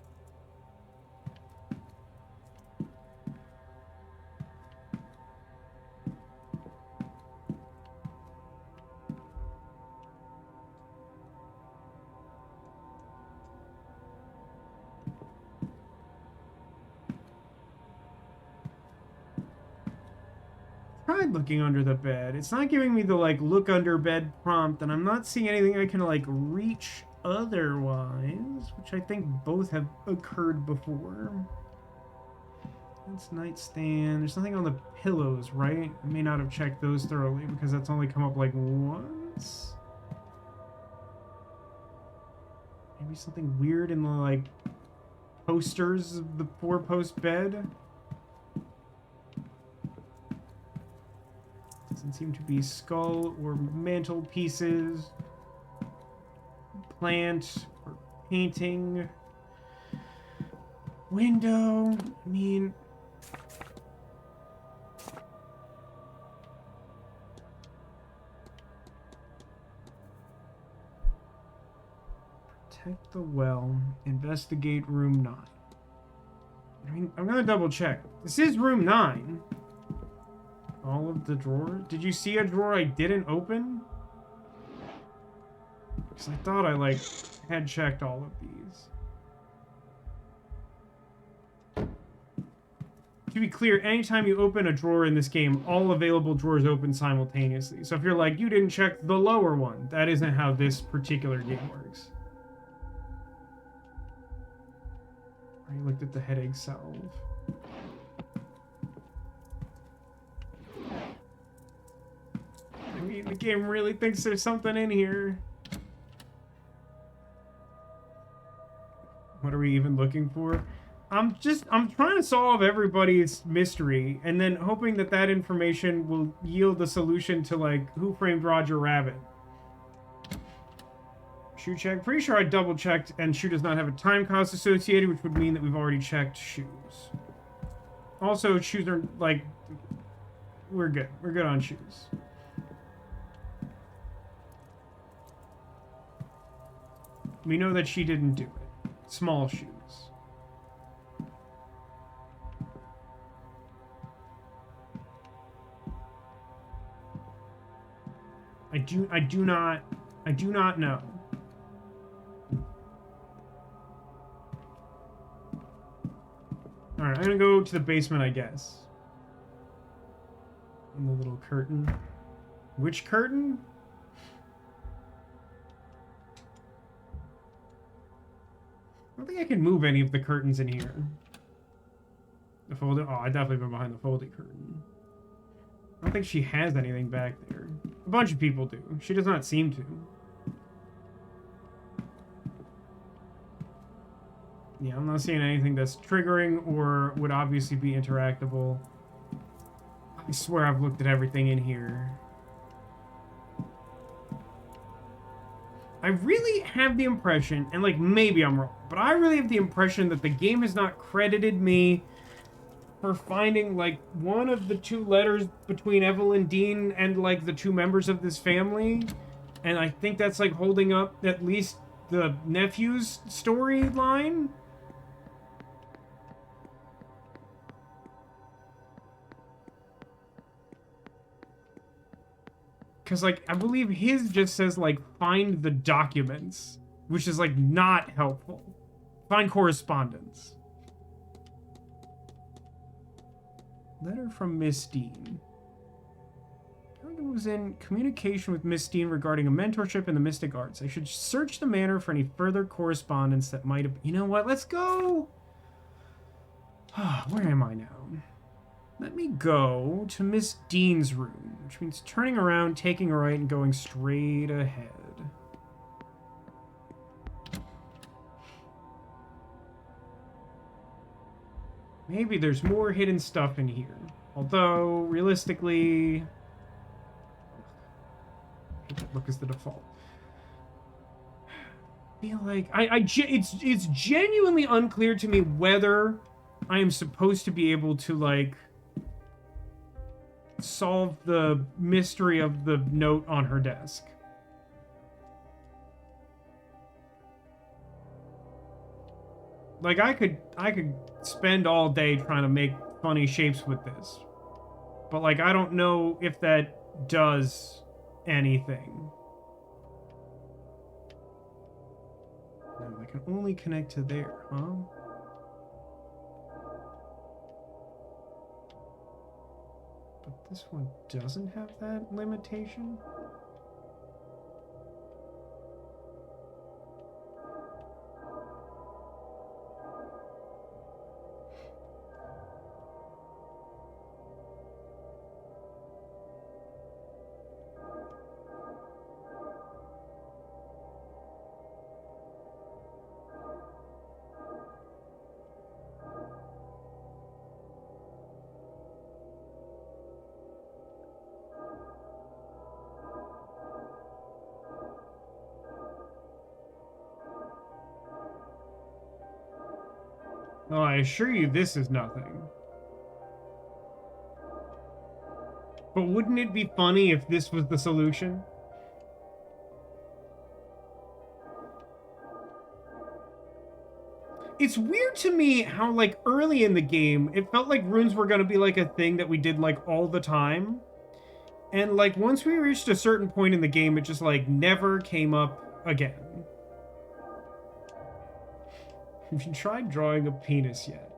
Tried looking under the bed. It's not giving me the, like, look under bed prompt, and I'm not seeing anything I can, like, reach otherwise, which I think both have occurred before. That's nightstand. There's nothing on the pillows, right? I may not have checked those thoroughly because that's only come up, like, once. Maybe something weird in the, like, posters of the four-post bed. Doesn't seem to be skull or mantle pieces, plant or painting, window. I mean, protect the well, investigate room 9. I mean, I'm gonna double check. This is room 9. All of the drawers? Did you see a drawer I didn't open? Because I thought I, like, had checked all of these. To be clear, anytime you open a drawer in this game, all available drawers open simultaneously. So if you're like, you didn't check the lower one, that isn't how this particular game works. I looked at the headache salve. I mean, the game really thinks there's something in here. What are we even looking for? I'm trying to solve everybody's mystery and then hoping that that information will yield a solution to, like, who framed Roger Rabbit. Shoe check. Pretty sure I double checked and shoe does not have a time cost associated, which would mean that we've already checked shoes. Also, shoes are, like, we're good. We're good on shoes. We know that she didn't do it. Small shoes. I do not know. Alright, I'm gonna go to the basement, I guess. In the little curtain. Which curtain? I don't think I can move any of the curtains in here. The folded... Oh, I definitely been behind the folded curtain. I don't think she has anything back there. A bunch of people do. She does not seem to. Yeah, I'm not seeing anything that's triggering or would obviously be interactable. I swear I've looked at everything in here. I really have the impression, and, like, maybe I'm wrong, but I really have the impression that the game has not credited me for finding, like, one of the 2 letters between Evelyn Dean and, like, the 2 members of this family. And I think that's, like, holding up at least the nephew's storyline. Because, like, I believe his just says, like, find the documents, which is, like, not helpful. Find correspondence. Letter from Miss Dean. It was in communication with Miss Dean regarding a mentorship in the mystic arts. I should search the manor for any further correspondence that might have... You know what? Let's go... Where am I now? Let me go to Miss Dean's room, which means turning around, taking a right, and going straight ahead. Maybe there's more hidden stuff in here. Although, realistically... Look as the default. I feel like... it's genuinely unclear to me whether I am supposed to be able to, like... solve the mystery of the note on her desk. Like, I could spend all day trying to make funny shapes with this. But, like, I don't know if that does anything. No, I can only connect to there, huh? But this one doesn't have that limitation? Oh, I assure you this is nothing. But wouldn't it be funny if this was the solution? It's weird to me how, like, early in the game, it felt like runes were gonna be, like, a thing that we did, like, all the time. And, like, once we reached a certain point in the game, it just, like, never came up again. Have you tried drawing a penis yet?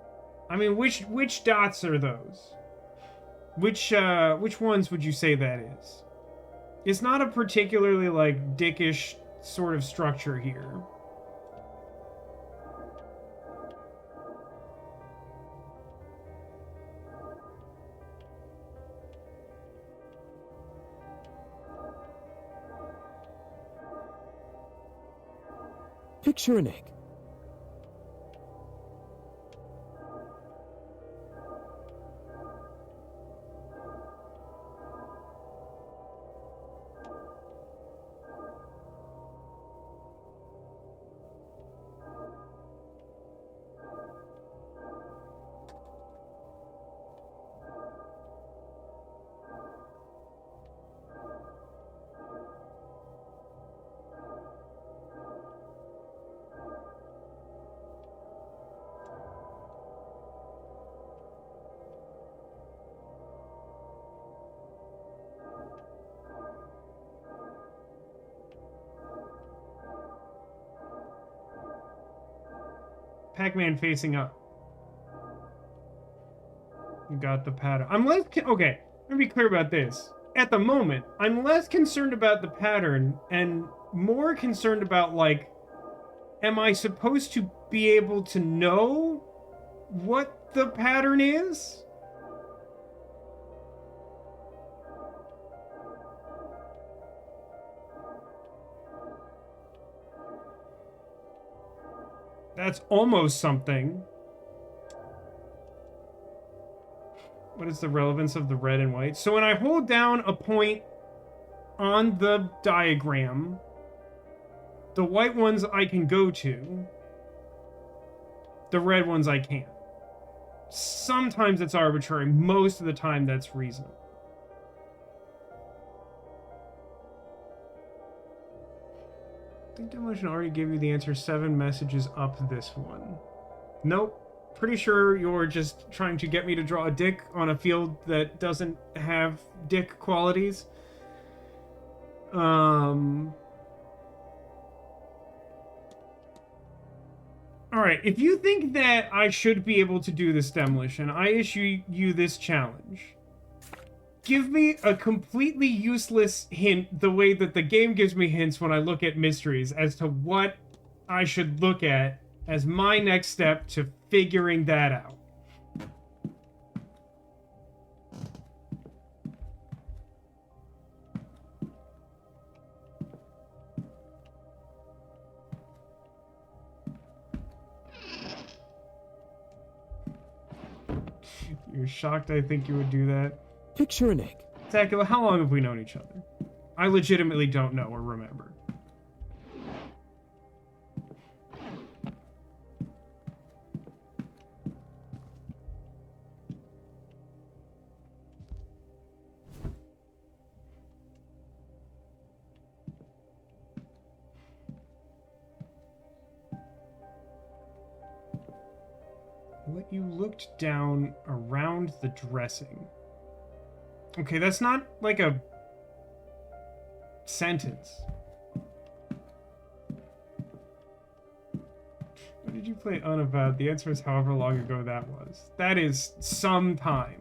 I mean, which dots are those? Which ones would you say that is? It's not a particularly, like, dickish sort of structure here. Picture an egg. Pac-Man facing up. You got the pattern. I'm less... Okay, let me be clear about this. At the moment, I'm less concerned about the pattern and more concerned about, like, am I supposed to be able to know what the pattern is? That's almost something. What is the relevance of the red and white? So when I hold down a point on the diagram, the white ones I can go to, the red ones I can't. Sometimes it's arbitrary. Most of the time that's reasonable. I think Demolition already gave you the answer 7 messages up this one. Nope. Pretty sure you're just trying to get me to draw a dick on a field that doesn't have dick qualities. All right, if you think that I should be able to do this demolition, I issue you this challenge. Give me a completely useless hint the way that the game gives me hints when I look at mysteries as to what I should look at as my next step to figuring that out. You're shocked I think you would do that? Picture an egg. Tacula, how long have we known each other? I legitimately don't know or remember. What you looked down around the dressing. Okay, that's not like a sentence. When did you play Unavowed? The answer is however long ago that was. That is some time.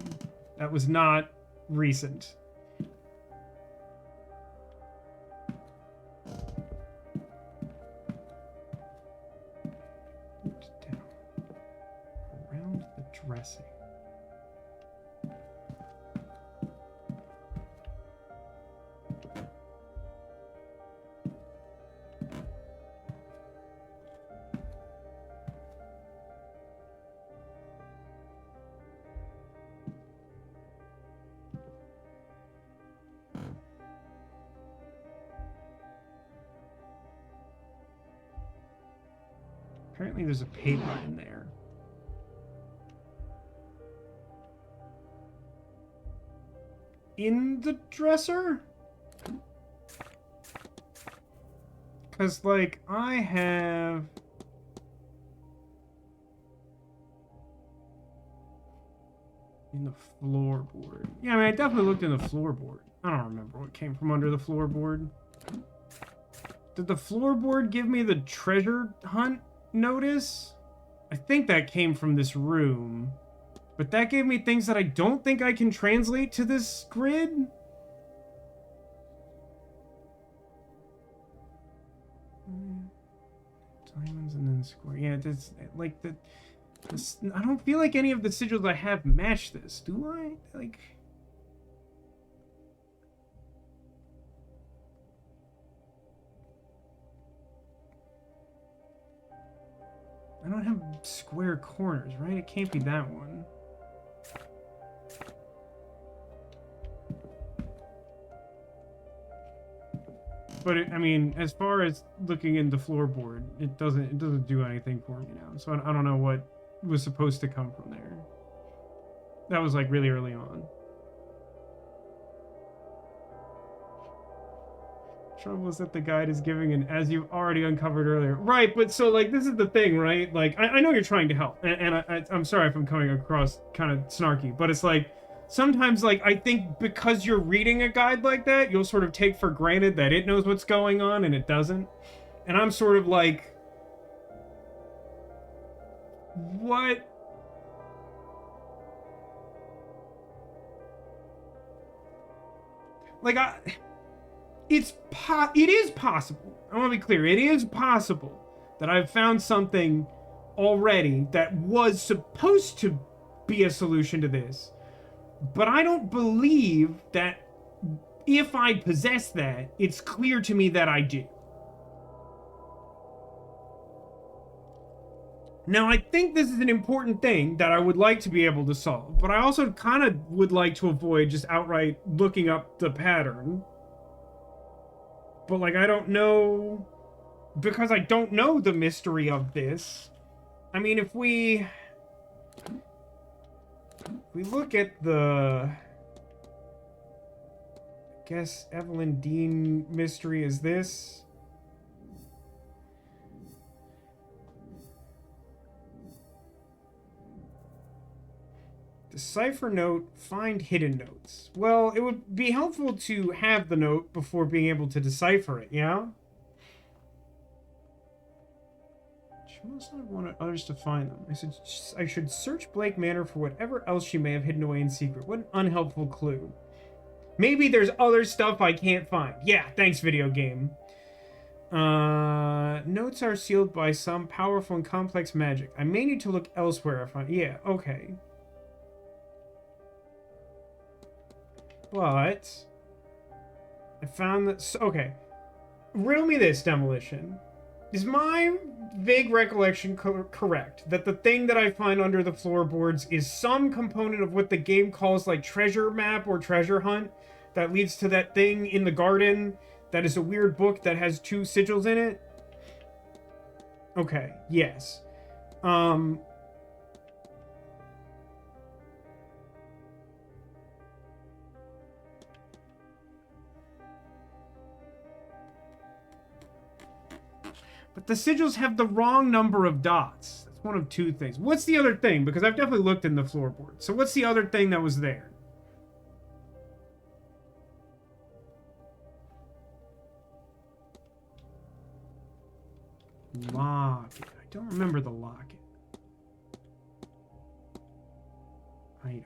That was not recent. Looked down around the dressing. Apparently there's a paper in there. In the dresser? Because, like, I have... in the floorboard. Yeah, I mean, I definitely looked in the floorboard. I don't remember what came from under the floorboard. Did the floorboard give me the treasure hunt notice? I think that came from this room. But that gave me things that I don't think I can translate to this grid. Diamonds and then square. Yeah, this like this. I don't feel like any of the sigils I have match this. Do I? Like. I don't have square corners, right? It can't be that one. But I mean, as far as looking in the floorboard, it doesn't do anything for me now. So I don't know what was supposed to come from there. That was like really early on. Trouble is that the guide is giving an as you've already uncovered earlier. Right, but so like this is the thing, right? Like I know you're trying to help, and I'm sorry if I'm coming across kind of snarky, but it's like sometimes like I think because you're reading a guide like that, you'll sort of take for granted that it knows what's going on and it doesn't. And I'm sort of like, what? Like it is possible. I want to be clear. It is possible that I've found something already that was supposed to be a solution to this. But I don't believe that if I possess that, it's clear to me that I do. Now, I think this is an important thing that I would like to be able to solve, but I also kind of would like to avoid just outright looking up the pattern. But, like, I don't know... Because I don't know the mystery of this. I mean, if we look at the... I guess Evelyn Dean mystery is this. Decipher note, find hidden notes. Well, it would be helpful to have the note before being able to decipher it, yeah? She must not want others to find them. I should search Blake Manor for whatever else she may have hidden away in secret. What an unhelpful clue. Maybe there's other stuff I can't find. Yeah, thanks, video game. Notes are sealed by some powerful and complex magic. I may need to look elsewhere if I... Yeah, okay. But... I found that... Okay. Riddle me this, Demolition. Is my vague recollection correct? That the thing that I find under the floorboards is some component of what the game calls, like, treasure map or treasure hunt that leads to that thing in the garden that is a weird book that has 2 sigils in it? Okay, yes. But the sigils have the wrong number of dots. That's one of 2 things. What's the other thing? Because I've definitely looked in the floorboard. So what's the other thing that was there? Locket. I don't remember the locket. Items.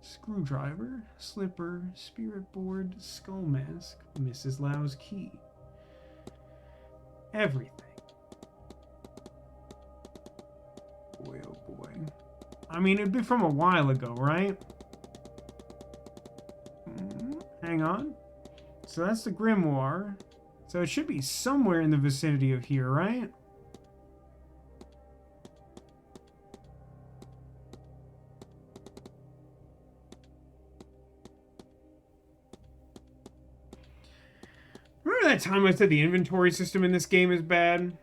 Screwdriver, slipper, spirit board, skull mask, Mrs. Lau's key. Everything. Boy, oh boy. I mean, it'd be from a while ago, right? Hang on. So that's the grimoire. So it should be somewhere in the vicinity of here, right? Remember that time I said the inventory system in this game is bad?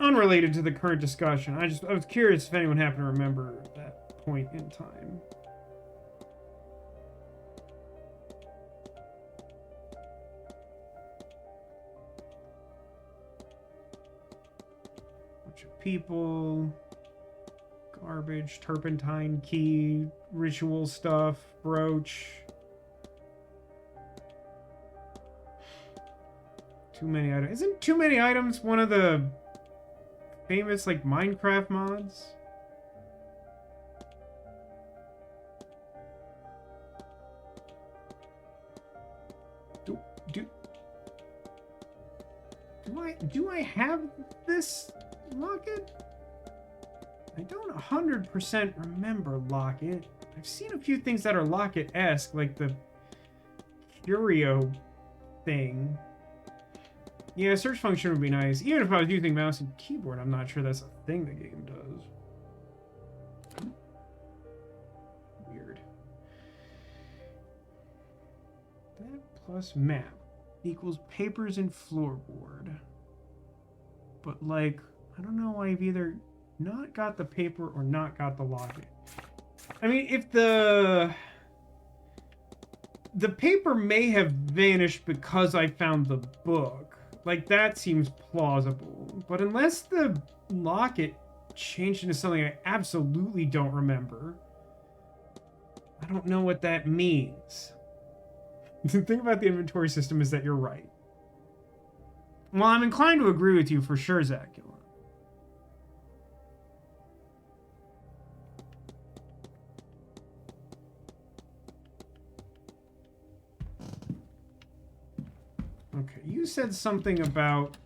Unrelated to the current discussion. I was curious if anyone happened to remember that point in time. People, garbage, turpentine key, ritual stuff, brooch. Too many items. Isn't too many items one of the famous, like, Minecraft mods? Do I have this locket? I don't 100% remember locket. I've seen a few things that are locket-esque, like the curio thing. Yeah, search function would be nice. Even if I was using mouse and keyboard, I'm not sure that's a thing the game does. Weird. That plus map equals papers and floorboard. But, like, I don't know why I've either not got the paper or not got the locket. I mean, if the paper may have vanished because I found the book. Like, that seems plausible. But unless the locket changed into something I absolutely don't remember, I don't know what that means. The thing about the inventory system is that you're right. Well, I'm inclined to agree with you for sure, Zacula. Okay, you said something about...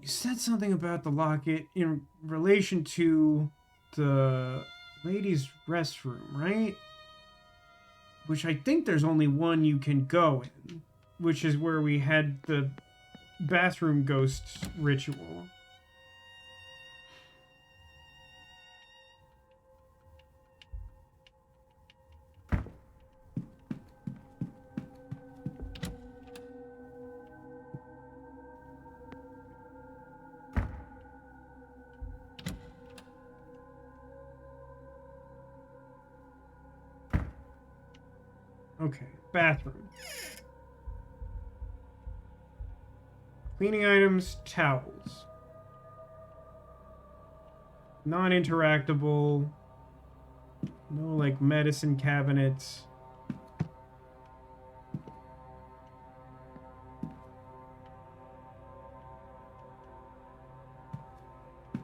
You said something about the locket in relation to the ladies' restroom, right? Which I think there's only one you can go in, which is where we had the bathroom ghost ritual. Okay, bathroom. Cleaning items, towels. Non-interactable. No, like, medicine cabinets.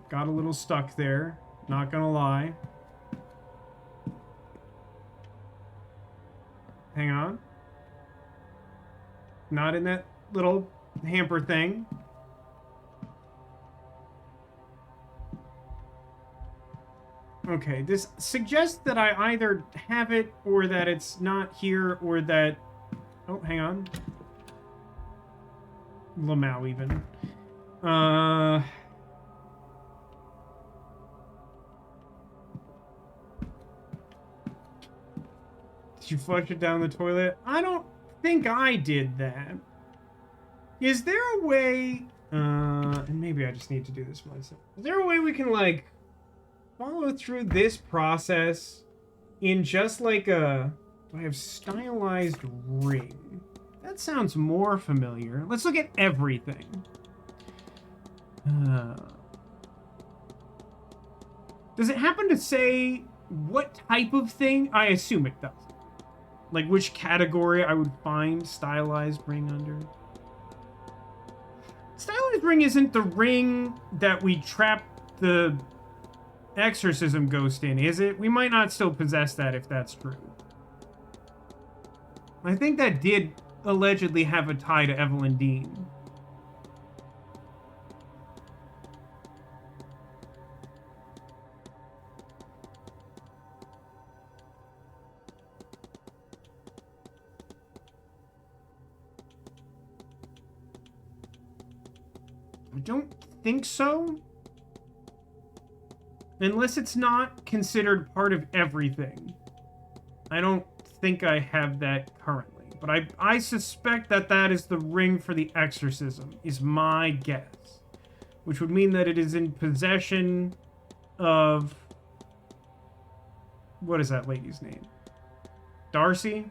Got a little stuck there. Not gonna lie. Hang on. Not in that little hamper thing. Okay, this suggests that I either have it or that it's not here or that... Oh, hang on. Lamau even. Did you flush it down the toilet? I don't think I did that. Is there a way... and maybe I just need to do this myself. Is there a way we can, like, follow through this process in just, like, a... Do I have stylized ring? That sounds more familiar. Let's look at everything. Does it happen to say what type of thing? I assume it does. Like, which category I would find stylized ring under? Stylized ring isn't the ring that we trap the exorcism ghost in, is it? We might not still possess that if that's true. I think that did allegedly have a tie to Evelyn Dean. I don't think so. Unless it's not considered part of everything. I don't think I have that currently. But I suspect that that is the ring for the exorcism, is my guess. Which would mean that it is in possession of... What is that lady's name? Darcy?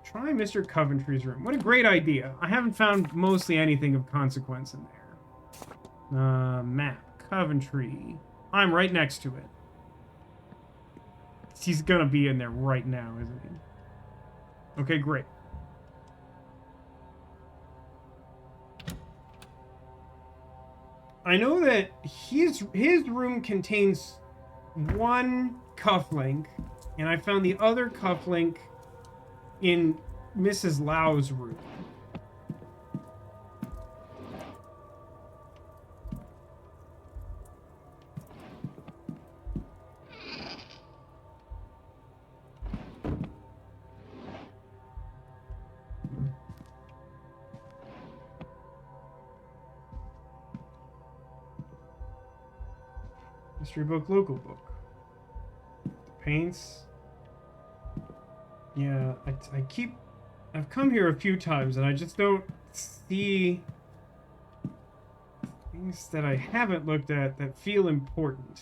Try Mr. Coventry's room. What a great idea. I haven't found mostly anything of consequence in there. Map. Coventry. I'm right next to it. He's gonna be in there right now, isn't he? Okay, great. I know that his room contains one cufflink, and I found the other cufflink in Mrs. Lau's room. History book, local book. The paints. Yeah, I've come here a few times and I just don't see things that I haven't looked at that feel important.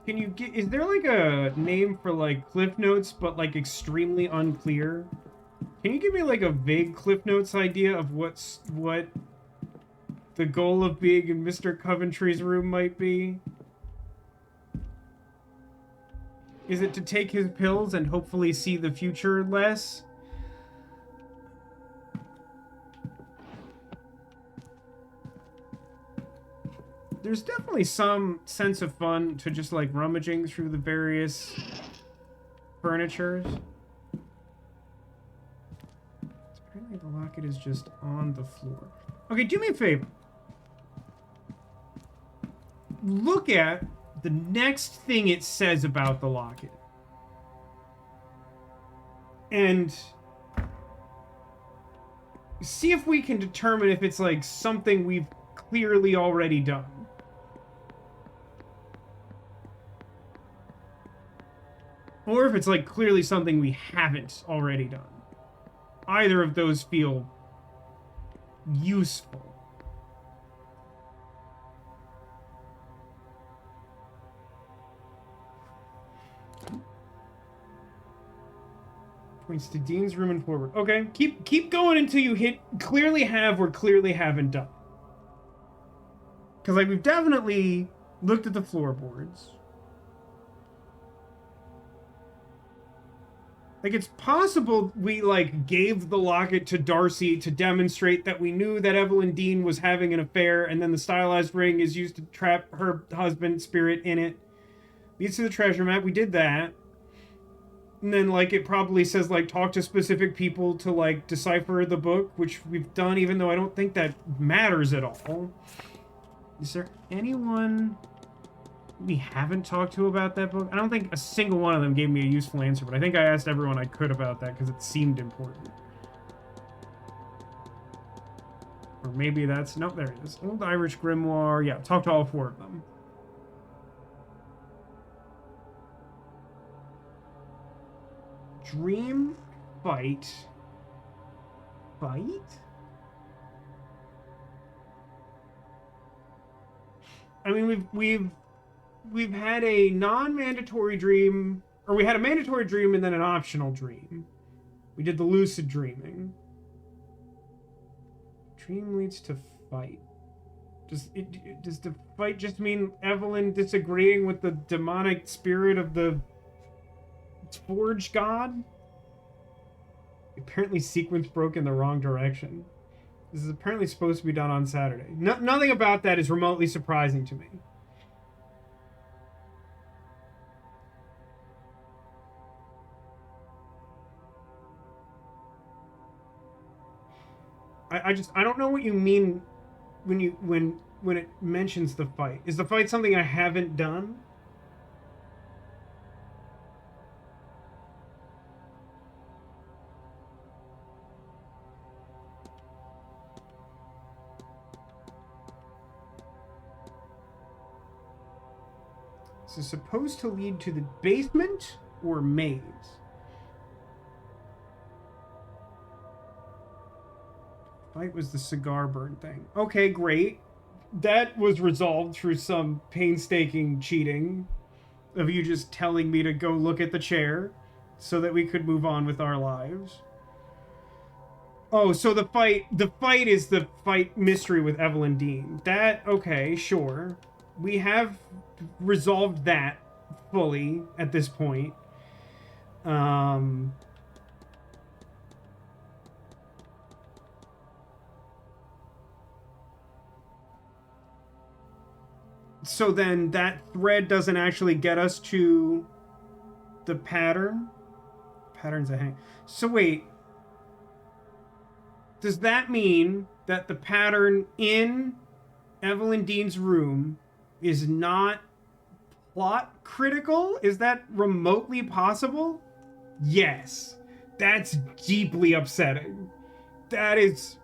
Can you get, is there like a name for like Cliff Notes but like extremely unclear? Can you give me like a vague Cliff Notes idea of what the goal of being in Mr. Coventry's room might be? Is it to take his pills and hopefully see the future less? There's definitely some sense of fun to just like rummaging through the various furnitures. Apparently the locket is just on the floor. Okay, do me a favor. Look at the next thing it says about the locket. And see if we can determine if it's like something we've clearly already done. Or if it's like clearly something we haven't already done. Either of those feel useful. Points to Dean's room and forward. Okay, keep going until you hit clearly have or clearly haven't done. Because, like, we've definitely looked at the floorboards. Like, it's possible we, like, gave the locket to Darcy to demonstrate that we knew that Evelyn Dean was having an affair, and then the stylized ring is used to trap her husband's spirit in it. Leads to the treasure map. We did that. And then, like, it probably says, like, talk to specific people to, like, decipher the book, which we've done, even though I don't think that matters at all. Is there anyone we haven't talked to about that book? I don't think a single one of them gave me a useful answer, but I think I asked everyone I could about that because it seemed important. Or maybe that's... No, there it is. Old Irish Grimoire. Yeah, talk to all 4 of them. Dream, fight. Fight? I mean, we've had a non-mandatory dream, or we had a mandatory dream and then an optional dream. We did the lucid dreaming. Dream leads to fight. Does the fight just mean Evelyn disagreeing with the demonic spirit of the Forge God? Apparently sequence broke in the wrong direction. This is apparently supposed to be done on Saturday. Nothing about that is remotely surprising to me. I don't know what you mean when it mentions the fight. Is the fight something I haven't done? This is supposed to lead to the basement or maze? Fight was the cigar burn thing. Okay, great. That was resolved through some painstaking cheating of you just telling me to go look at the chair so that we could move on with our lives. Oh, so the fight is the fight mystery with Evelyn Dean. That, okay, sure. We have resolved that fully at this point. So then that thread doesn't actually get us to the pattern. Patterns that hang. So wait. Does that mean that the pattern in Evelyn Dean's room is not plot critical? Is that remotely possible? Yes. That's deeply upsetting. That is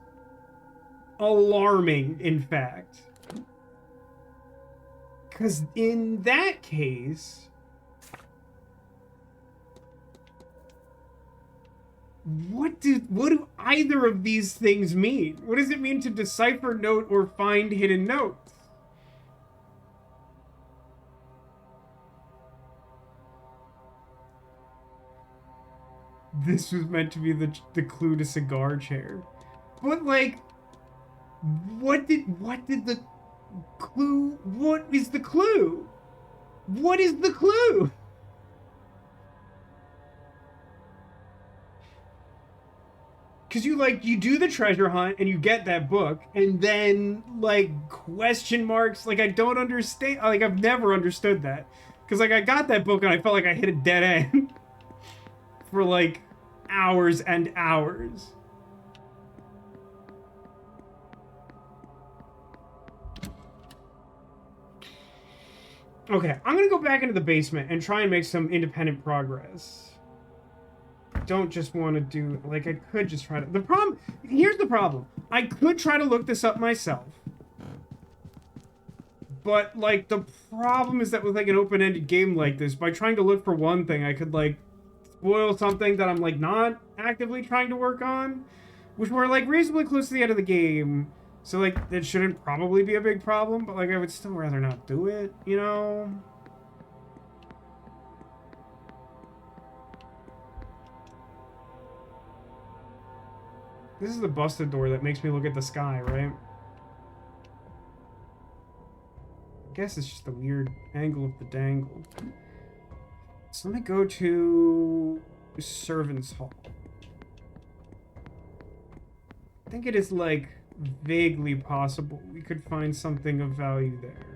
alarming, in fact. Because in that case, what do either of these things mean? What does it mean to decipher note or find hidden notes? This was meant to be the clue to cigar chair. But like, what did the clue? What is the clue? What is the clue? Because you do the treasure hunt and you get that book, and then like question marks, like I don't understand, like I've never understood that. Because like I got that book and I felt like I hit a dead end for like hours and hours. Okay, I'm gonna go back into the basement and try and make some independent progress. I don't just want to do, like, I could just try to... Here's the problem. I could try to look this up myself. But, like, the problem is that with, like, an open-ended game like this, by trying to look for one thing, I could, like, spoil something that I'm, like, not actively trying to work on. Which we're, like, reasonably close to the end of the game. So, like, it shouldn't probably be a big problem, but, like, I would still rather not do it, you know? This is the busted door that makes me look at the sky, right? I guess it's just a weird angle of the dangle. So let me go to Servants' Hall. I think it is, like, vaguely possible we could find something of value there.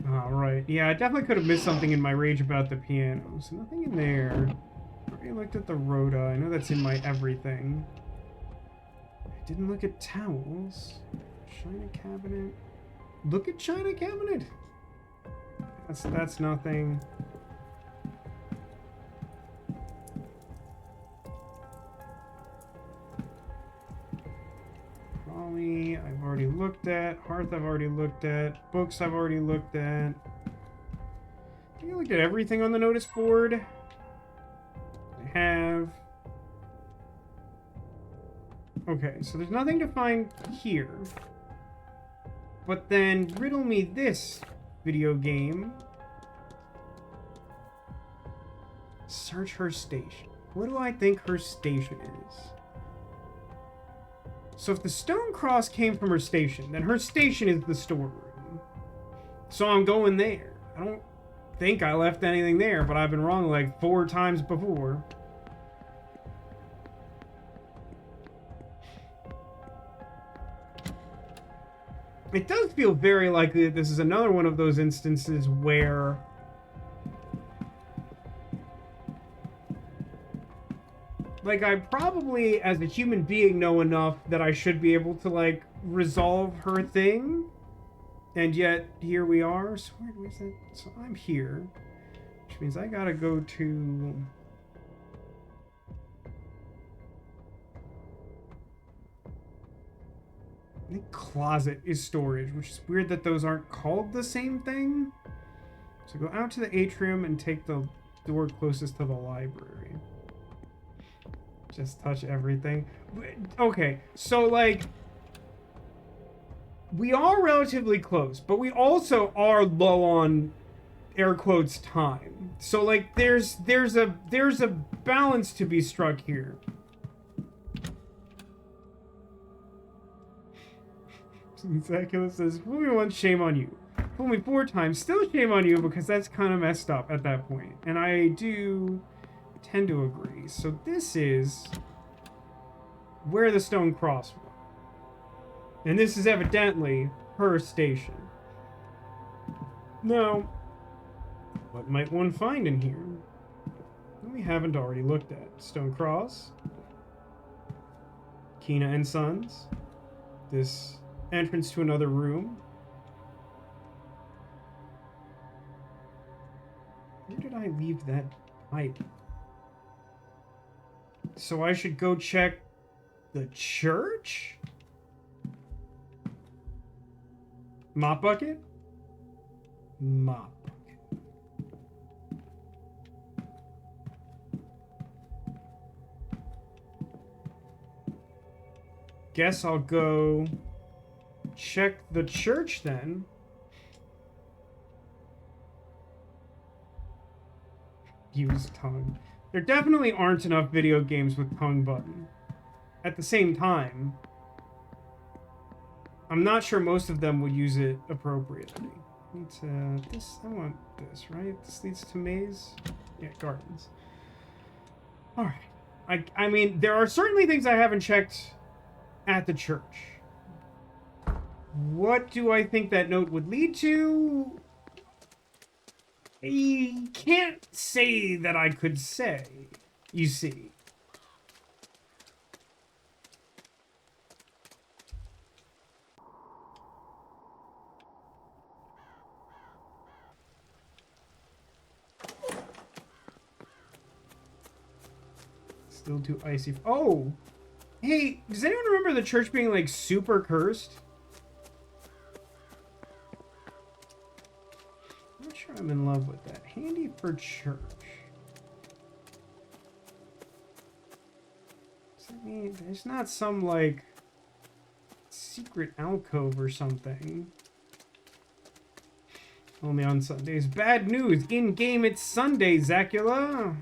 Alright, yeah, I definitely could have missed something in my rage about the piano. So nothing in there. Already looked at the rota. I know that's in my everything. I didn't look at towels. China cabinet. Look at China cabinet. That's nothing. Trolley, I've already looked at. Hearth, I've already looked at. Books, I've already looked at. I think I looked at everything on the notice board. I have. Okay, so there's nothing to find here. But then riddle me this, video game. Search her station. What do I think her station is? So if the stone cross came from her station, then her station is the storeroom. So I'm going there. I don't think I left anything there, but I've been wrong like 4 times before. It does feel very likely that this is another one of those instances where like I probably as a human being know enough that I should be able to like resolve her thing, and yet here we are. So where's that? So I'm here, which means I gotta go to I think closet is storage, which is weird that those aren't called the same thing. So go out to the atrium and take the door closest to the library. Just touch everything. Okay, so like we are relatively close, but we also are low on air quotes time. So like there's a balance to be struck here. Zacula says, fool me once, shame on you. Fool me 4 times, still shame on you, because that's kind of messed up at that point. And I do tend to agree. So this is where the stone cross was. And this is evidently her station. Now, what might one find in here that we haven't already looked at? Stone cross. Kina and Sons. This entrance to another room. Where did I leave that pipe? So I should go check the church? Mop bucket? Mop bucket. Guess I'll go check the church then. Use tongue. There definitely aren't enough video games with tongue button. At the same time, I'm not sure most of them would use it appropriately. This, I want this, right? This leads to maze? Yeah, gardens. Alright. I mean, there are certainly things I haven't checked at the church. What do I think that note would lead to? I can't say that I could say, you see. Still too icy. Oh! Hey, does anyone remember the church being, like, super cursed? I'm not sure I'm in love with that. Handy for church. Does that There's not some, like, secret alcove or something. Only on Sundays. Bad news. In-game, it's Sunday, Zacula.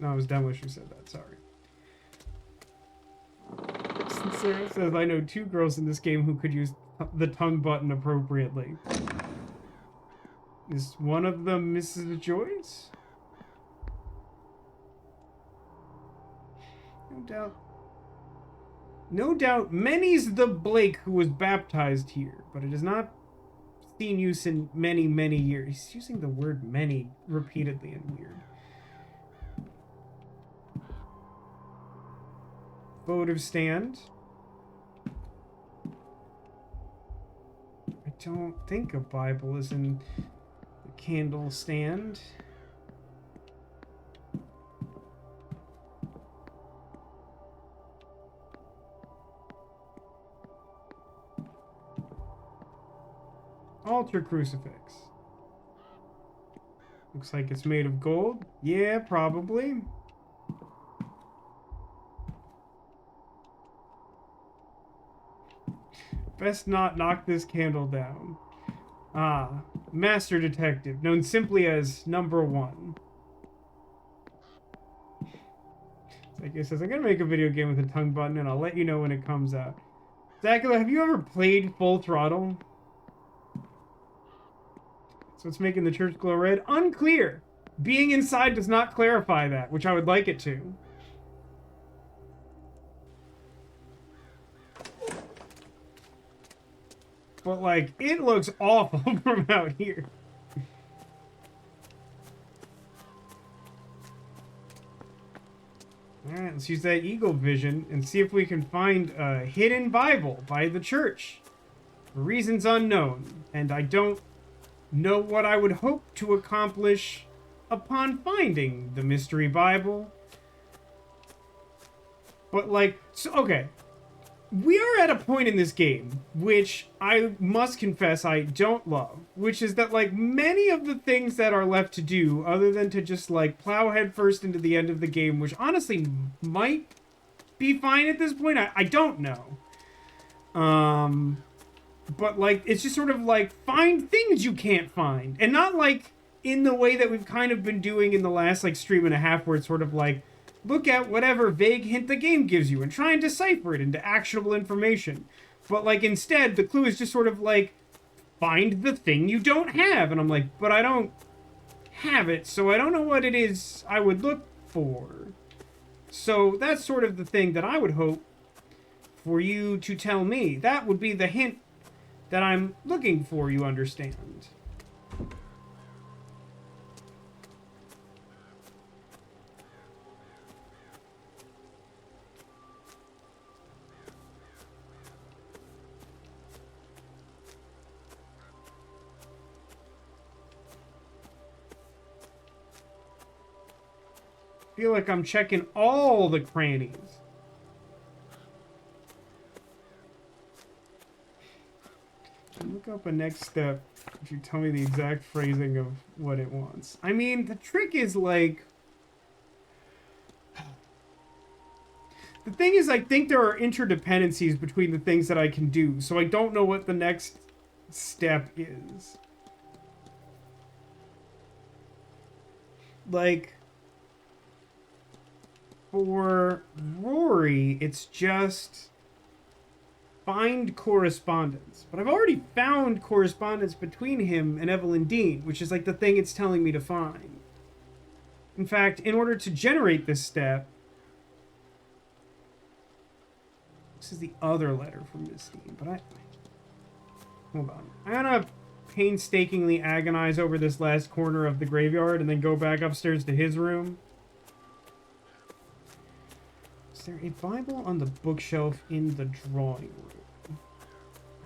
No, it was Demolish who said that. Sorry. Sincere says, I know 2 girls in this game who could use the tongue button appropriately. Is one of them Mrs. Joyce? No doubt. No doubt many's the Blake who was baptized here, but it has not seen use in many, many years. He's using the word many repeatedly and weird. Votive stand. I don't think a Bible is in the candle stand. Altar crucifix. Looks like it's made of gold. Yeah, probably. Best not knock this candle down. Ah, Master Detective, known simply as Number 1. Like it says, I'm gonna make a video game with a tongue button and I'll let you know when it comes out. Zacula, have you ever played Full Throttle? So it's making the church glow red? Unclear! Being inside does not clarify that, which I would like it to. But, like, it looks awful from out here. Alright, let's use that eagle vision and see if we can find a hidden Bible by the church. For reasons unknown. And I don't know what I would hope to accomplish upon finding the mystery Bible. But, like, so, okay. We are at a point in this game, which I must confess I don't love, which is that, like, many of the things that are left to do, other than to just, like, plow headfirst into the end of the game, which honestly might be fine at this point, I don't know. But, like, it's just sort of, like, find things you can't find. And not, like, in the way that we've kind of been doing in the last, like, stream and a half, where it's sort of, like, look at whatever vague hint the game gives you and try and decipher it into actionable information. But, like, instead, the clue is just sort of, like, find the thing you don't have. And I'm like, but I don't have it, so I don't know what it is I would look for. So that's sort of the thing that I would hope for you to tell me. That would be the hint that I'm looking for, you understand. Feel like I'm checking all the crannies. Look up a next step if you tell me the exact phrasing of what it wants. I mean, the trick is, like, the thing is, I think there are interdependencies between the things that I can do, so I don't know what the next step is. Like, for Rory, it's just find correspondence. But I've already found correspondence between him and Evelyn Dean, which is like the thing it's telling me to find. In fact, in order to generate this step, this is the other letter from Miss Dean, but hold on. I'm gonna painstakingly agonize over this last corner of the graveyard and then go back upstairs to his room. Is there a Bible on the bookshelf in the drawing room?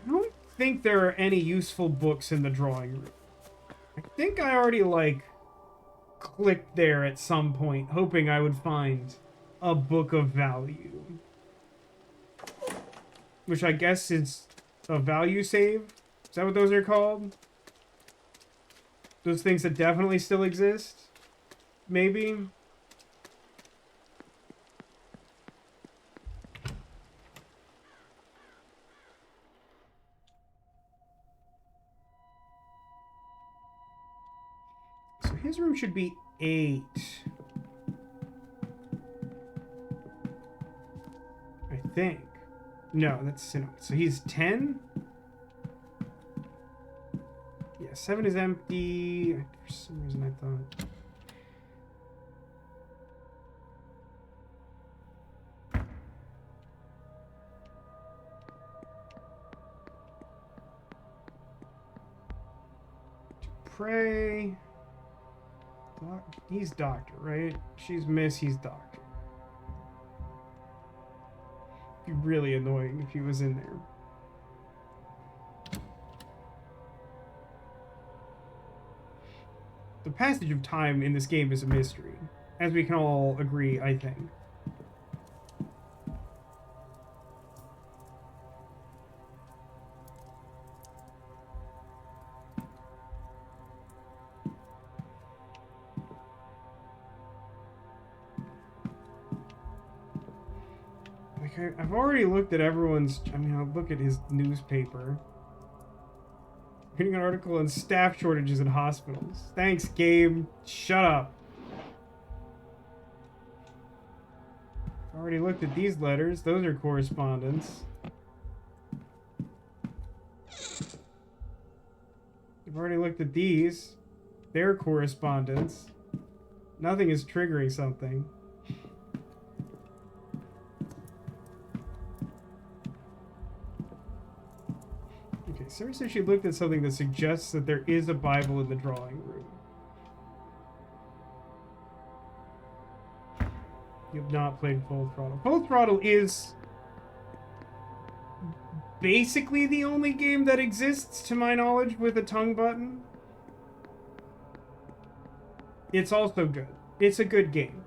I don't think there are any useful books in the drawing room. I think I already, like, clicked there at some point, hoping I would find a book of value. Which I guess is a value save? Is that what those are called? Those things that definitely still exist? Maybe? his room should be 8. I think. No, that's Sinnoh. So he's 10? Yeah, 7 is empty. For some reason I thought... Pray. He's doctor, right? She's miss, he's doctor. It'd be really annoying if he was in there. The passage of time in this game is a mystery, as we can all agree, I think. I've already looked at everyone's... I mean, I'll look at his newspaper. Reading an article on staff shortages in hospitals. Thanks, Gabe. Shut up. I've already looked at these letters. Those are correspondence. I've already looked at these. They're correspondence. Nothing is triggering something. Sarah said she looked at something that suggests that there is a Bible in the drawing room. You have not played Full Throttle. Full Throttle is basically the only game that exists, to my knowledge, with a tongue button. It's also good. It's a good game.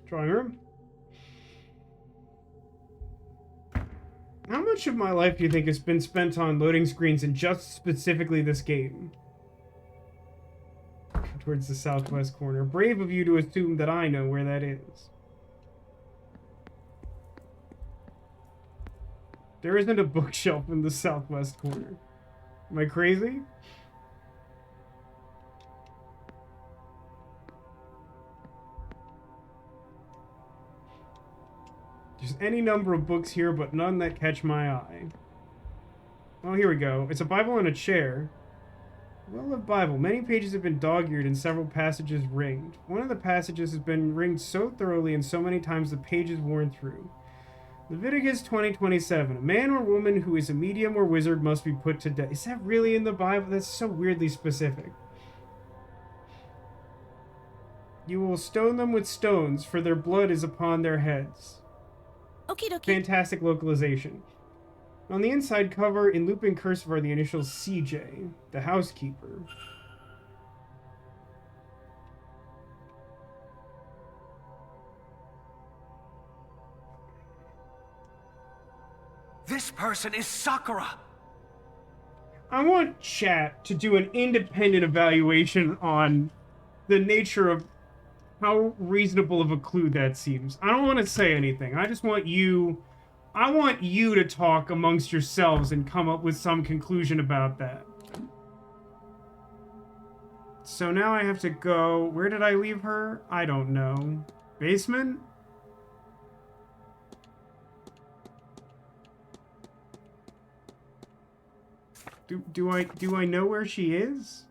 Drawing room. How much of my life do you think has been spent on loading screens in just specifically this game? Towards the southwest corner. Brave of you to assume that I know where that is. There isn't a bookshelf in the southwest corner. Am I crazy? There's any number of books here, but none that catch my eye. Oh, here we go. It's a Bible and a chair. Well-loved Bible. Many pages have been dog-eared and several passages ringed. One of the passages has been ringed so thoroughly and so many times the page is worn through. Leviticus 20:27. A man or woman who is a medium or wizard must be put to death. Is that really in the Bible? That's so weirdly specific. You will stone them with stones, for their blood is upon their heads. Okie dokie. Fantastic localization. On the inside cover, in looping cursive, are the initials CJ, the housekeeper. This person is Sakura! I want chat to do an independent evaluation on the nature of how reasonable of a clue that seems. I don't want to say anything. I just want you... I want you to talk amongst yourselves and come up with some conclusion about that. So now I have to go... Where did I leave her? I don't know. Basement? Do I know where she is?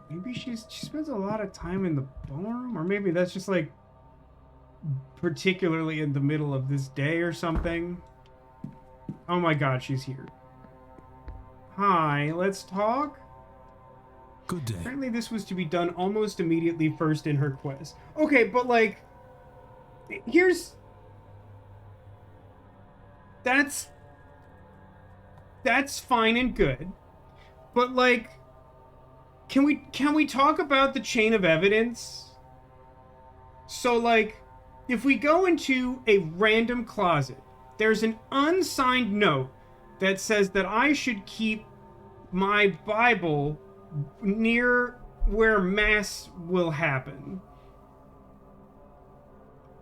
Maybe she spends a lot of time in the ballroom, or maybe that's just like particularly in the middle of this day or something. Oh my god, she's here. Hi, let's talk? Good day. Apparently this was to be done almost immediately first in her quest. Okay, but like, here's that's fine and good. But like, can we talk about the chain of evidence? So like, if we go into a random closet, there's an unsigned note that says that I should keep my Bible near where Mass will happen.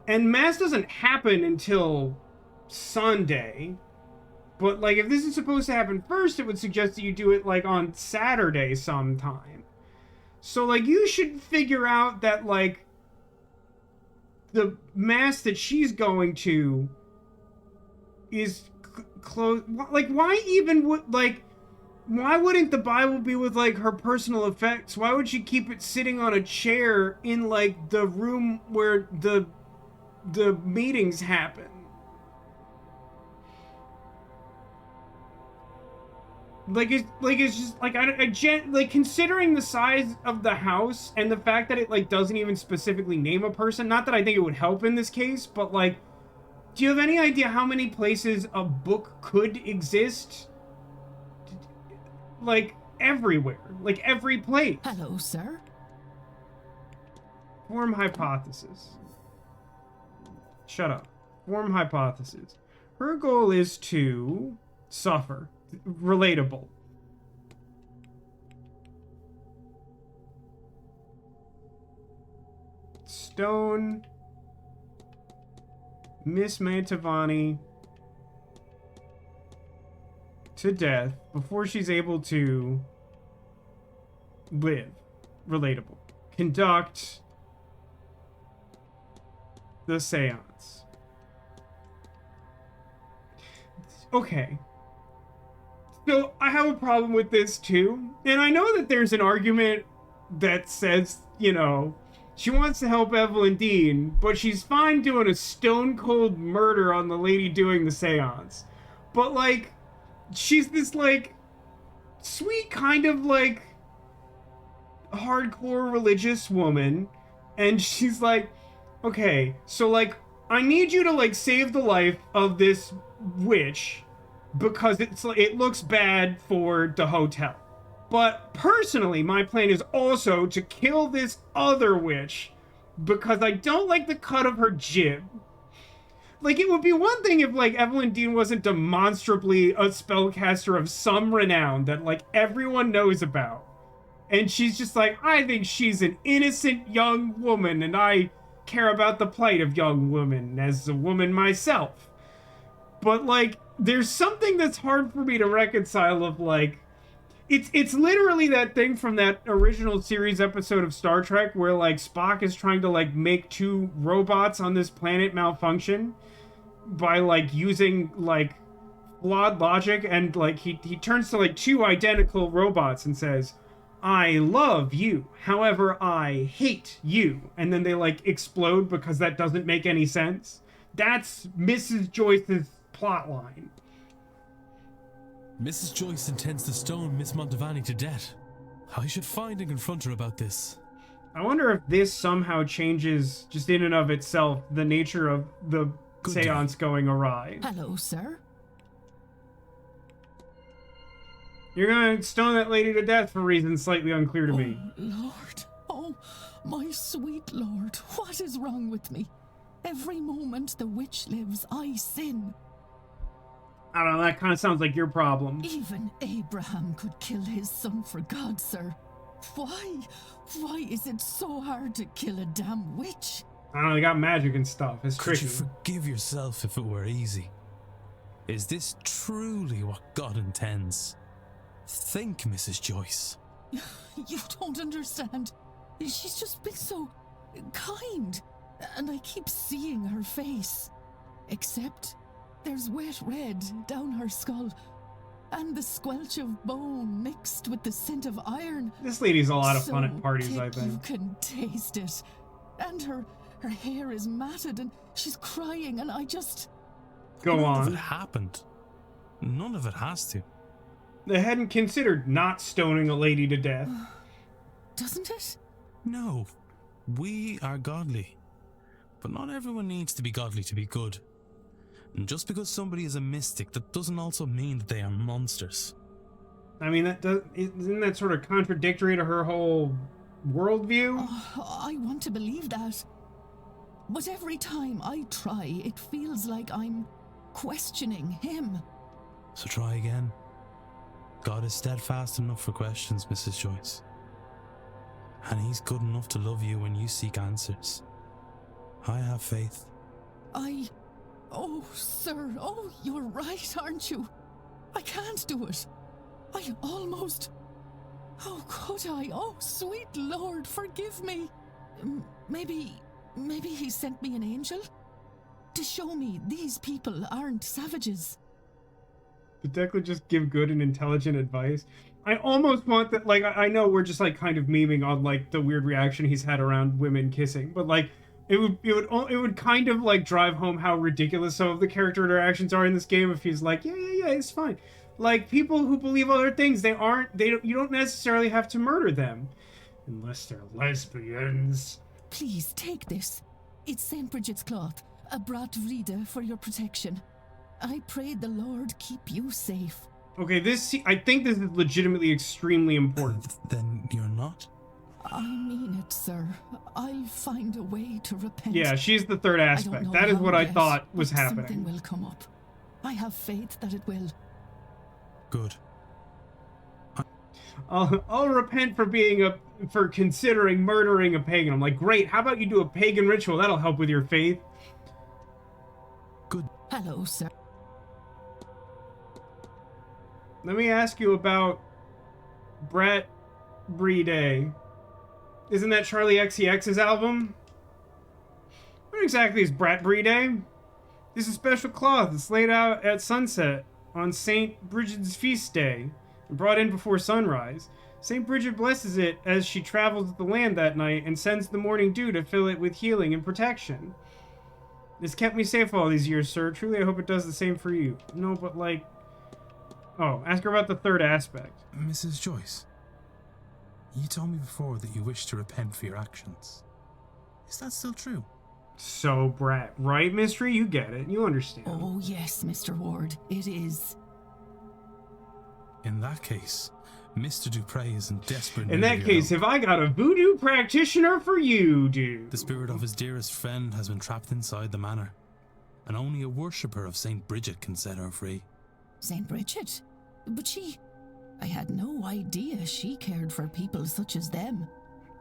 And Mass doesn't happen until Sunday. But, like, if this is supposed to happen first, it would suggest that you do it, like, on Saturday sometime. So, like, you should figure out that, like, the Mass that she's going to is close. Like, why even would, like, why wouldn't the Bible be with, like, her personal effects? Why would she keep it sitting on a chair in, like, the room where the meetings happen? It's just like considering the size of the house and the fact that it like doesn't even specifically name a person. Not that I think it would help in this case, but like, do you have any idea how many places a book could exist? Like everywhere, like every place. Hello, sir. Form hypothesis. Shut up. Form hypothesis. Her goal is to suffer. Relatable. Stone Miss Mantovani to death before she's able to live. Relatable. Conduct the seance. Okay. So I have a problem with this too. And I know that there's an argument that says, you know, she wants to help Evelyn Dean, but she's fine doing a stone cold murder on the lady doing the seance. But like, she's this like sweet kind of like hardcore religious woman. And she's like, okay, so like, I need you to like save the life of this witch because it looks bad for the hotel. But personally, my plan is also to kill this other witch because I don't like the cut of her jib. Like, it would be one thing if, like, Evelyn Dean wasn't demonstrably a spellcaster of some renown that, like, everyone knows about. And she's just like, I think she's an innocent young woman and I care about the plight of young women as a woman myself. But, like, there's something that's hard for me to reconcile of, like, it's literally that thing from that original series episode of Star Trek where, like, Spock is trying to, like, make two robots on this planet malfunction by, like, using, like, flawed logic, and, like, he turns to, like, two identical robots and says, I love you, however, I hate you. And then they, like, explode because that doesn't make any sense. That's Mrs. Joyce's plotline. Mrs. Joyce intends to stone Miss Mantovani to death. I should find and confront her about this. I wonder if this somehow changes, just in and of itself, the nature of the seance going awry. Hello, sir. You're gonna stone that lady to death for reasons slightly unclear to me. Lord, oh, my sweet Lord, what is wrong with me? Every moment the witch lives, I sin. I don't know, that kind of sounds like your problem. Even Abraham could kill his son for God, sir. Why? Why is it so hard to kill a damn witch? I don't know, they got magic and stuff. It's Could tricky. you forgive yourself if it were easy? Is this truly what God intends? Think, Mrs. Joyce. You don't understand. She's just been so kind. And I keep seeing her face. Except there's wet red down her skull. And the squelch of bone mixed with the scent of iron. This lady's a lot of fun at parties, I think. You can taste it. And her hair is matted and she's crying and I just... Go on. None of it happened. None of it has to. They hadn't considered not stoning a lady to death. Doesn't it? No. We are godly. But not everyone needs to be godly to be good. And just because somebody is a mystic, that doesn't also mean that they are monsters. I mean, isn't that sort of contradictory to her whole worldview? Oh, I want to believe that. But every time I try, it feels like I'm questioning him. So try again. God is steadfast enough for questions, Mrs. Joyce. And he's good enough to love you when you seek answers. I have faith. Oh, sir, oh, you're right, aren't you? I can't do it. I almost... Oh, could I? Oh, sweet Lord, forgive me. Maybe he sent me an angel? To show me these people aren't savages. Did Declan just give good and intelligent advice? I almost want that, like, I know we're just, like, kind of memeing on, like, the weird reaction he's had around women kissing, but, like, it would kind of, like, drive home how ridiculous some of the character interactions are in this game if he's like, yeah, it's fine. Like, people who believe other things, you don't necessarily have to murder them. Unless they're lesbians. Please, take this. It's St. Bridget's cloth, a brat vrida for your protection. I pray the Lord keep you safe. Okay, I think this is legitimately extremely important. Then you're not? I mean it, sir. I'll find a way to repent. Yeah, she's the third aspect. That is what I thought was happening. Something will come up. I have faith that it will. Good. I'll repent for considering murdering a pagan. I'm like, great, how about you do a pagan ritual? That'll help with your faith. Good. Hello, sir. Let me ask you about Brett Brede. Isn't that Charlie XCX's album? What exactly is Brat Brede? This is a special cloth that's laid out at sunset on St. Bridget's feast day and brought in before sunrise. St. Bridget blesses it as she travels the land that night and sends the morning dew to fill it with healing and protection. It's kept me safe all these years, sir. Truly, I hope it does the same for you. No, but like... Oh, ask her about the third aspect. Mrs. Joyce, you told me before that you wish to repent for your actions. Is that still true? So, Brat, right, Mystery? You get it. You understand. Oh, yes, Mr. Ward. It is. In that case, Mr. Dupre is in desperate need. In that case, have I got a voodoo practitioner for you, dude? The spirit of his dearest friend has been trapped inside the manor, and only a worshipper of St. Bridget can set her free. St. Bridget? But I had no idea she cared for people such as them.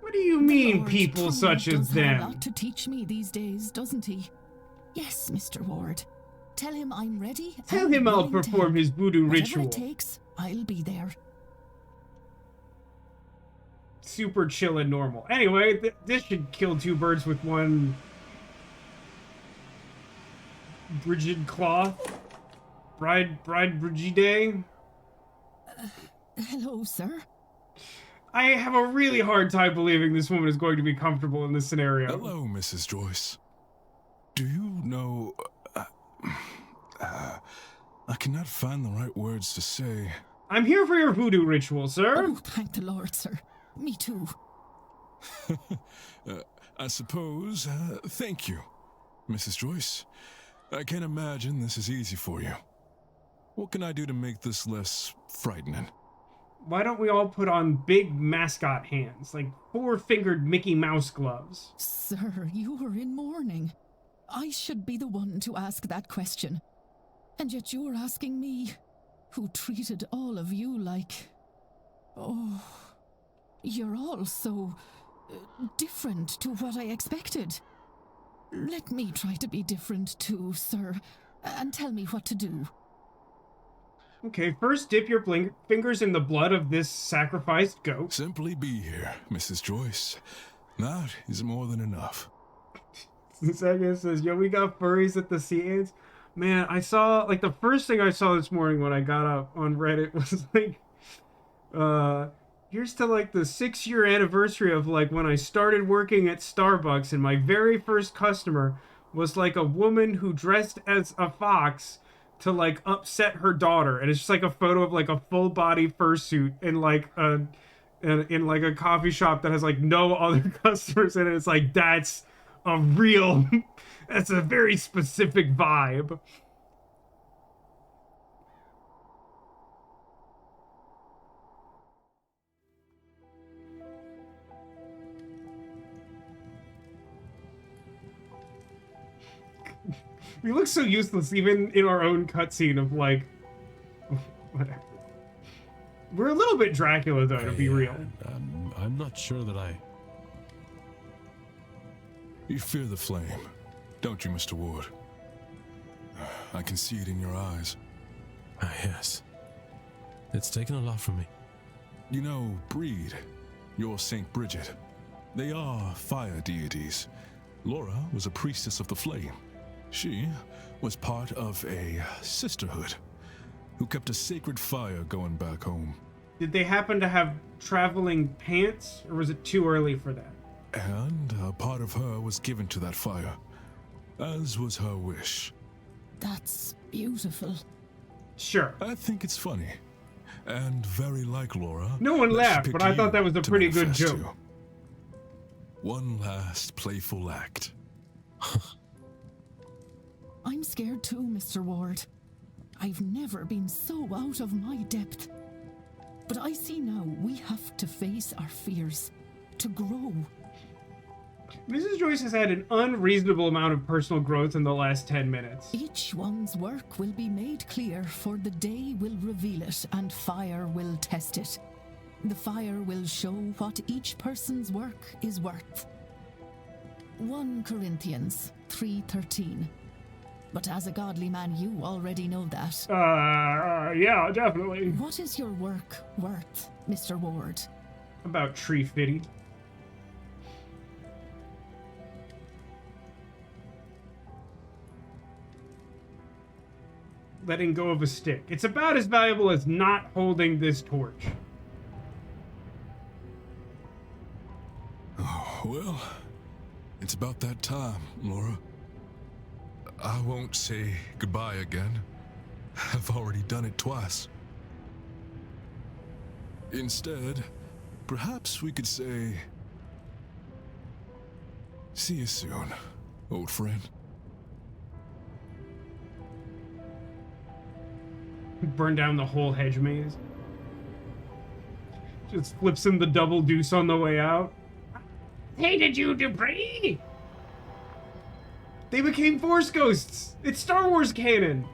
What do you mean, people such as them? He has a lot to teach me these days, doesn't he? Yes, Mr. Ward. Tell him I'm ready. Tell him I'll perform his voodoo ritual. Whatever it takes, I'll be there. Super chill and normal. Anyway, this should kill two birds with one Bridget cloth. Bride Brigide. Hello, sir. I have a really hard time believing this woman is going to be comfortable in this scenario. Hello, Mrs. Joyce. Do you know... I cannot find the right words to say. I'm here for your voodoo ritual, sir. Oh, thank the Lord, sir. Me too. I suppose, thank you, Mrs. Joyce. I can't imagine this is easy for you. What can I do to make this less frightening? Why don't we all put on big mascot hands, like four-fingered Mickey Mouse gloves? Sir, you are in mourning. I should be the one to ask that question. And yet you're asking me, who treated all of you like... Oh, you're all so different to what I expected. Let me try to be different too, sir, and tell me what to do. Okay, first dip your fingers in the blood of this sacrificed goat. Simply be here, Mrs. Joyce. That is more than enough. Second says, yo, we got furries at the Seance. Man, I saw, like, the first thing I saw this morning when I got up on Reddit was, like, here's to, like, the 6-year anniversary of, like, when I started working at Starbucks, and my very first customer was, like, a woman who dressed as a fox to, like, upset her daughter. And it's just, like, a photo of, like, a full-body fursuit in, like, in, like, a coffee shop that has, like, no other customers in it. It's like, that's a very specific vibe. We look so useless even in our own cutscene of like, whatever. We're a little bit Dracula though, to be real. I'm not sure that I... You fear the flame, don't you, Mr. Ward? I can see it in your eyes. Yes. It's taken a lot from me. You know, Breed, your Saint Bridget, they are fire deities. Laura was a priestess of the flame. She was part of a sisterhood who kept a sacred fire going back home. Did they happen to have traveling pants, or was it too early for that? And a part of her was given to that fire, as was her wish. That's beautiful. Sure. I think it's funny, and very like Laura. No one laughed, but I thought that was a pretty good joke. To. One last playful act. I'm scared too, Mr. Ward. I've never been so out of my depth. But I see now we have to face our fears, to grow. Mrs. Joyce has had an unreasonable amount of personal growth in the last 10 minutes. Each one's work will be made clear, for the day will reveal it, and fire will test it. The fire will show what each person's work is worth. 1 Corinthians 3:13. But as a godly man, you already know that. Yeah, definitely. What is your work worth, Mr. Ward? About tree fitting. Letting go of a stick. It's about as valuable as not holding this torch. Oh, well, it's about that time, Laura. I won't say goodbye again. I've already done it twice. Instead, perhaps we could say, see you soon, old friend. Burn down the whole hedge maze. Just flips him the double deuce on the way out. Hated you, Dupree! They became Force Ghosts! It's Star Wars canon!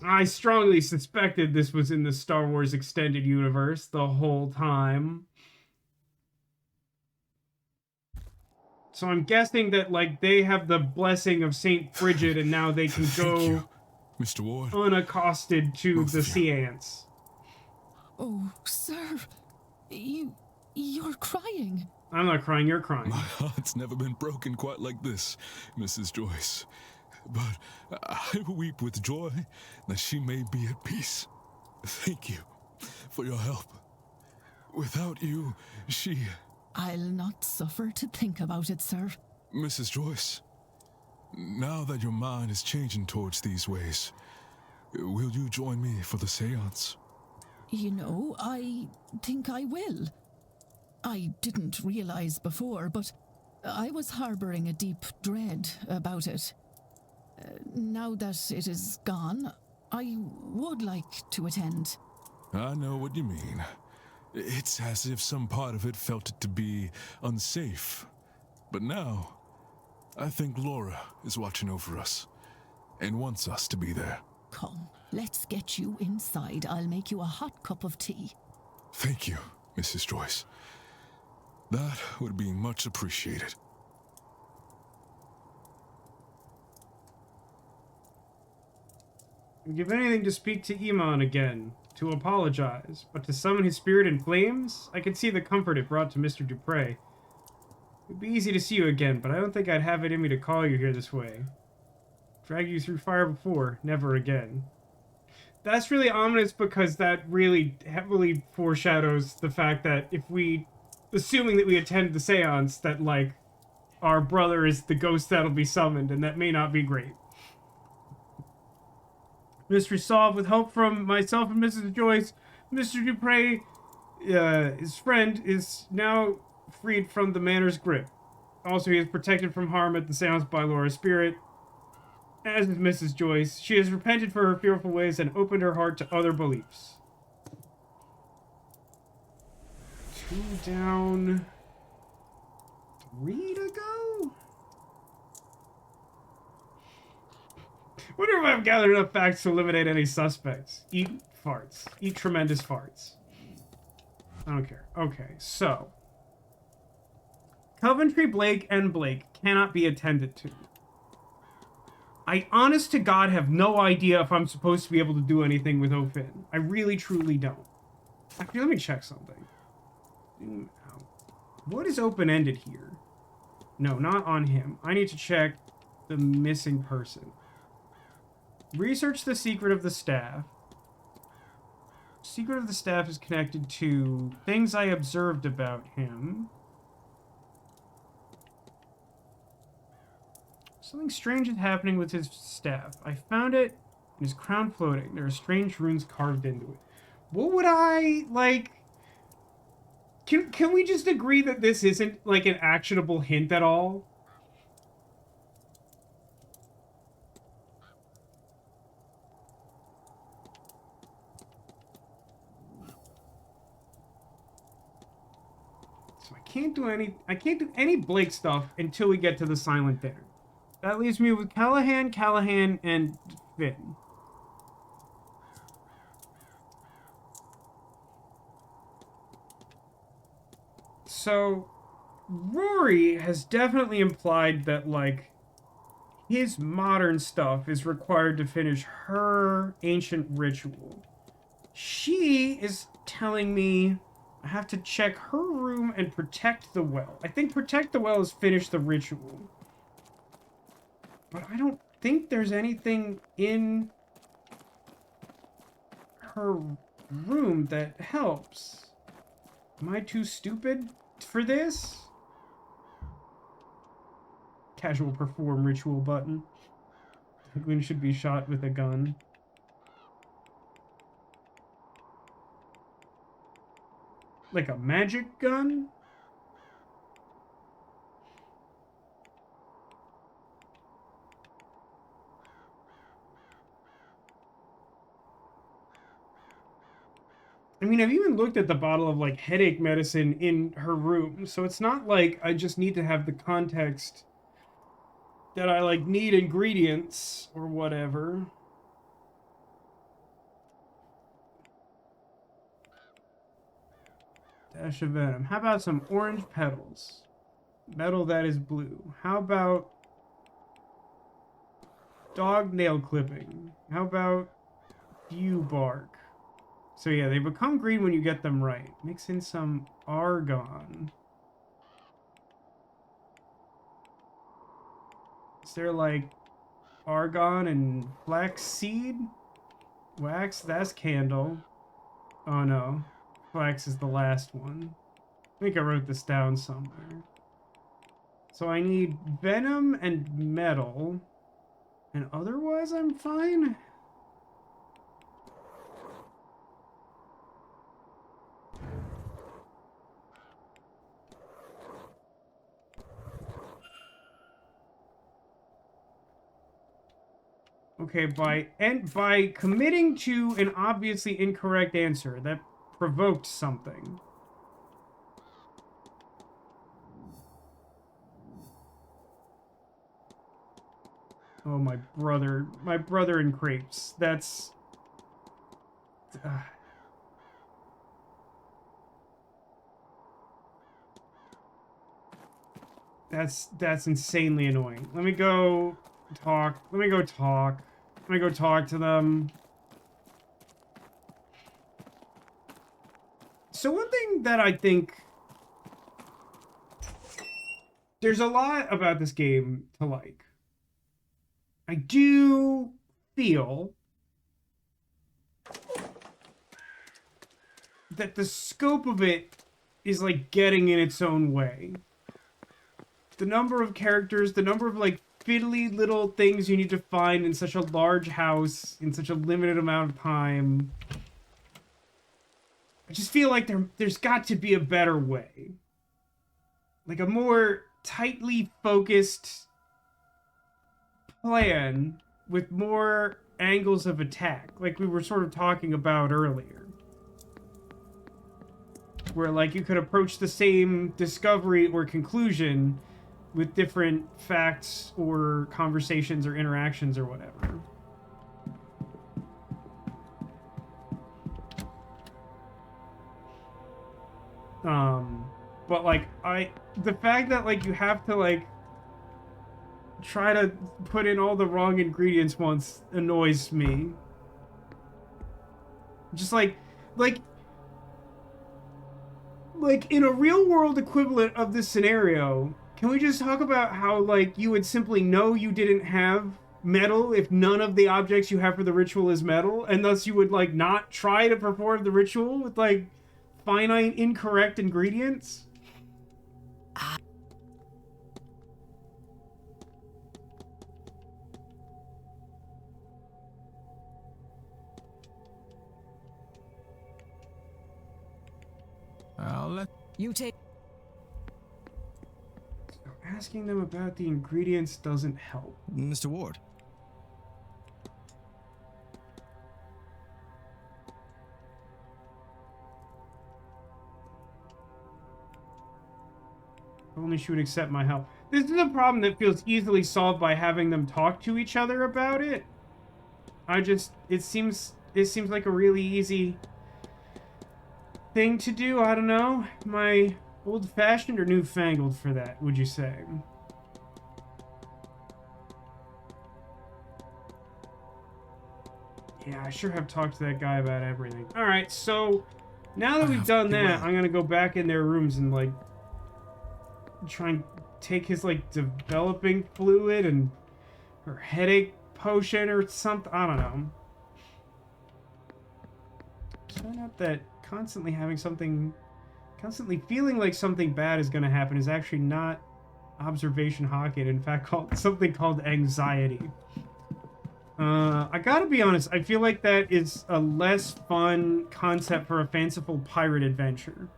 I strongly suspected this was in the Star Wars extended universe the whole time. So I'm guessing that, like, they have the blessing of Saint Bridget and now they can go Mr. Ward, unaccosted to the Seance. Oh, sir. You're crying. I'm not crying, you're crying. My heart's never been broken quite like this, Mrs. Joyce. But I weep with joy that she may be at peace. Thank you for your help. Without you, she... I'll not suffer to think about it, sir. Mrs. Joyce, now that your mind is changing towards these ways, will you join me for the seance? You know, I think I will. I didn't realize before, but I was harboring a deep dread about it. Now that it is gone, I would like to attend. I know what you mean. It's as if some part of it felt it to be unsafe. But now, I think Laura is watching over us and wants us to be there. Come, let's get you inside. I'll make you a hot cup of tea. Thank you, Mrs. Joyce. That would be much appreciated. Give anything to speak to Iman again, to apologize, but to summon his spirit in flames? I could see the comfort it brought to Mr. Dupre. It'd be easy to see you again, but I don't think I'd have it in me to call you here this way. Drag you through fire before, never again. That's really ominous because that really heavily foreshadows the fact that if we, assuming that we attend the seance, that, like, our brother is the ghost that'll be summoned, and that may not be great. Mystery solved with help from myself and Mrs. Joyce. Mr. Dupre, his friend, is now freed from the manor's grip. Also, he is protected from harm at the seance by Laura's spirit. As is Mrs. Joyce, she has repented for her fearful ways and opened her heart to other beliefs. 2 down, 3 to go? Wonder if I've gathered enough facts to eliminate any suspects. Eat farts. Eat tremendous farts. I don't care. Okay, so. Coventry, Blake, and Blake cannot be attended to. I honest to God have no idea if I'm supposed to be able to do anything with O'Finn. I really, truly don't. Actually, let me check something. Zoom out. What is open-ended here? No, not on him. I need to check the missing person. Research the secret of the staff. Secret of the staff is connected to things I observed about him. Something strange is happening with his staff. I found it in his crown floating. There are strange runes carved into it. What would I, like... Can we just agree that this isn't, like, an actionable hint at all? So I can't do any Blake stuff until we get to the silent dinner. That leaves me with Callahan, and Finn. So, Rory has definitely implied that, like, his modern stuff is required to finish her ancient ritual. She is telling me I have to check her room and protect the well. I think protect the well is finish the ritual. But I don't think there's anything in her room that helps. Am I too stupid for this? Casual perform ritual button. Penguin should be shot with a gun. Like a magic gun? I mean, I've even looked at the bottle of, like, headache medicine in her room, so it's not like I just need to have the context that I, like, need ingredients or whatever. Dash of venom. How about some orange petals? Metal that is blue. How about dog nail clipping? How about yew bark? So yeah, they become green when you get them right. Mix in some argon. Is there like argon and flaxseed? Wax, that's candle. Oh no, flax is the last one. I think I wrote this down somewhere. So I need venom and metal. And otherwise I'm fine. Okay, by committing to an obviously incorrect answer, that provoked something. Oh, my brother in crepes. That's insanely annoying. Let me go talk. Let me go talk to them. So one thing that I think... There's a lot about this game to like. I do feel that the scope of it is, like, getting in its own way. The number of characters, the number of, like, fiddly little things you need to find in such a large house in such a limited amount of time. I just feel like there's got to be a better way. Like a more tightly focused plan with more angles of attack, like we were sort of talking about earlier. Where, like, you could approach the same discovery or conclusion with different facts or conversations or interactions or whatever. But like the fact that like you have to like try to put in all the wrong ingredients once annoys me. Just like in a real world equivalent of this scenario, can we just talk about how like you would simply know you didn't have metal if none of the objects you have for the ritual is metal, and thus you would like not try to perform the ritual with like finite incorrect ingredients? I'll let you take. Asking them about the ingredients doesn't help. Mr. Ward. Only she would accept my help. This is a problem that feels easily solved by having them talk to each other about it. It seems like a really easy thing to do. I don't know. Am I old-fashioned or newfangled for that, would you say? Yeah, I sure have talked to that guy about everything. Alright, so now that we've done that, I'm gonna go back in their rooms and like try and take his like developing fluid and her headache potion or something. I don't know. Turn out that constantly feeling like something bad is going to happen is actually not observation hockey. In fact, something called anxiety. I gotta be honest, I feel like that is a less fun concept for a fanciful pirate adventure.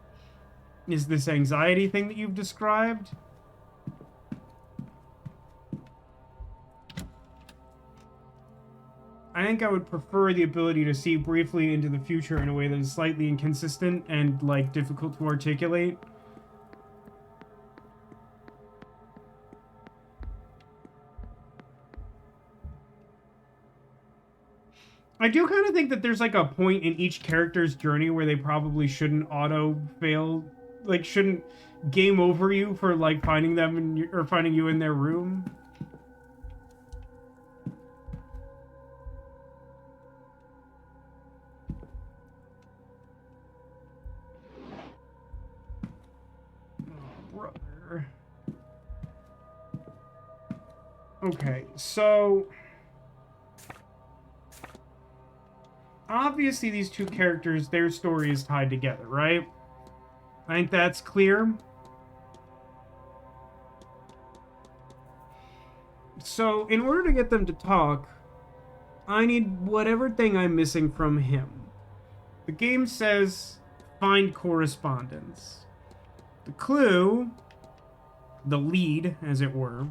Is this anxiety thing that you've described? I think I would prefer the ability to see briefly into the future in a way that is slightly inconsistent and, like, difficult to articulate. I do kind of think that there's, like, a point in each character's journey where they probably shouldn't auto-fail, like, shouldn't game over you for, like, finding them or finding you in their room. Okay, so obviously these two characters, their story is tied together, right? I think that's clear. So in order to get them to talk, I need whatever thing I'm missing from him. The game says find correspondence. The clue, the lead, as it were,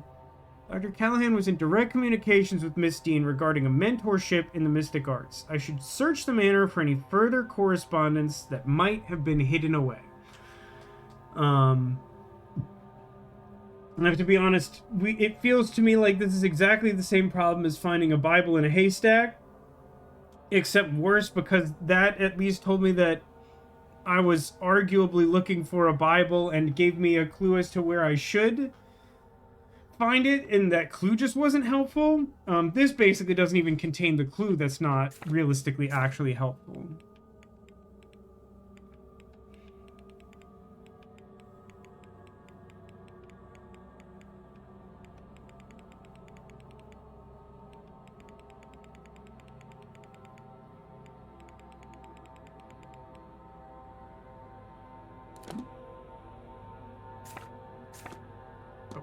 Dr. Callahan was in direct communications with Miss Dean regarding a mentorship in the mystic arts. I should search the manor for any further correspondence that might have been hidden away. I have to be honest, it feels to me like this is exactly the same problem as finding a Bible in a haystack, except worse, because that at least told me that I was arguably looking for a Bible and gave me a clue as to where I should find it, and that clue just wasn't helpful. This basically doesn't even contain the clue that's not realistically actually helpful.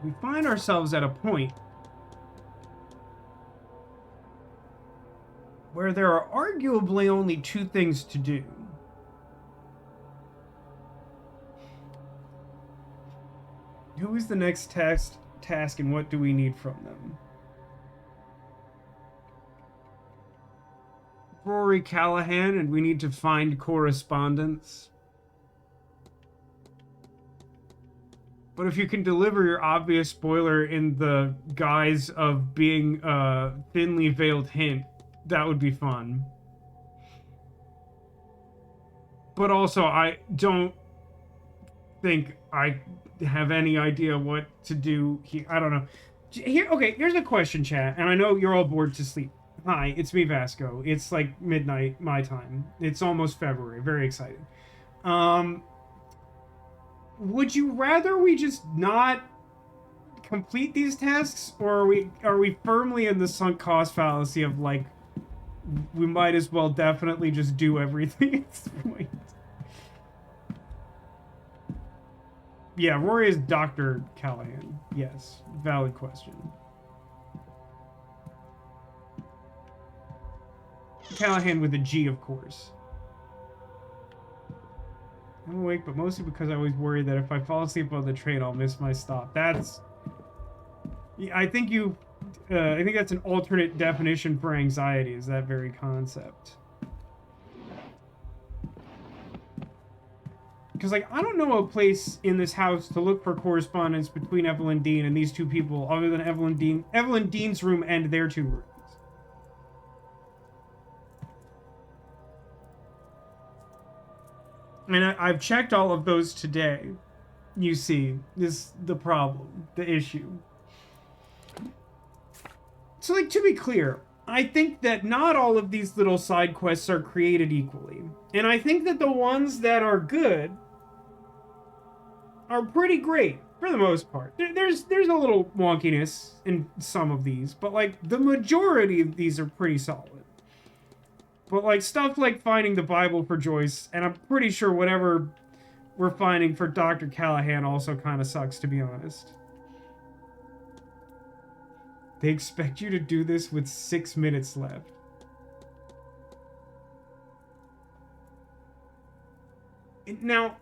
We find ourselves at a point where there are arguably only two things to do. Who is the next task and what do we need from them? Rory Callahan, and we need to find correspondence. But if you can deliver your obvious spoiler in the guise of being a thinly veiled hint, that would be fun. But also, I don't think I have any idea what to do here. I don't know. Here's a question, chat, and I know you're all bored to sleep. Hi, it's me, Vasco. It's like midnight my time. It's almost February. Very exciting. Would you rather we just not complete these tasks, or are we firmly in the sunk cost fallacy of like we might as well definitely just do everything at this point? Yeah, Rory is Dr. Callahan. Yes, valid question. Callahan with a G, of course. I'm awake, but mostly because I always worry that if I fall asleep on the train, I'll miss my stop. That's... I think I think that's an alternate definition for anxiety, is that very concept. Because, like, I don't know a place in this house to look for correspondence between Evelyn Dean and these two people other than Evelyn Dean's room and their two rooms. And I've checked all of those today. You see, the problem, the issue. So, like, to be clear, I think that not all of these little side quests are created equally. And I think that the ones that are good are pretty great, for the most part. There's a little wonkiness in some of these, but, like, the majority of these are pretty solid. But, like, stuff like finding the Bible for Joyce, and I'm pretty sure whatever we're finding for Dr. Callahan also kind of sucks, to be honest. They expect you to do this with 6 minutes left. Now,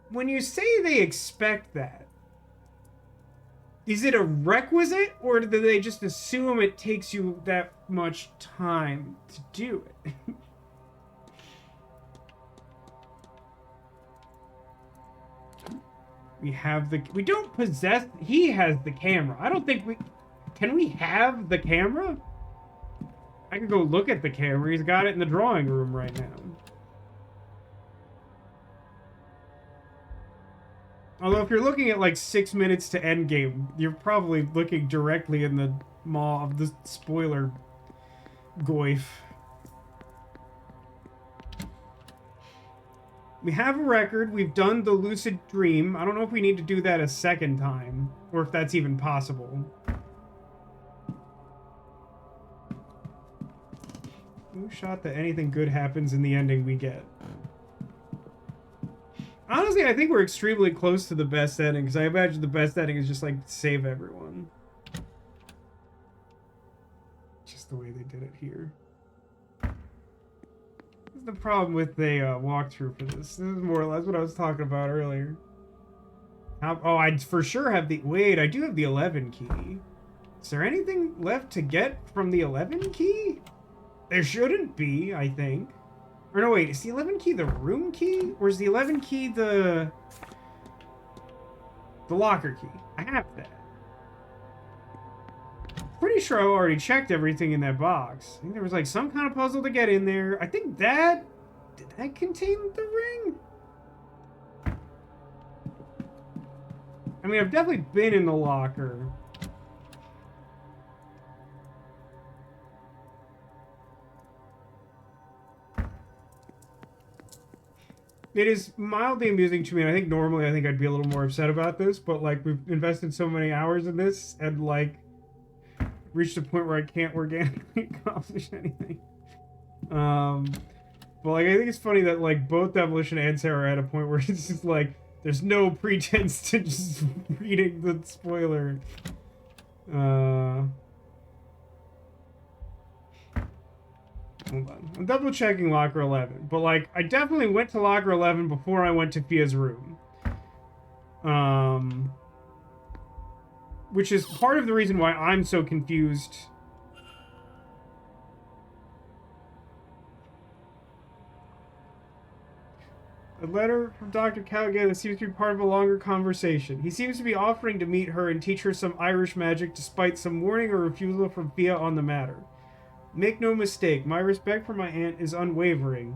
when you say they expect that, is it a requisite, or do they just assume it takes you that much time to do it? We don't possess... He has the camera. I don't think we... Can we have the camera? I could go look at the camera. He's got it in the drawing room right now. Although if you're looking at like 6 minutes to endgame, you're probably looking directly in the maw of the spoiler goif. We have a record. We've done the lucid dream. I don't know if we need to do that a second time, or if that's even possible. No shot that anything good happens in the ending we get. Honestly, I think we're extremely close to the best ending, because I imagine the best ending is just, like, save everyone. Just the way they did it here. This is the problem with the walkthrough for this. This is more or less what I was talking about earlier. Oh, I for sure have the... Wait, I do have the 11 key. Is there anything left to get from the 11 key? There shouldn't be, I think. Or no, wait, is the 11 key the room key? Or is the 11 key the locker key? I have that. Pretty sure I already checked everything in that box. I think there was like some kind of puzzle to get in there. I think that... Did that contain the ring? I mean, I've definitely been in the locker. It is mildly amusing to me, and I think normally I'd be a little more upset about this, but like we've invested so many hours in this and like reached a point where I can't organically accomplish anything. But like I think it's funny that like both Demolition and Sarah are at a point where it's just like there's no pretense to just reading the spoiler. Hold on. I'm double checking locker 11, but like I definitely went to locker 11 before I went to Fia's room. Which is part of the reason why I'm so confused. A letter from Dr. Callaghan that seems to be part of a longer conversation. He seems to be offering to meet her and teach her some Irish magic despite some warning or refusal from Fia on the matter. Make no mistake, my respect for my aunt is unwavering,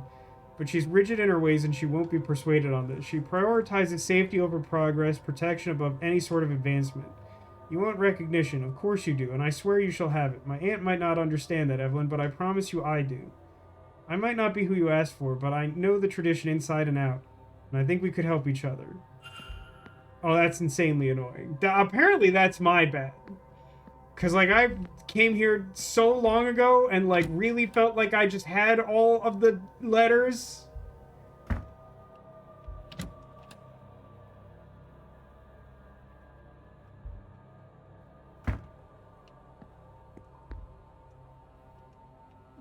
but but she's rigid in her ways and she won't be persuaded on this. She prioritizes safety over progress, protection above any sort of advancement. You want recognition, of course you do, and I swear you shall have it. My aunt might not understand that, Evelyn, but I promise you I do. I might not be who you asked for, but I know the tradition inside and out, and I think we could help each other. Oh, that's insanely annoying. Apparently that's my bad. Because, like, I came here so long ago and, like, really felt like I just had all of the letters.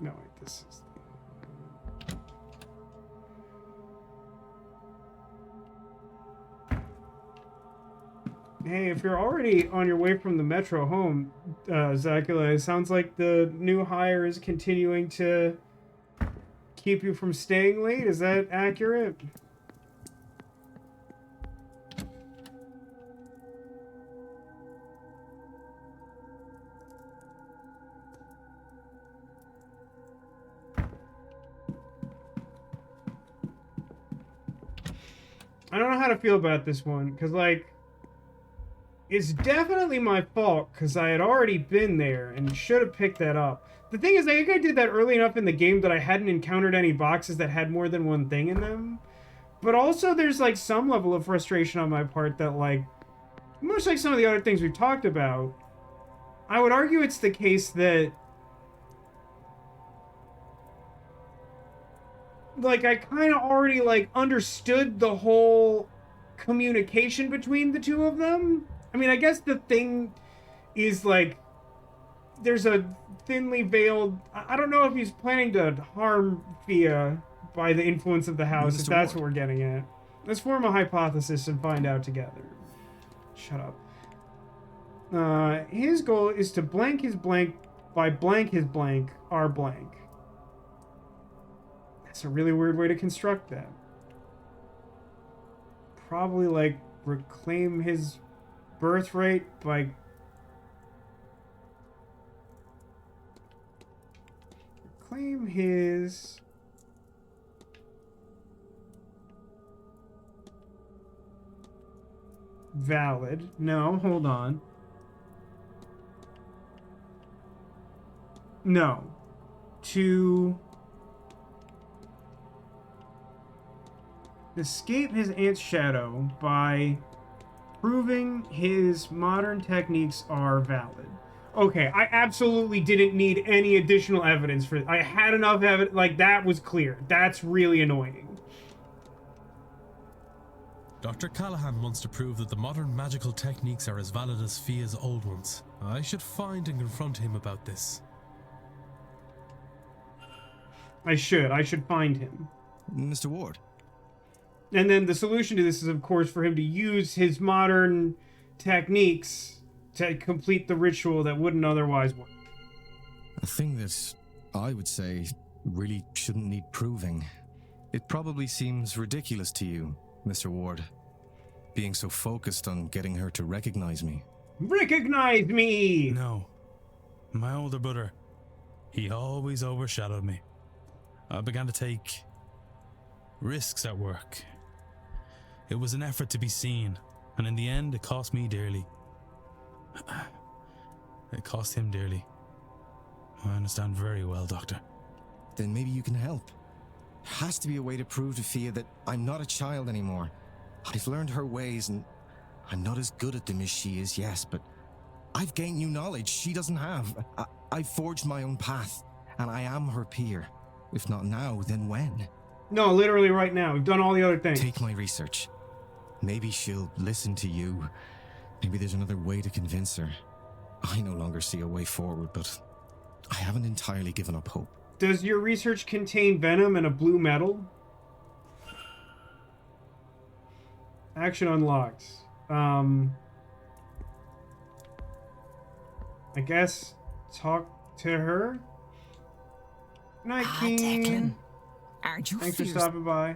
No, wait, this is... Hey, if you're already on your way from the metro home, Zacula, it sounds like the new hire is continuing to keep you from staying late. Is that accurate? I don't know how to feel about this one, because, like, it's definitely my fault, because I had already been there and should have picked that up. The thing is, I think I did that early enough in the game that I hadn't encountered any boxes that had more than one thing in them. But also, there's, like, some level of frustration on my part that, like, much like some of the other things we've talked about, I would argue it's the case that, like, I kind of already, like, understood the whole communication between the two of them. I mean, I guess the thing is, like, there's a thinly veiled... I don't know if he's planning to harm Fia by the influence of the house, if that's what we're getting at. Let's form a hypothesis and find out together. Shut up. His goal is to blank his blank by blank his blank, our blank. That's a really weird way to construct that. Probably, like, reclaim his birthright by... Reclaim his... Valid. No, hold on. No. To... escape his aunt's shadow by proving his modern techniques are valid. Okay, I absolutely didn't need any additional evidence for it. I had enough evidence, like, that was clear. That's really annoying. Dr. Callahan wants to prove that the modern magical techniques are as valid as Fia's old ones. I should find and confront him about this. I should find him. Mr. Ward. And then the solution to this is, of course, for him to use his modern techniques to complete the ritual that wouldn't otherwise work. A thing that I would say really shouldn't need proving. It probably seems ridiculous to you, Mr. Ward, being so focused on getting her to recognize me. Recognize me! No. My older brother, he always overshadowed me. I began to take risks at work. It was an effort to be seen, and in the end, it cost me dearly. It cost him dearly. I understand very well, Doctor. Then maybe you can help. Has to be a way to prove to Fia that I'm not a child anymore. I've learned her ways, and I'm not as good at them as she is, yes, but I've gained new knowledge she doesn't have. I've forged my own path, and I am her peer. If not now, then when? No, literally right now. We've done all the other things. Take my research. Maybe she'll listen to you. Maybe there's another way to convince her. I no longer see a way forward, but I haven't entirely given up hope. Does your research contain venom and a blue metal? Action unlocked. I guess talk to her? Night, King. Aren't you Thanks for fierce? stopping by.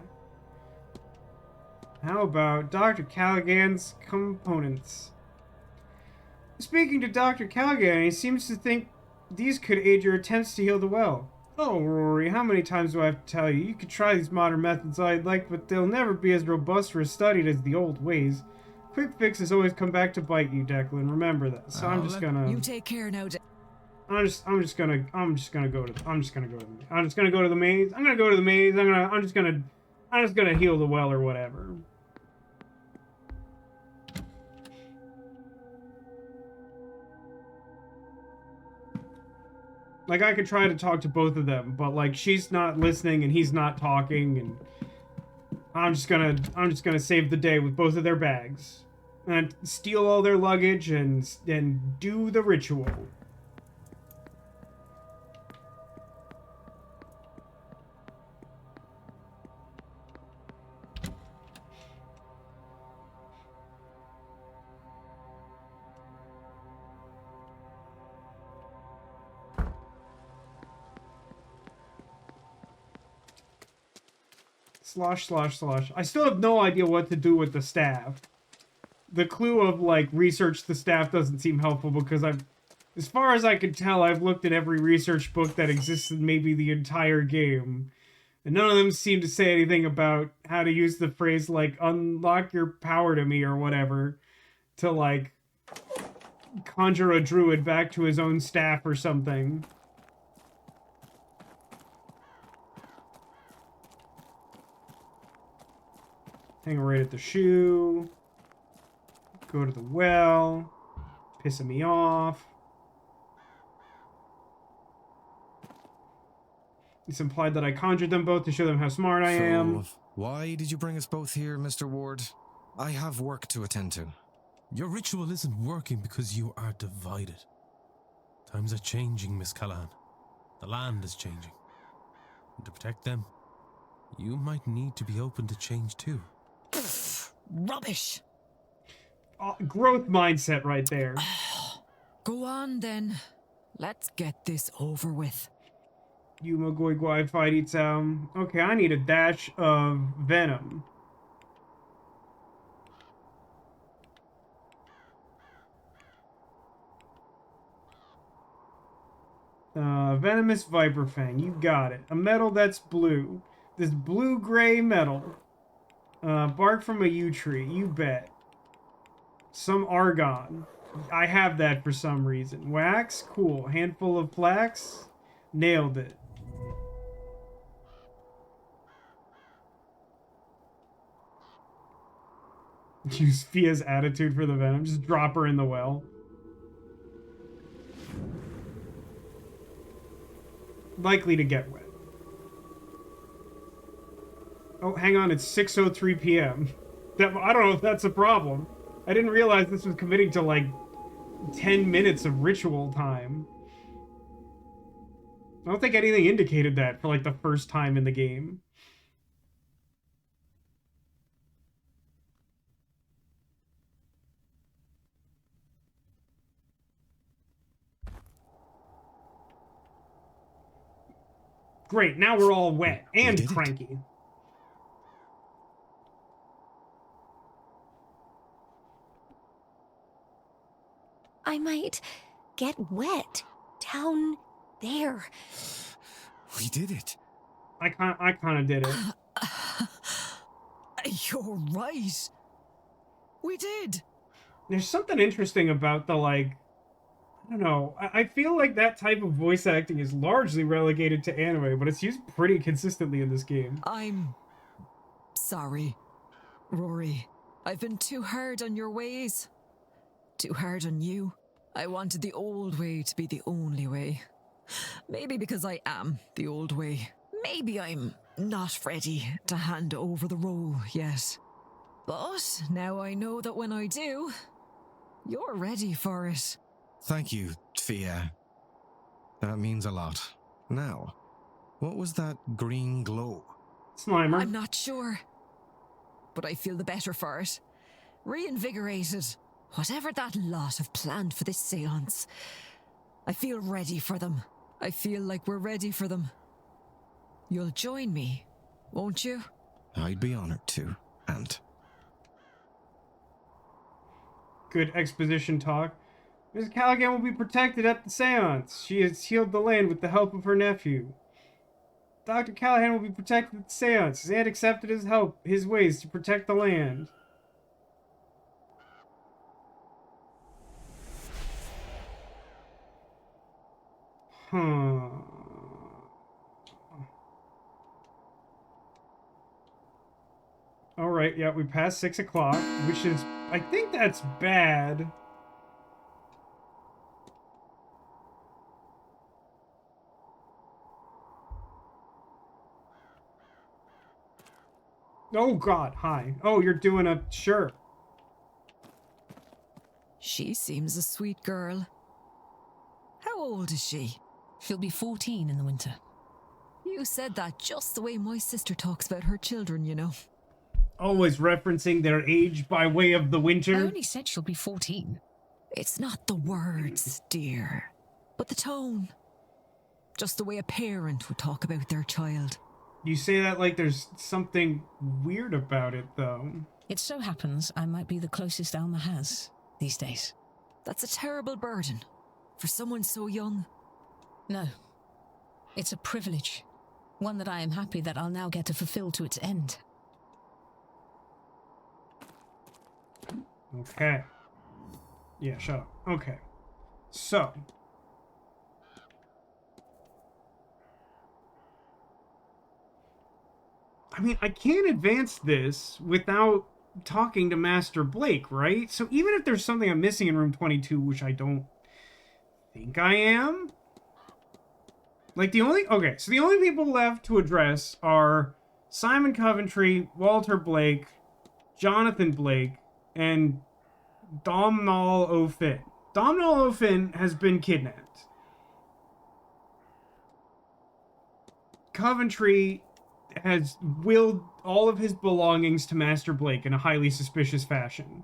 How about Dr. Callaghan's components? Speaking to Dr. Callaghan, he seems to think these could aid your attempts to heal the well. Oh, Rory, how many times do I have to tell you? You could try these modern methods I'd like, but they'll never be as robust or as studied as the old ways. Quick fixes always come back to bite you, Declan. Remember that. So I'm just gonna. You take care now, I'm just gonna go to the maze. I'm just gonna go to the maze. I'm just gonna heal the well or whatever. Like, I could try to talk to both of them, but like she's not listening and he's not talking, and I'm just gonna save the day with both of their bags and steal all their luggage and do the ritual. Slosh, slosh, slosh. I still have no idea what to do with the staff. The clue of, like, research the staff doesn't seem helpful because as far as I can tell, I've looked at every research book that exists in maybe the entire game. And none of them seem to say anything about how to use the phrase, like, unlock your power to me or whatever to, like, conjure a druid back to his own staff or something. Hang right at the shoe. Go to the well. Pissing me off. It's implied that I conjured them both to show them how smart I am. Why did you bring us both here, Mr. Ward? I have work to attend to. Your ritual isn't working because you are divided. Times are changing, Miss Callahan. The land is changing. And to protect them, you might need to be open to change too. Rubbish! Growth mindset right there. Go on then. Let's get this over with. Yuma Goi Goi Fight Eats Okay, I need a dash of venom. Venomous Viper Fang, you got it. A metal that's blue. This blue-gray metal. Bark from a yew tree, you bet. Some argon. I have that for some reason. Wax, cool. Handful of plaques, nailed it. Use Fia's attitude for the venom. Just drop her in the well. Likely to get wet. Oh, hang on, it's 6:03 p.m. I don't know if that's a problem. I didn't realize this was committing to, like, 10 minutes of ritual time. I don't think anything indicated that for, like, the first time in the game. Great, now we're all wet and cranky. I might get wet down there. We did it. I kind of did it. You're right. We did. There's something interesting about the, like, I don't know. I feel like that type of voice acting is largely relegated to anime, but it's used pretty consistently in this game. I'm sorry, Rory. I've been too hard on your ways. Too hard on you. I wanted the old way to be the only way. Maybe because I am the old way. Maybe I'm not ready to hand over the role yet. But now I know that when I do, you're ready for it. Thank you, Fia. That means a lot. Now, what was that green glow? Slimer. I'm not sure, but I feel the better for it. Reinvigorated. Whatever that lot have planned for this seance, I feel ready for them. I feel like we're ready for them. You'll join me, won't you? I'd be honored to, Aunt. Good exposition talk. Miss Callaghan will be protected at the seance. She has healed the land with the help of her nephew. Dr. Callahan will be protected at the seance. His aunt accepted his help, his ways to protect the land. Huh. Alright, yeah, we passed 6 o'clock, which is... I think that's bad. Oh god, hi. Oh, you're doing a... Sure. She seems a sweet girl. How old is she? She'll be 14 in the winter. You said that just the way my sister talks about her children, you know. Always referencing their age by way of the winter. I only said she'll be 14. It's not the words, dear, but the tone. Just the way a parent would talk about their child. You say that like there's something weird about it, though. It so happens I might be the closest Alma has these days. That's a terrible burden for someone so young. No. It's a privilege. One that I am happy that I'll now get to fulfill to its end. Okay. Yeah, shut up. Okay. So. I mean, I can't advance this without talking to Master Blake, right? So even if there's something I'm missing in room 22, which I don't think I am. Like the only... Okay, so the only people left to address are Simon Coventry, Walter Blake, Jonathan Blake, and Domhnall O'Finn. Domhnall O'Finn has been kidnapped. Coventry has willed all of his belongings to Master Blake in a highly suspicious fashion.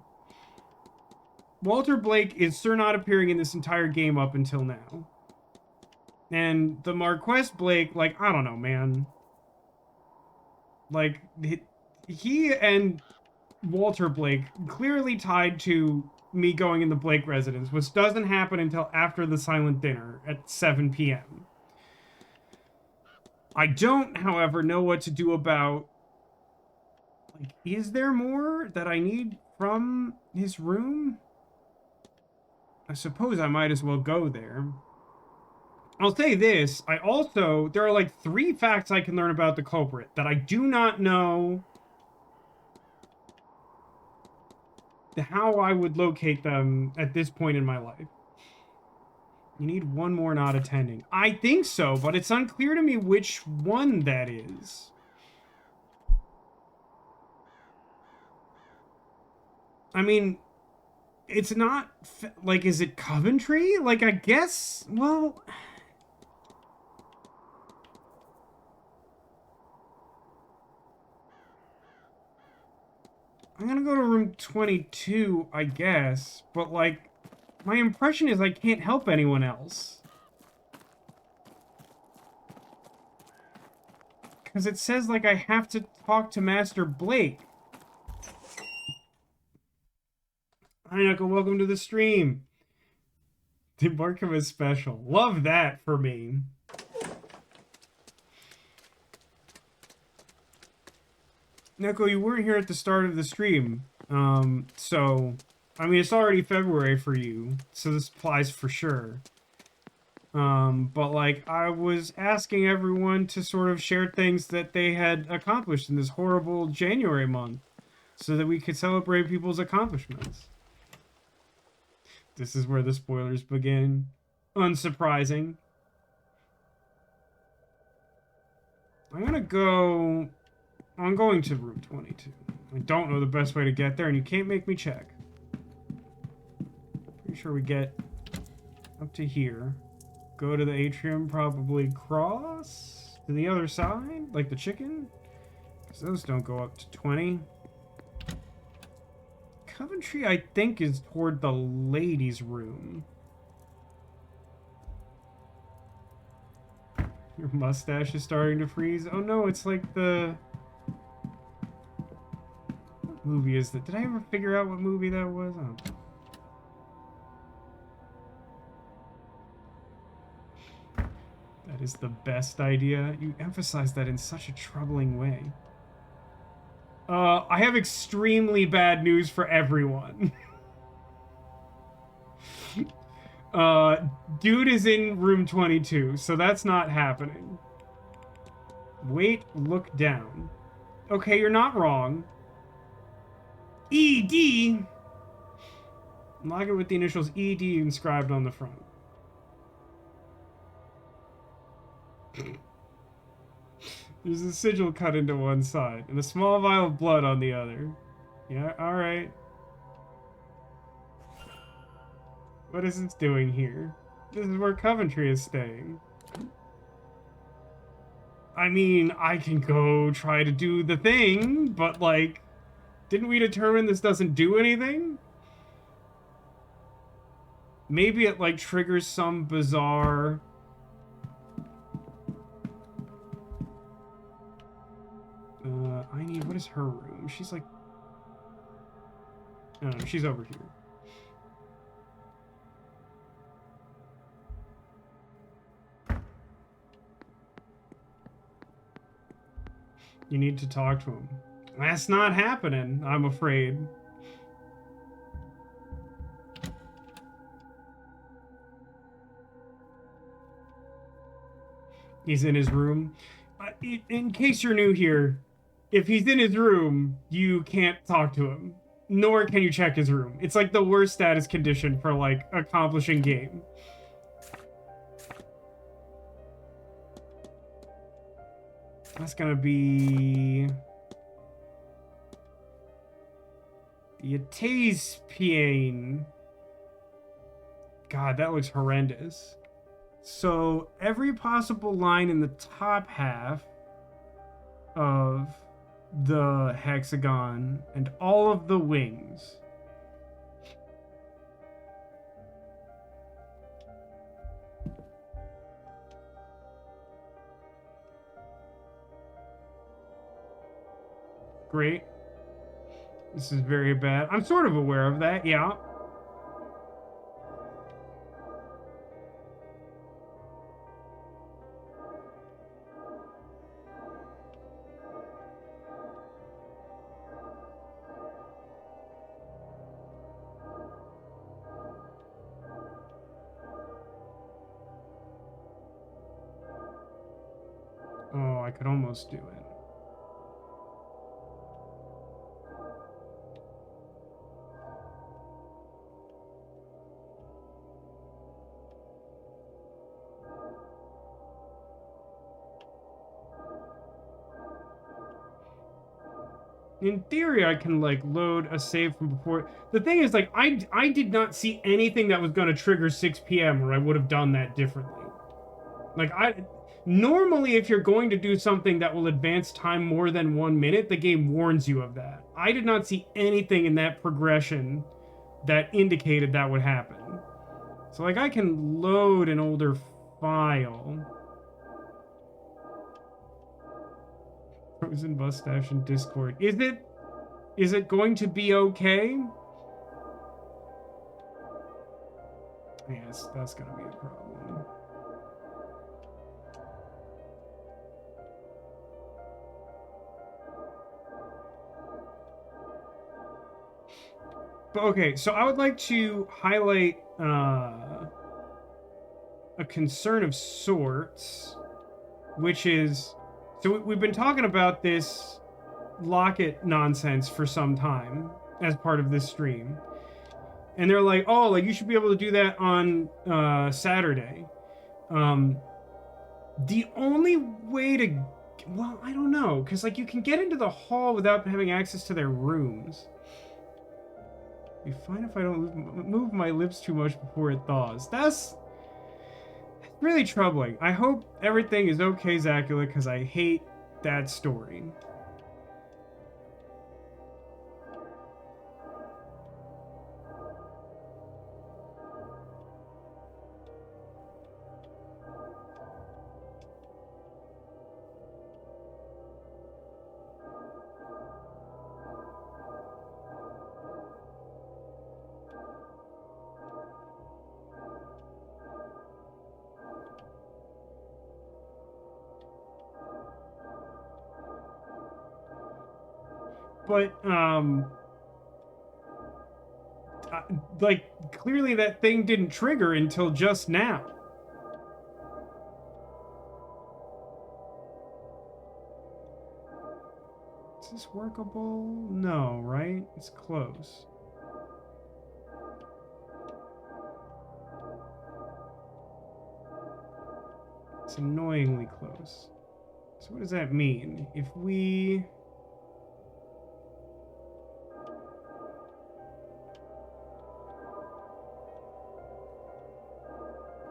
Walter Blake is sure not appearing in this entire game up until now. And the Marquess Blake, like, I don't know, man. Like, he and Walter Blake clearly tied to me going in the Blake residence, which doesn't happen until after the silent dinner at 7 p.m. I don't, however, know what to do about... Like, is there more that I need from his room? I suppose I might as well go there. I'll say this, there are like 3 facts I can learn about the culprit that I do not know how I would locate them at this point in my life. You need 1 more not attending. I think so, but it's unclear to me which one that is. I mean, it's not... Like, is it Coventry? Like, I guess... Well... I'm gonna go to room 22, I guess. But, like, my impression is I can't help anyone else. Because it says, like, I have to talk to Master Blake. Hi, Knuckle, welcome to the stream. The Markham special. Love that for me. Neko, you weren't here at the start of the stream. So, I mean, it's already February for you, so this applies for sure. But, like, I was asking everyone to sort of share things that they had accomplished in this horrible January month, so that we could celebrate people's accomplishments. This is where the spoilers begin. Unsurprising. I'm going to room 22. I don't know the best way to get there, and you can't make me check. Pretty sure we get up to here. Go to the atrium, probably cross to the other side, like the chicken. Because those don't go up to 20. Coventry, I think, is toward the ladies' room. Your mustache is starting to freeze. Oh no, it's like the... What movie is that? Did I ever figure out what movie that was? Oh. That is the best idea. You emphasize that in such a troubling way. I have extremely bad news for everyone. Dude is in room 22, so that's not happening. Wait, look down. Okay, you're not wrong. ED! Log it with the initials ED inscribed on the front. There's a sigil cut into one side, and a small vial of blood on the other. Yeah, alright. What is this doing here? This is where Coventry is staying. I mean, I can go try to do the thing, but like, didn't we determine this doesn't do anything? Maybe it like triggers some bizarre... I need, what is her room? She's like... I don't know, she's over here. You need to talk to him. That's not happening, I'm afraid. He's in his room. In case you're new here, if he's in his room, you can't talk to him. Nor can you check his room. It's like the worst status condition for, like, accomplishing game. That's gonna be... the Ataspian. God, that looks horrendous. So, every possible line in the top half of the hexagon and all of the wings. Great. This is very bad. I'm sort of aware of that, yeah. Oh, I could almost do it. In theory, I can, like, load a save from before. The thing is, like, I did not see anything that was going to trigger 6 p.m. or I would have done that differently. Like, normally, if you're going to do something that will advance time more than 1 minute, the game warns you of that. I did not see anything in that progression that indicated that would happen. So, like, I can load an older file. Frozen mustache in Discord. Is it going to be okay? Yes, that's gonna be a problem. But okay, so I would like to highlight a concern of sorts, which is, so we've been talking about this locket nonsense for some time as part of this stream. And they're like, oh, like, you should be able to do that on Saturday. The only way to, well, I don't know, because, like, you can get into the hall without having access to their rooms. Be fine if I don't move my lips too much before it thaws. That's really troubling. I hope everything is okay, Zacula, because I hate that story. But, like, clearly that thing didn't trigger until just now. Is this workable? No, right? It's close. It's annoyingly close. So what does that mean? If we...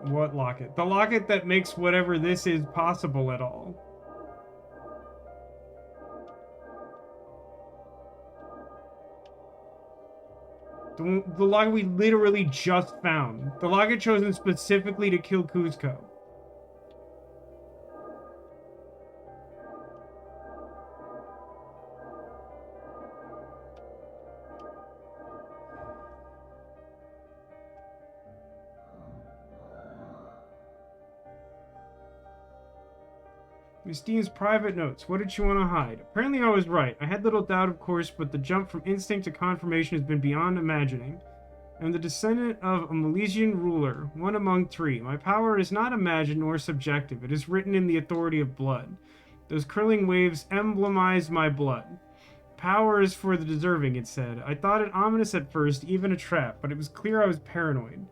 What locket? The locket that makes whatever this is possible at all. The locket we literally just found. The locket chosen specifically to kill Kuzco. Miss Dean's private notes. What did she want to hide? Apparently I was right. I had little doubt, of course, but the jump from instinct to confirmation has been beyond imagining. I am the descendant of a Milesian ruler, one among three. My power is not imagined nor subjective. It is written in the authority of blood. Those curling waves emblemize my blood. Power is for the deserving, it said. I thought it ominous at first, even a trap, but it was clear I was paranoid.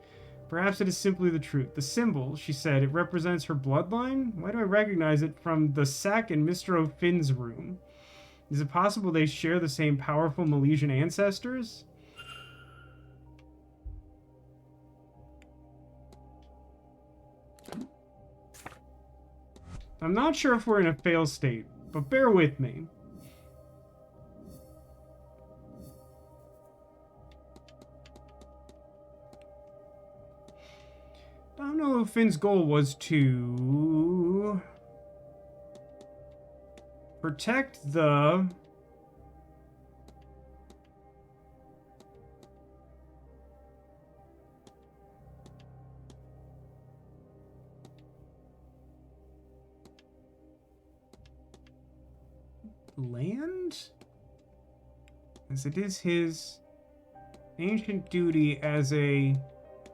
Perhaps it is simply the truth. The symbol, she said, it represents her bloodline? Why do I recognize it from the sack in Mr. O'Finn's room? Is it possible they share the same powerful Milesian ancestors? I'm not sure if we're in a fail state, but bear with me. I don't know if Finn's goal was to protect the land, as it is his ancient duty as a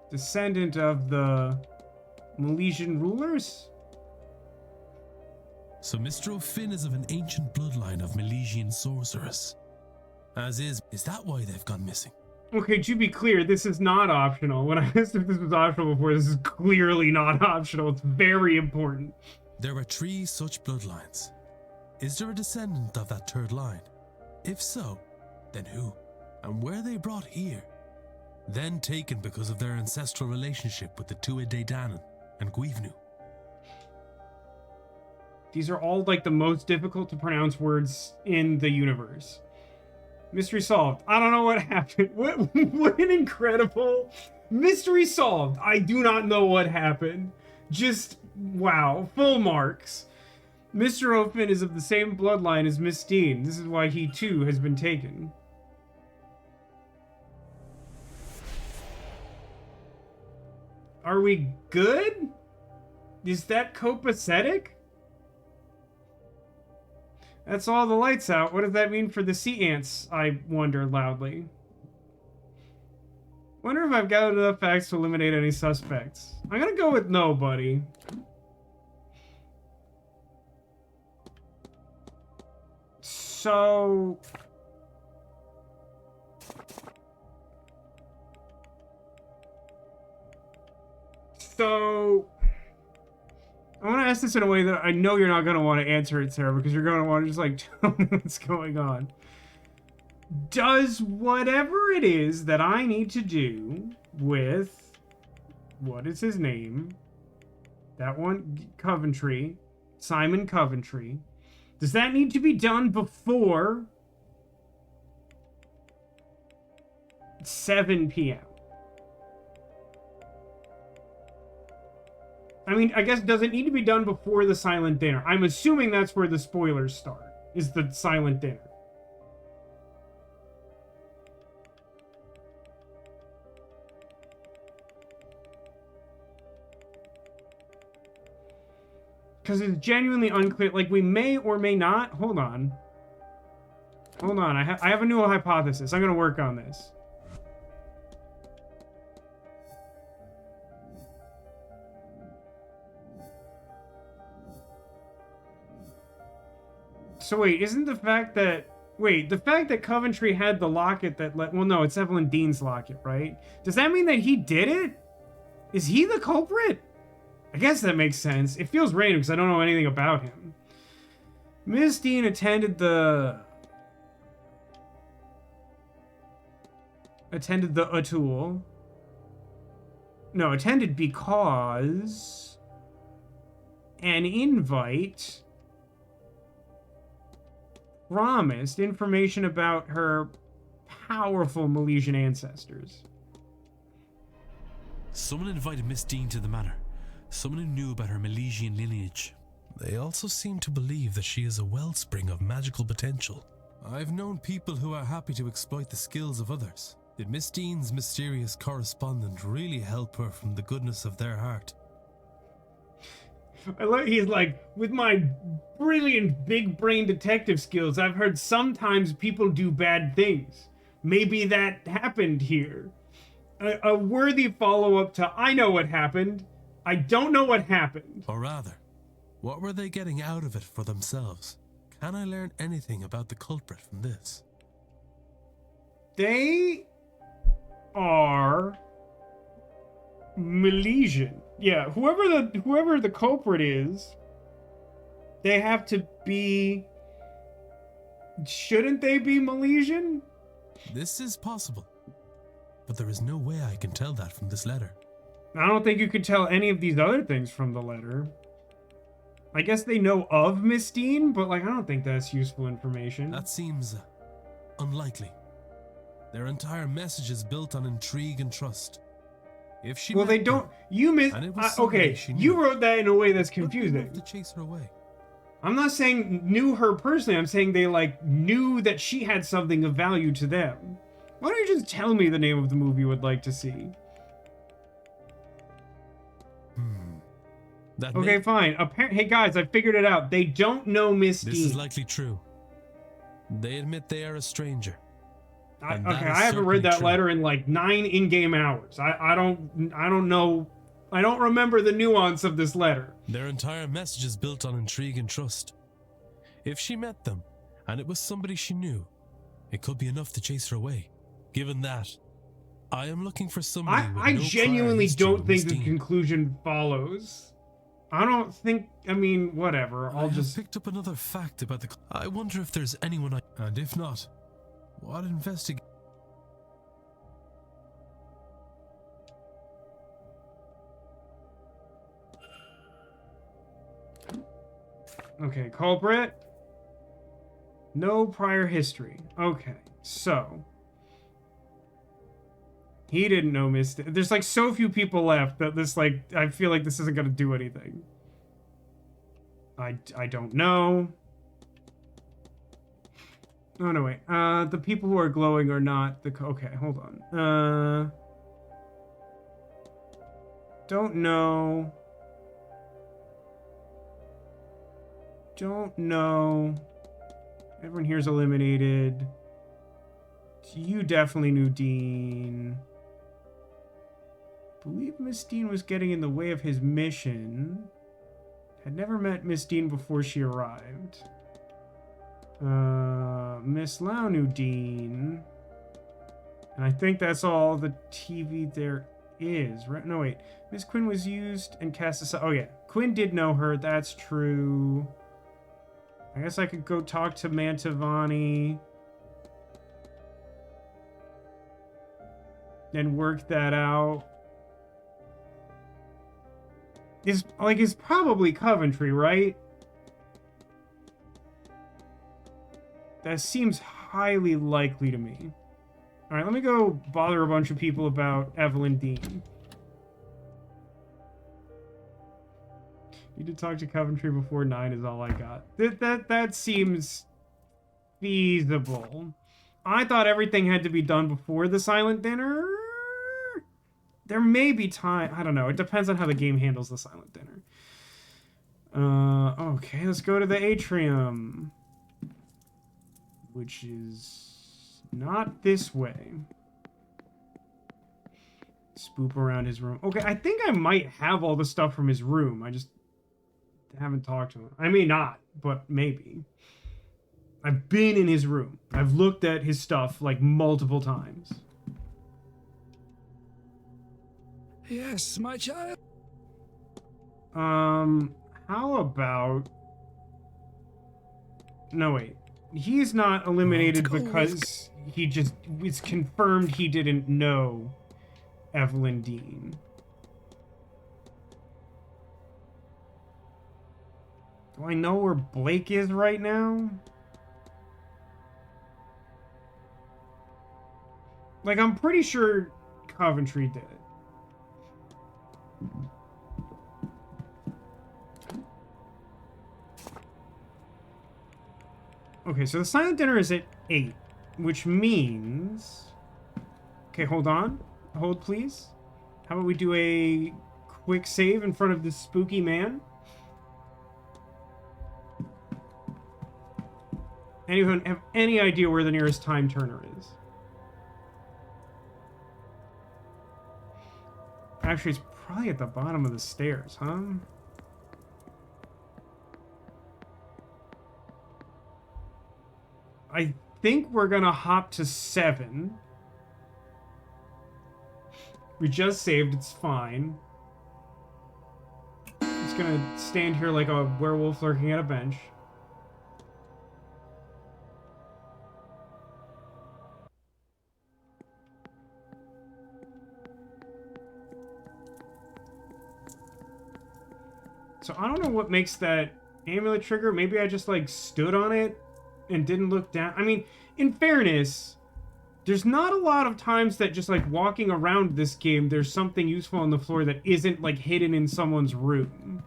descendant of the Milesian rulers? So Mr. O'Finn is of an ancient bloodline of Milesian sorcerers. As is that why they've gone missing? Okay, to be clear, this is not optional. When I asked if this was optional before, this is clearly not optional. It's very important. There are 3 such bloodlines. Is there a descendant of that third line? If so, then who? And were they brought here? Then taken because of their ancestral relationship with the Tuatha Dé Danann and Guivnu. These are all like the most difficult to pronounce words in the universe. Mystery solved. I don't know what happened. What an incredible mystery solved. I do not know what happened. Just wow, full marks. Mr. O'Finn is of the same bloodline as Miss Dean. This is why he too has been taken. Are we good? Is that copacetic? That's all the lights out. What does that mean for the sea ants? I wonder loudly. Wonder if I've gathered enough facts to eliminate any suspects. I'm gonna go with no, buddy. So... I want to ask this in a way that I know you're not going to want to answer it, Sarah, because you're going to want to just, like, tell me what's going on. Does whatever it is that I need to do with... What is his name? That one, Coventry. Simon Coventry. Does that need to be done before 7 p.m.? I mean, I guess, does it need to be done before the silent dinner? I'm assuming that's where the spoilers start, is the silent dinner. Because it's genuinely unclear. Like, we may or may not... Hold on. Hold on, I have a new hypothesis. I'm gonna work on this. So wait, isn't the fact that... Wait, the fact that Coventry had the locket that let... Well, no, it's Evelyn Dean's locket, right? Does that mean that he did it? Is he the culprit? I guess that makes sense. It feels random because I don't know anything about him. Miss Dean attended the Atul. No, attended because an invite promised information about her powerful Milesian ancestors. Someone invited Miss Dean to the manor. Someone who knew about her Milesian lineage. They also seem to believe that she is a wellspring of magical potential. I've known people who are happy to exploit the skills of others. Did Miss Dean's mysterious correspondent really help her from the goodness of their heart? He's like, with my brilliant big brain detective skills, I've heard sometimes people do bad things. Maybe that happened here. A worthy follow-up to I know what happened. I don't know what happened. Or rather, what were they getting out of it for themselves? Can I learn anything about the culprit from this? They are Milesian. Yeah, whoever the culprit is, they have to be... Shouldn't they be Milesian? This is possible, but there is no way I can tell that from this letter. I don't think you could tell any of these other things from the letter. I guess they know of Miss Dean, but like I don't think that's useful information. That seems unlikely. Their entire message is built on intrigue and trust. If she well, they don't. You miss. Okay, you wrote that in a way that's confusing. To chase her away. I'm not saying knew her personally. I'm saying they like knew that she had something of value to them. Why don't you just tell me the name of the movie you would like to see? Okay, fine. Hey guys, I figured it out. They don't know Miss Dean. This is likely true. They admit they are a stranger. Okay, I haven't read that letter in like 9 in-game hours. I don't know. I don't remember the nuance of this letter. Their entire message is built on intrigue and trust. If she met them, and it was somebody she knew, it could be enough to chase her away. Given that, I am looking for somebody with I no genuinely prior don't think history the of Miss Dean. conclusion follows. I don't think... I mean, whatever. I have picked up another fact about the... I wonder if there's anyone I... And if not, what investigate... Okay, culprit. No prior history. Okay, so... He didn't know Miss... There's like so few people left that this like... I feel like this isn't gonna do anything. I don't know. Oh, no, wait. The people who are glowing are not the... Okay, hold on. Don't know. Don't know. Everyone here's eliminated. You definitely knew Dean. Believe Miss Dean was getting in the way of his mission. Had never met Miss Dean before she arrived. Miss Lau knew Dean. And I think that's all the TV there is. Right? No, wait. Miss Quinn was used and cast aside. Oh, yeah. Quinn did know her. That's true. I guess I could go talk to Mantovani. And work that out. It's probably Coventry, right? That seems highly likely to me. Alright, let me go bother a bunch of people about Evelyn Dean. Need to talk to Coventry before 9 is all I got. That seems feasible. I thought everything had to be done before the silent dinner. There may be time. I don't know. It depends on how the game handles the silent dinner. Okay, let's go to the atrium. which is not this way. Spoop around his room. Okay, I think I might have all the stuff from his room. I just haven't talked to him. I may not, but maybe. I've been in his room. I've looked at his stuff like multiple times. Yes, my child. How about... No, wait. He's not eliminated because he just... It's confirmed he didn't know Evelyn Dean. Do I know where Blake is right now? Like, I'm pretty sure Coventry did it. Okay, so the silent dinner is at 8, which means... Okay, hold on. Hold, please. How about we do a quick save in front of this spooky man? Anyone have any idea where the nearest time turner is? Actually, it's probably at the bottom of the stairs, huh? I think we're gonna hop to 7. We just saved, it's fine. It's gonna stand here like a werewolf lurking at a bench. So I don't know what makes that amulet trigger. Maybe I just like stood on it and didn't look down. I mean, in fairness, there's not a lot of times that just like walking around this game, there's something useful on the floor that isn't like hidden in someone's room.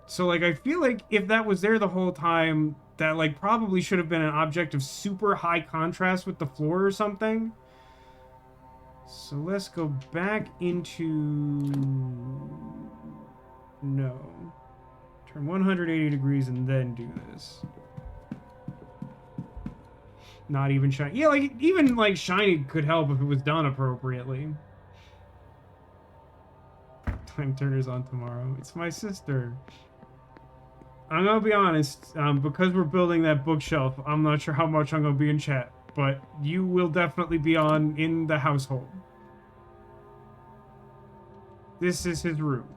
So like, I feel like if that was there the whole time, that like probably should have been an object of super high contrast with the floor or something. So let's go back into... No. Turn 180 degrees and then do this. Not even shiny. Yeah, like, even, like, shiny could help if it was done appropriately. Time turner's on tomorrow. It's my sister. I'm gonna be honest, because we're building that bookshelf, I'm not sure how much I'm gonna be in chat, but you will definitely be on in the household. This is his room.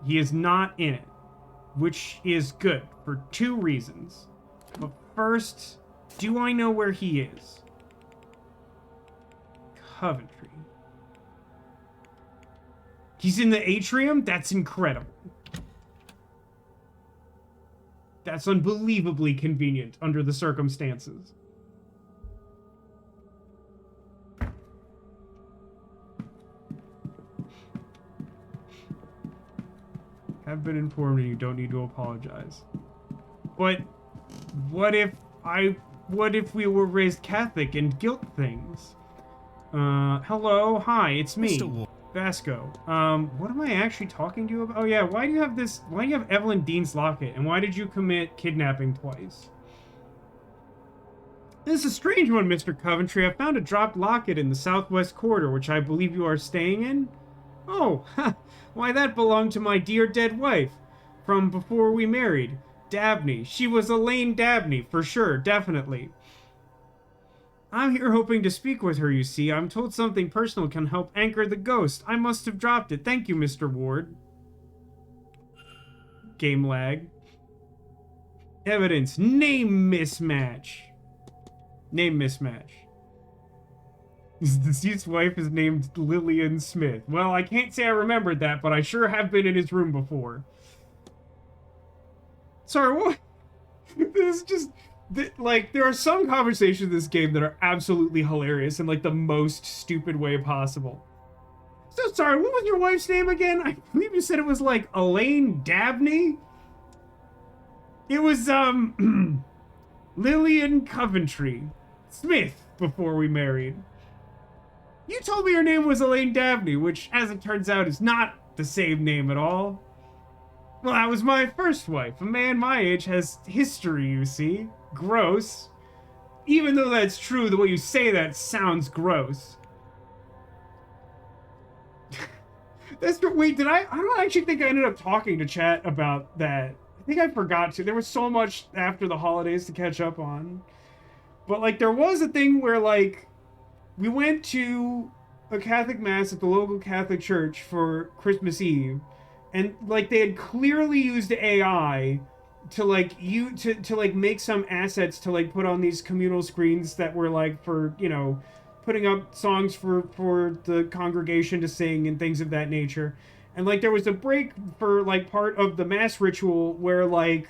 He is not in it, which is good for 2 reasons. But first, do I know where he is? Coventry. He's in the atrium? That's incredible. That's unbelievably convenient under the circumstances. Have been informed and you don't need to apologize. But what if we were raised Catholic and guilt things? Hello, hi, it's me, Vasco. What am I actually talking to you about? Oh yeah, why do you have Evelyn Dean's locket? And why did you commit kidnapping twice? This is a strange one, Mr. Coventry. I found a dropped locket in the southwest corridor, which I believe you are staying in. Oh, why that belonged to my dear dead wife from before we married, Dabney. She was Elaine Dabney, for sure, definitely. I'm here hoping to speak with her, you see. I'm told something personal can help anchor the ghost. I must have dropped it. Thank you, Mr. Ward. Game lag. Evidence. Name mismatch. Name mismatch. His deceased wife is named Lillian Smith. Well, I can't say I remembered that, but I sure have been in his room before. Sorry, what? This is just... Like, there are some conversations in this game that are absolutely hilarious in, like, the most stupid way possible. So sorry, what was your wife's name again? I believe you said it was, like, Elaine Dabney? It was, Lillian Coventry Smith before we married. You told me her name was Elaine Dabney, which, as it turns out, is not the same name at all. Well, that was my first wife. A man my age has history, you see. Gross. even though that's true, the way you say that sounds gross. That's wait, did I don't actually think I ended up talking to chat about that. I think I forgot to. There was so much after the holidays to catch up on. But like there was a thing where like we went to a Catholic mass at the local Catholic church for Christmas Eve, and like they had clearly used AI to like to like make some assets to like put on these communal screens that were like for, you know, putting up songs for the congregation to sing and things of that nature. And like there was a break for like part of the mass ritual where like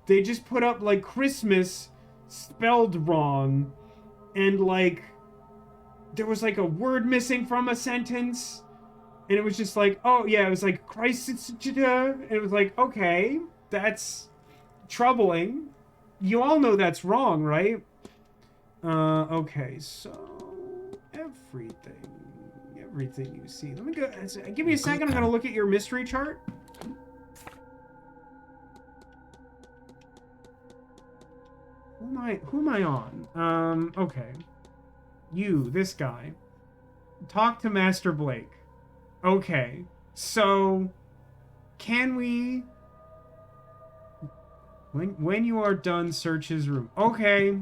they just put up like Christmas spelled wrong, and like there was like a word missing from a sentence, and it was just like, oh yeah, it was like Christ, and it was like, okay, that's troubling. You all know that's wrong, right? Okay, so everything you see. Let me go. Give me a second. I'm gonna look at your mystery chart. Who am I on? Okay. You, this guy. Talk to Master Blake. Okay. So, can we... When you are done, search his room. Okay.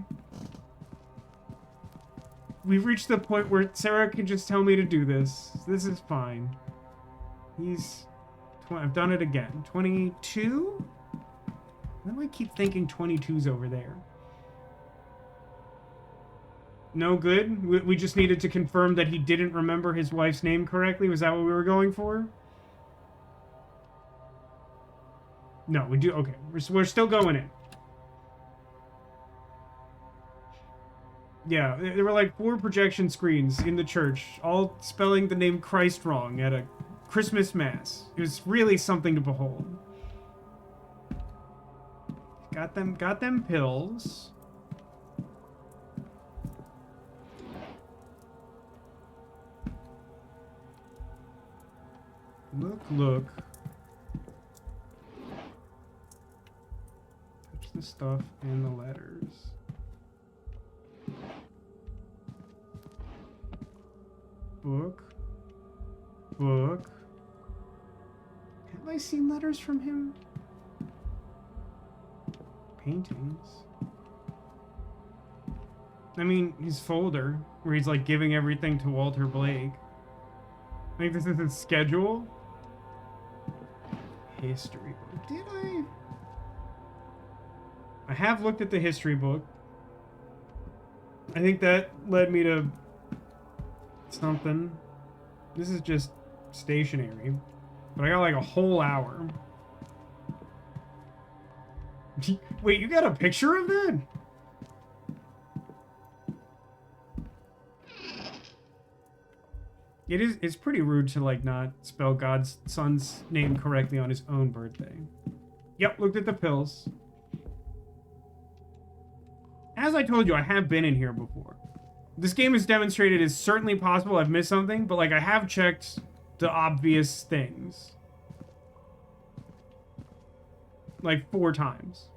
We've reached the point where Sarah can just tell me to do this. This is fine. I've done it again. 22? Why do I keep thinking 22's over there? No good? We just needed to confirm that he didn't remember his wife's name correctly? Was that what we were going for? No, we do. Okay, we're still going in. Yeah, there were like 4 projection screens in the church, all spelling the name Christ wrong at a Christmas mass. It was really something to behold. Got them pills. Look. Touch the stuff and the letters. Book. Have I seen letters from him? Paintings. I mean, his folder, where he's like giving everything to Walter Blake. I think this is his schedule. History book. Did I? I have looked at the history book. I think that led me to something. This is just stationary. But I got like a whole hour. Wait, you got a picture of that? It's pretty rude to like not spell God's son's name correctly on his own birthday. Yep, looked at the pills. As I told you, I have been in here before. This game has demonstrated it's certainly possible I've missed something, but like I have checked the obvious things. Like 4 times.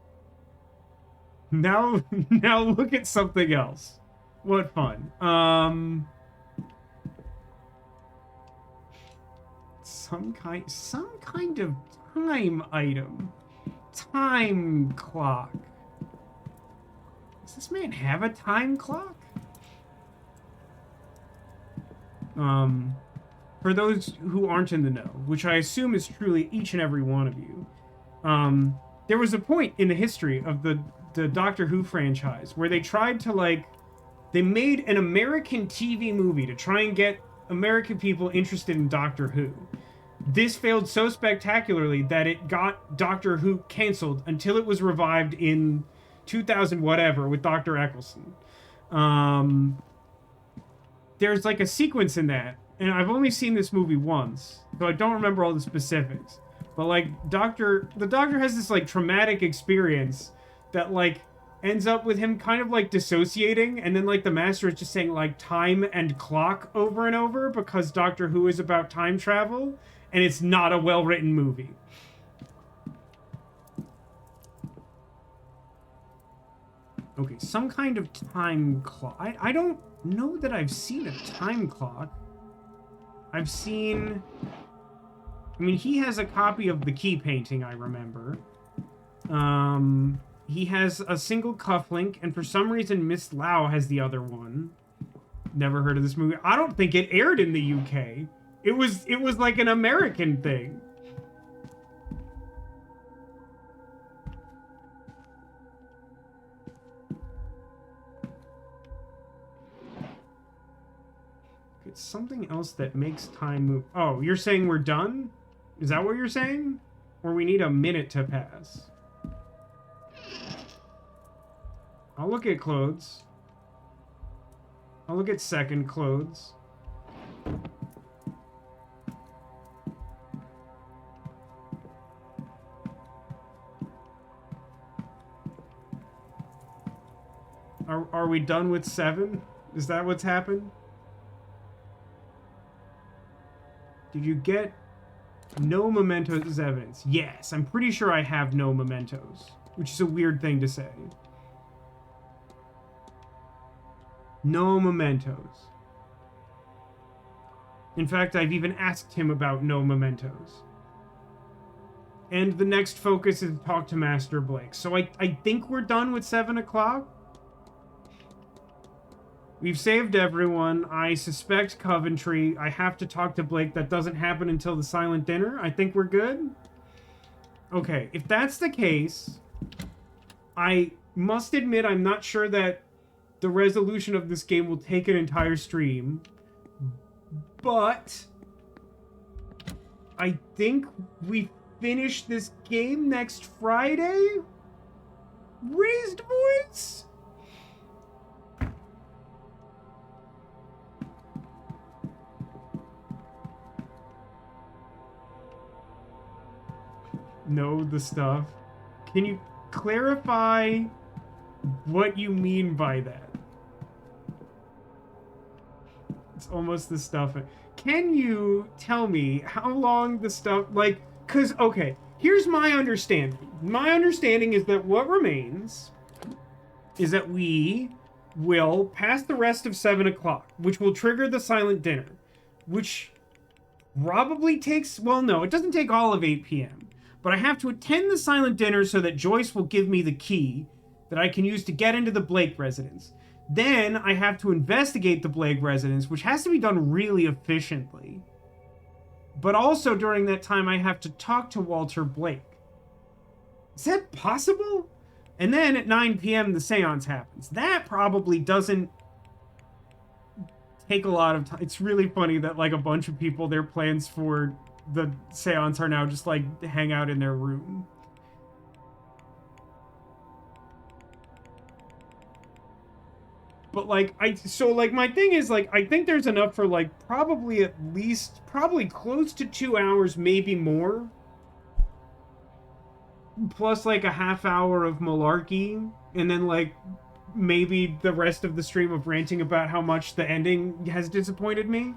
Now look at something else. What fun. Some kind of time item. Time clock. Does this man have a time clock? For those who aren't in the know, which I assume is truly each and every one of you, there was a point in the history of the Doctor Who franchise where they tried to they made an American TV movie to try and get American people interested in Doctor Who. This failed so spectacularly that it got Doctor Who canceled until it was revived in 2000 whatever with Dr. Eccleston. There's like a sequence in that, and I've only seen this movie once, so I don't remember all the specifics. But like the Doctor has this like traumatic experience that like ends up with him kind of like dissociating, and then like the Master is just saying like time and clock over and over because Doctor Who is about time travel, and it's not a well-written movie. Okay, some kind of time clock. I don't know that I've seen a time clock. I've seen... I mean, he has a copy of the key painting, I remember. He has a single cufflink, and for some reason Miss Lau has the other one. Never heard of this movie. I don't think it aired in the UK. It was like an American thing. It's something else that makes time move. Oh, you're saying we're done? Is that what you're saying? Or we need a minute to pass? I'll look at clothes. I'll look at second clothes. Are we done with 7? Is that what's happened? Did you get no mementos as evidence? Yes, I'm pretty sure I have no mementos, which is a weird thing to say. No mementos. In fact, I've even asked him about no mementos. And the next focus is talk to Master Blake. So I think we're done with 7 o'clock. We've saved everyone. I suspect Coventry. I have to talk to Blake. That doesn't happen until the silent dinner. I think we're good. Okay, if that's the case, I must admit I'm not sure that the resolution of this game will take an entire stream. But I think we finish this game next Friday? Raised voice? Know the stuff. Can you clarify what you mean by that? It's almost the stuff. Can you tell me how long the stuff, like, cause, okay, here's my understanding. My understanding is that what remains is that we will pass the rest of 7 o'clock, which will trigger the silent dinner, which probably takes, well, no, it doesn't take all of 8 p.m. But I have to attend the silent dinner so that Joyce will give me the key that I can use to get into the Blake residence. Then I have to investigate the Blake residence, which has to be done really efficiently. But also during that time, I have to talk to Walter Blake. Is that possible? And then at 9 p.m. the seance happens. That probably doesn't take a lot of time. It's really funny that like a bunch of people, their plans for the seance are now just like hang out in their room. But like my thing is like I think there's enough for like probably close to 2 hours, maybe more. Plus like a half hour of malarkey, and then like maybe the rest of the stream of ranting about how much the ending has disappointed me.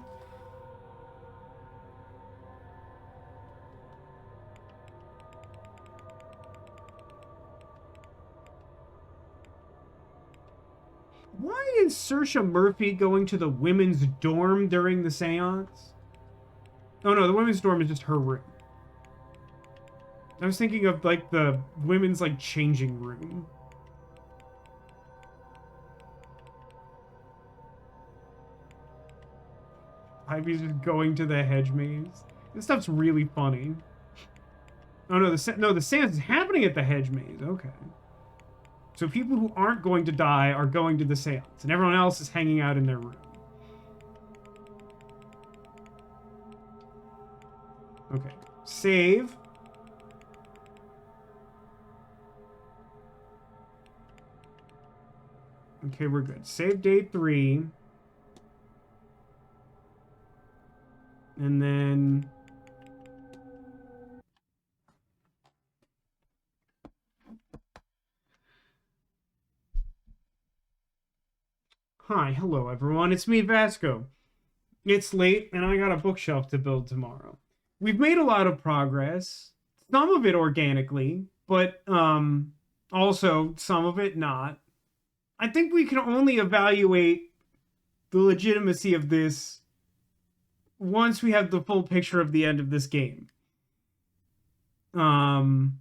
Why is Saoirse Murphy going to the women's dorm during the seance? Oh no, the women's dorm is just her room. I was thinking of like the women's like changing room. Ivy's just going to the hedge maze. This stuff's really funny. Oh no, the seance is happening at the hedge maze. Okay. So people who aren't going to die are going to the seance, and everyone else is hanging out in their room. Okay. Save. Okay, we're good. Save day 3. And then... Hi, hello everyone, it's me, Vasco. It's late, and I got a bookshelf to build tomorrow. We've made a lot of progress, some of it organically, but also some of it not. I think we can only evaluate the legitimacy of this once we have the full picture of the end of this game. I'm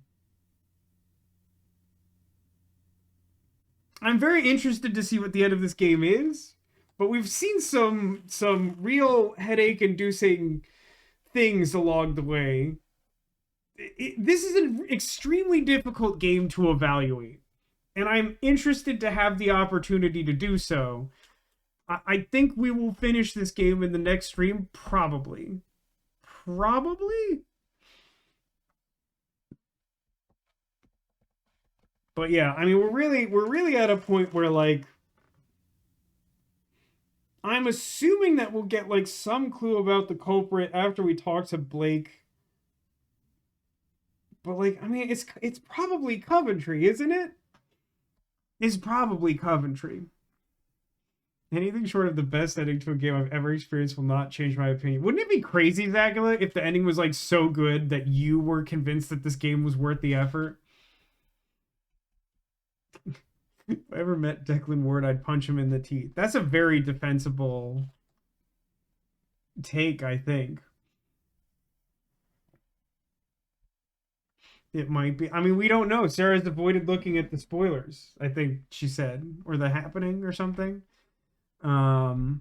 very interested to see what the end of this game is, but we've seen some real headache-inducing things along the way. This is an extremely difficult game to evaluate, and I'm interested to have the opportunity to do so. I think we will finish this game in the next stream, probably. Probably? But yeah, I mean, we're really at a point where, like, I'm assuming that we'll get, like, some clue about the culprit after we talk to Blake. But, like, I mean, it's probably Coventry, isn't it? It's probably Coventry. Anything short of the best ending to a game I've ever experienced will not change my opinion. Wouldn't it be crazy, Zacula, if the ending was, like, so good that you were convinced that this game was worth the effort? If I ever met Declan Ward, I'd punch him in the teeth. That's a very defensible take, I think. It might be. I mean, we don't know. Sarah's avoided looking at the spoilers, I think she said. Or the happening or something. Imagine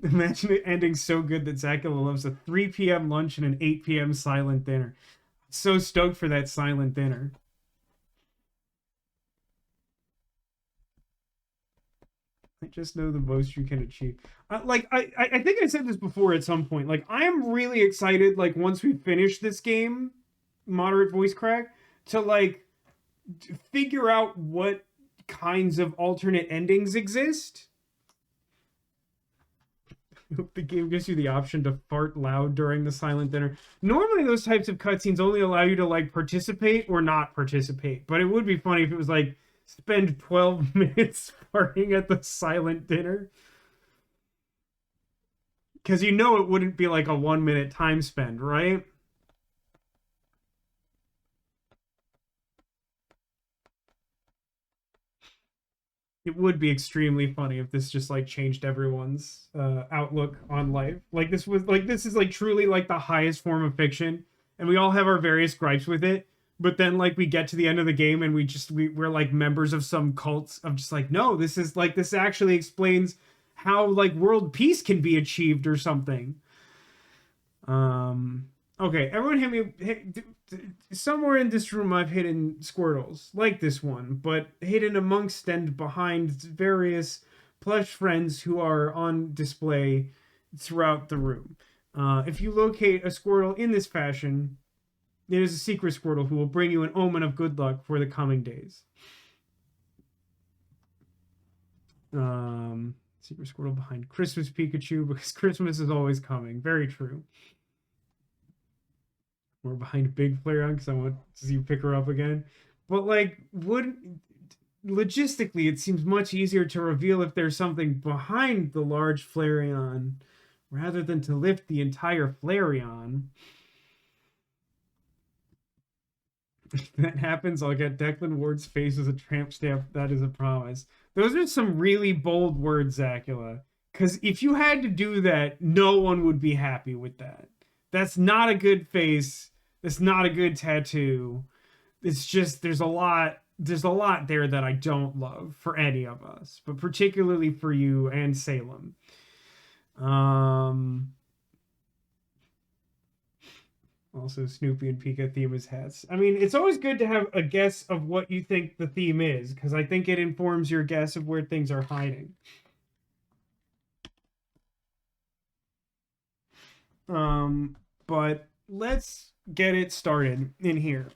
it ending so good that Zacula loves a 3 p.m. lunch and an 8 p.m. silent dinner. So stoked for that silent dinner. I just know the most you can achieve. Like, I think I said this before at some point. Like, I am really excited, like, once we finish this game, moderate voice crack, to, like, figure out what kinds of alternate endings exist. The game gives you the option to fart loud during the silent dinner. Normally, those types of cutscenes only allow you to, like, participate or not participate. But it would be funny if it was, like, spend 12 minutes farting at the silent dinner. Because you know it wouldn't be, like, a 1-minute time spend, right? It would be extremely funny if this just, like, changed everyone's outlook on life. Like, this is, like, truly, like, the highest form of fiction, and we all have our various gripes with it, but then, like, we get to the end of the game and we're like members of some cults of just like, no, this is, like, this actually explains how, like, world peace can be achieved or something. Okay, everyone somewhere in this room I've hidden Squirtles, like this one, but hidden amongst and behind various plush friends who are on display throughout the room. If you locate a Squirtle in this fashion, it is a secret Squirtle who will bring you an omen of good luck for the coming days. Secret Squirtle behind Christmas Pikachu, because Christmas is always coming. Very true. We're behind Big Flareon because I want to see you pick her up again. But, like, logistically, it seems much easier to reveal if there's something behind the large Flareon rather than to lift the entire Flareon. If that happens, I'll get Declan Ward's face as a tramp stamp. That is a promise. Those are some really bold words, Zacula. Because if you had to do that, no one would be happy with that. That's not a good face. It's not a good tattoo. It's just, there's a lot there that I don't love for any of us, but particularly for you and Salem. Also, Snoopy and Pika theme is hats. I mean, it's always good to have a guess of what you think the theme is, because I think it informs your guess of where things are hiding. But let's get it started in here.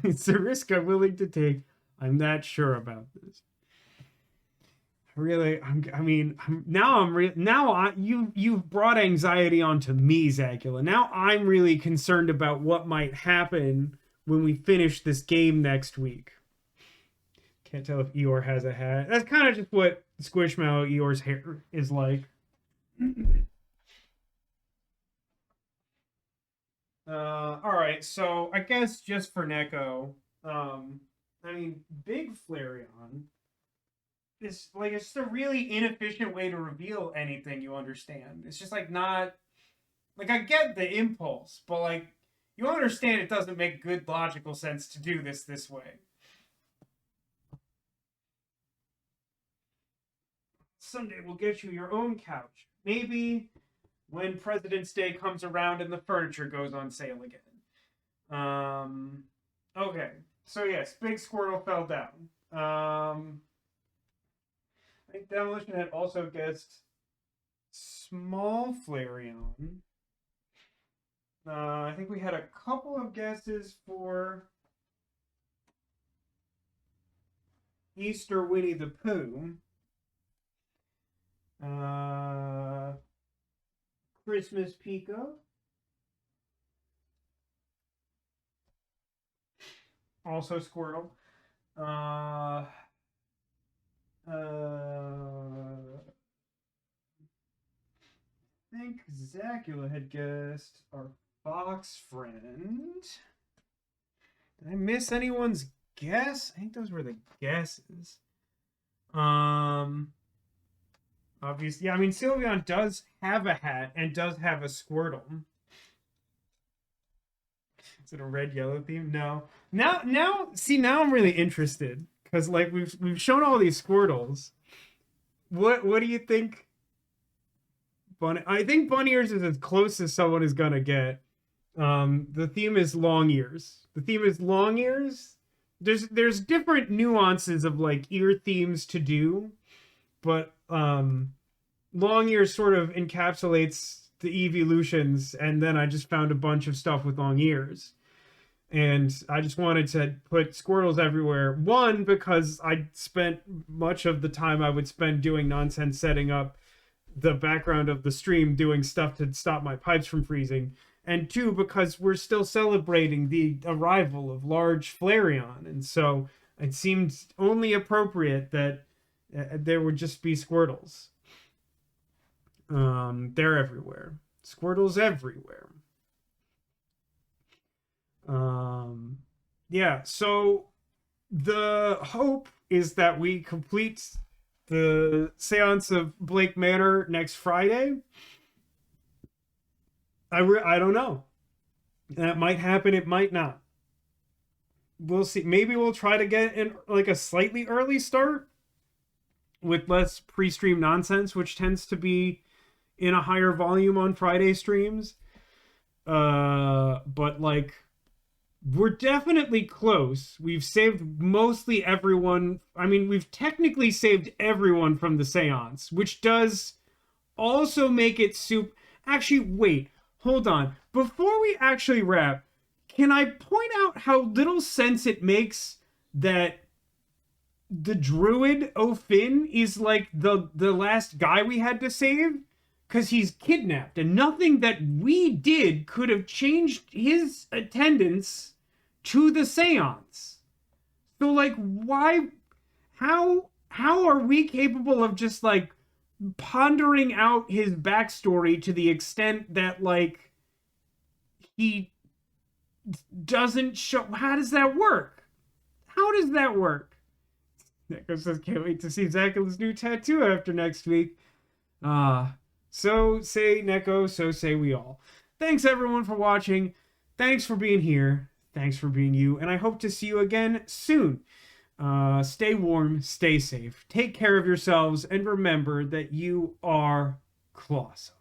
It's a risk I'm willing to take. I'm not sure about this. Really, you've brought anxiety onto me, Zacula. Now I'm really concerned about what might happen when we finish this game next week. Can't tell if Eeyore has a hat. That's kind of just what Squishmallow Eeyore's hair is like. All right, so I guess just for Neko, I mean, Big Flareon is like, it's just a really inefficient way to reveal anything, you understand. It's just like not, like, I get the impulse, but like, you understand it doesn't make good logical sense to do this way. Someday we'll get you your own couch. Maybe when President's Day comes around and the furniture goes on sale again. Okay. So yes, Big Squirtle fell down. I think Demolition had also guessed Small Flareon. I think we had a couple of guesses for Easter Winnie the Pooh. Christmas Pico. Also Squirtle. I think Zacula had guessed our fox friend. Did I miss anyone's guess? I think those were the guesses. Obviously, yeah, I mean, Sylveon does have a hat and does have a Squirtle. Is it a red-yellow theme? No. Now, see, now I'm really interested because, like, we've shown all these Squirtles. What do you think? I think Bunny Ears is as close as someone is gonna get. The theme is long ears. The theme is long ears. There's different nuances of like ear themes to do, but long ears sort of encapsulates the evolutions, and then I just found a bunch of stuff with long ears. And I just wanted to put Squirtles everywhere. One, because I spent much of the time I would spend doing nonsense setting up the background of the stream, doing stuff to stop my pipes from freezing. And two, because we're still celebrating the arrival of large Flareon. And so it seemed only appropriate that there would just be Squirtles. They're everywhere. Squirtles everywhere. Yeah, so the hope is that we complete the Séance of Blake Manor next Friday. I don't know. That might happen, it might not. We'll see. Maybe we'll try to get in like a slightly early start with less pre-stream nonsense, which tends to be in a higher volume on Friday streams. But like, we're definitely close. We've saved mostly everyone. I mean, we've technically saved everyone from the seance, which does also make it Actually, wait, hold on. Before we actually wrap, can I point out how little sense it makes that the druid O'Finn is like the last guy we had to save? Because he's kidnapped, and nothing that we did could have changed his attendance to the seance. So, like, why? How are we capable of just, like, pondering out his backstory to the extent that, like, he doesn't show? How does that work? How does that work? Neko says, can't wait to see Zacula's new tattoo after next week. So say Neko, so say we all. Thanks everyone for watching. Thanks for being here. Thanks for being you. And I hope to see you again soon. Stay warm, stay safe, take care of yourselves, and remember that you are clawsome.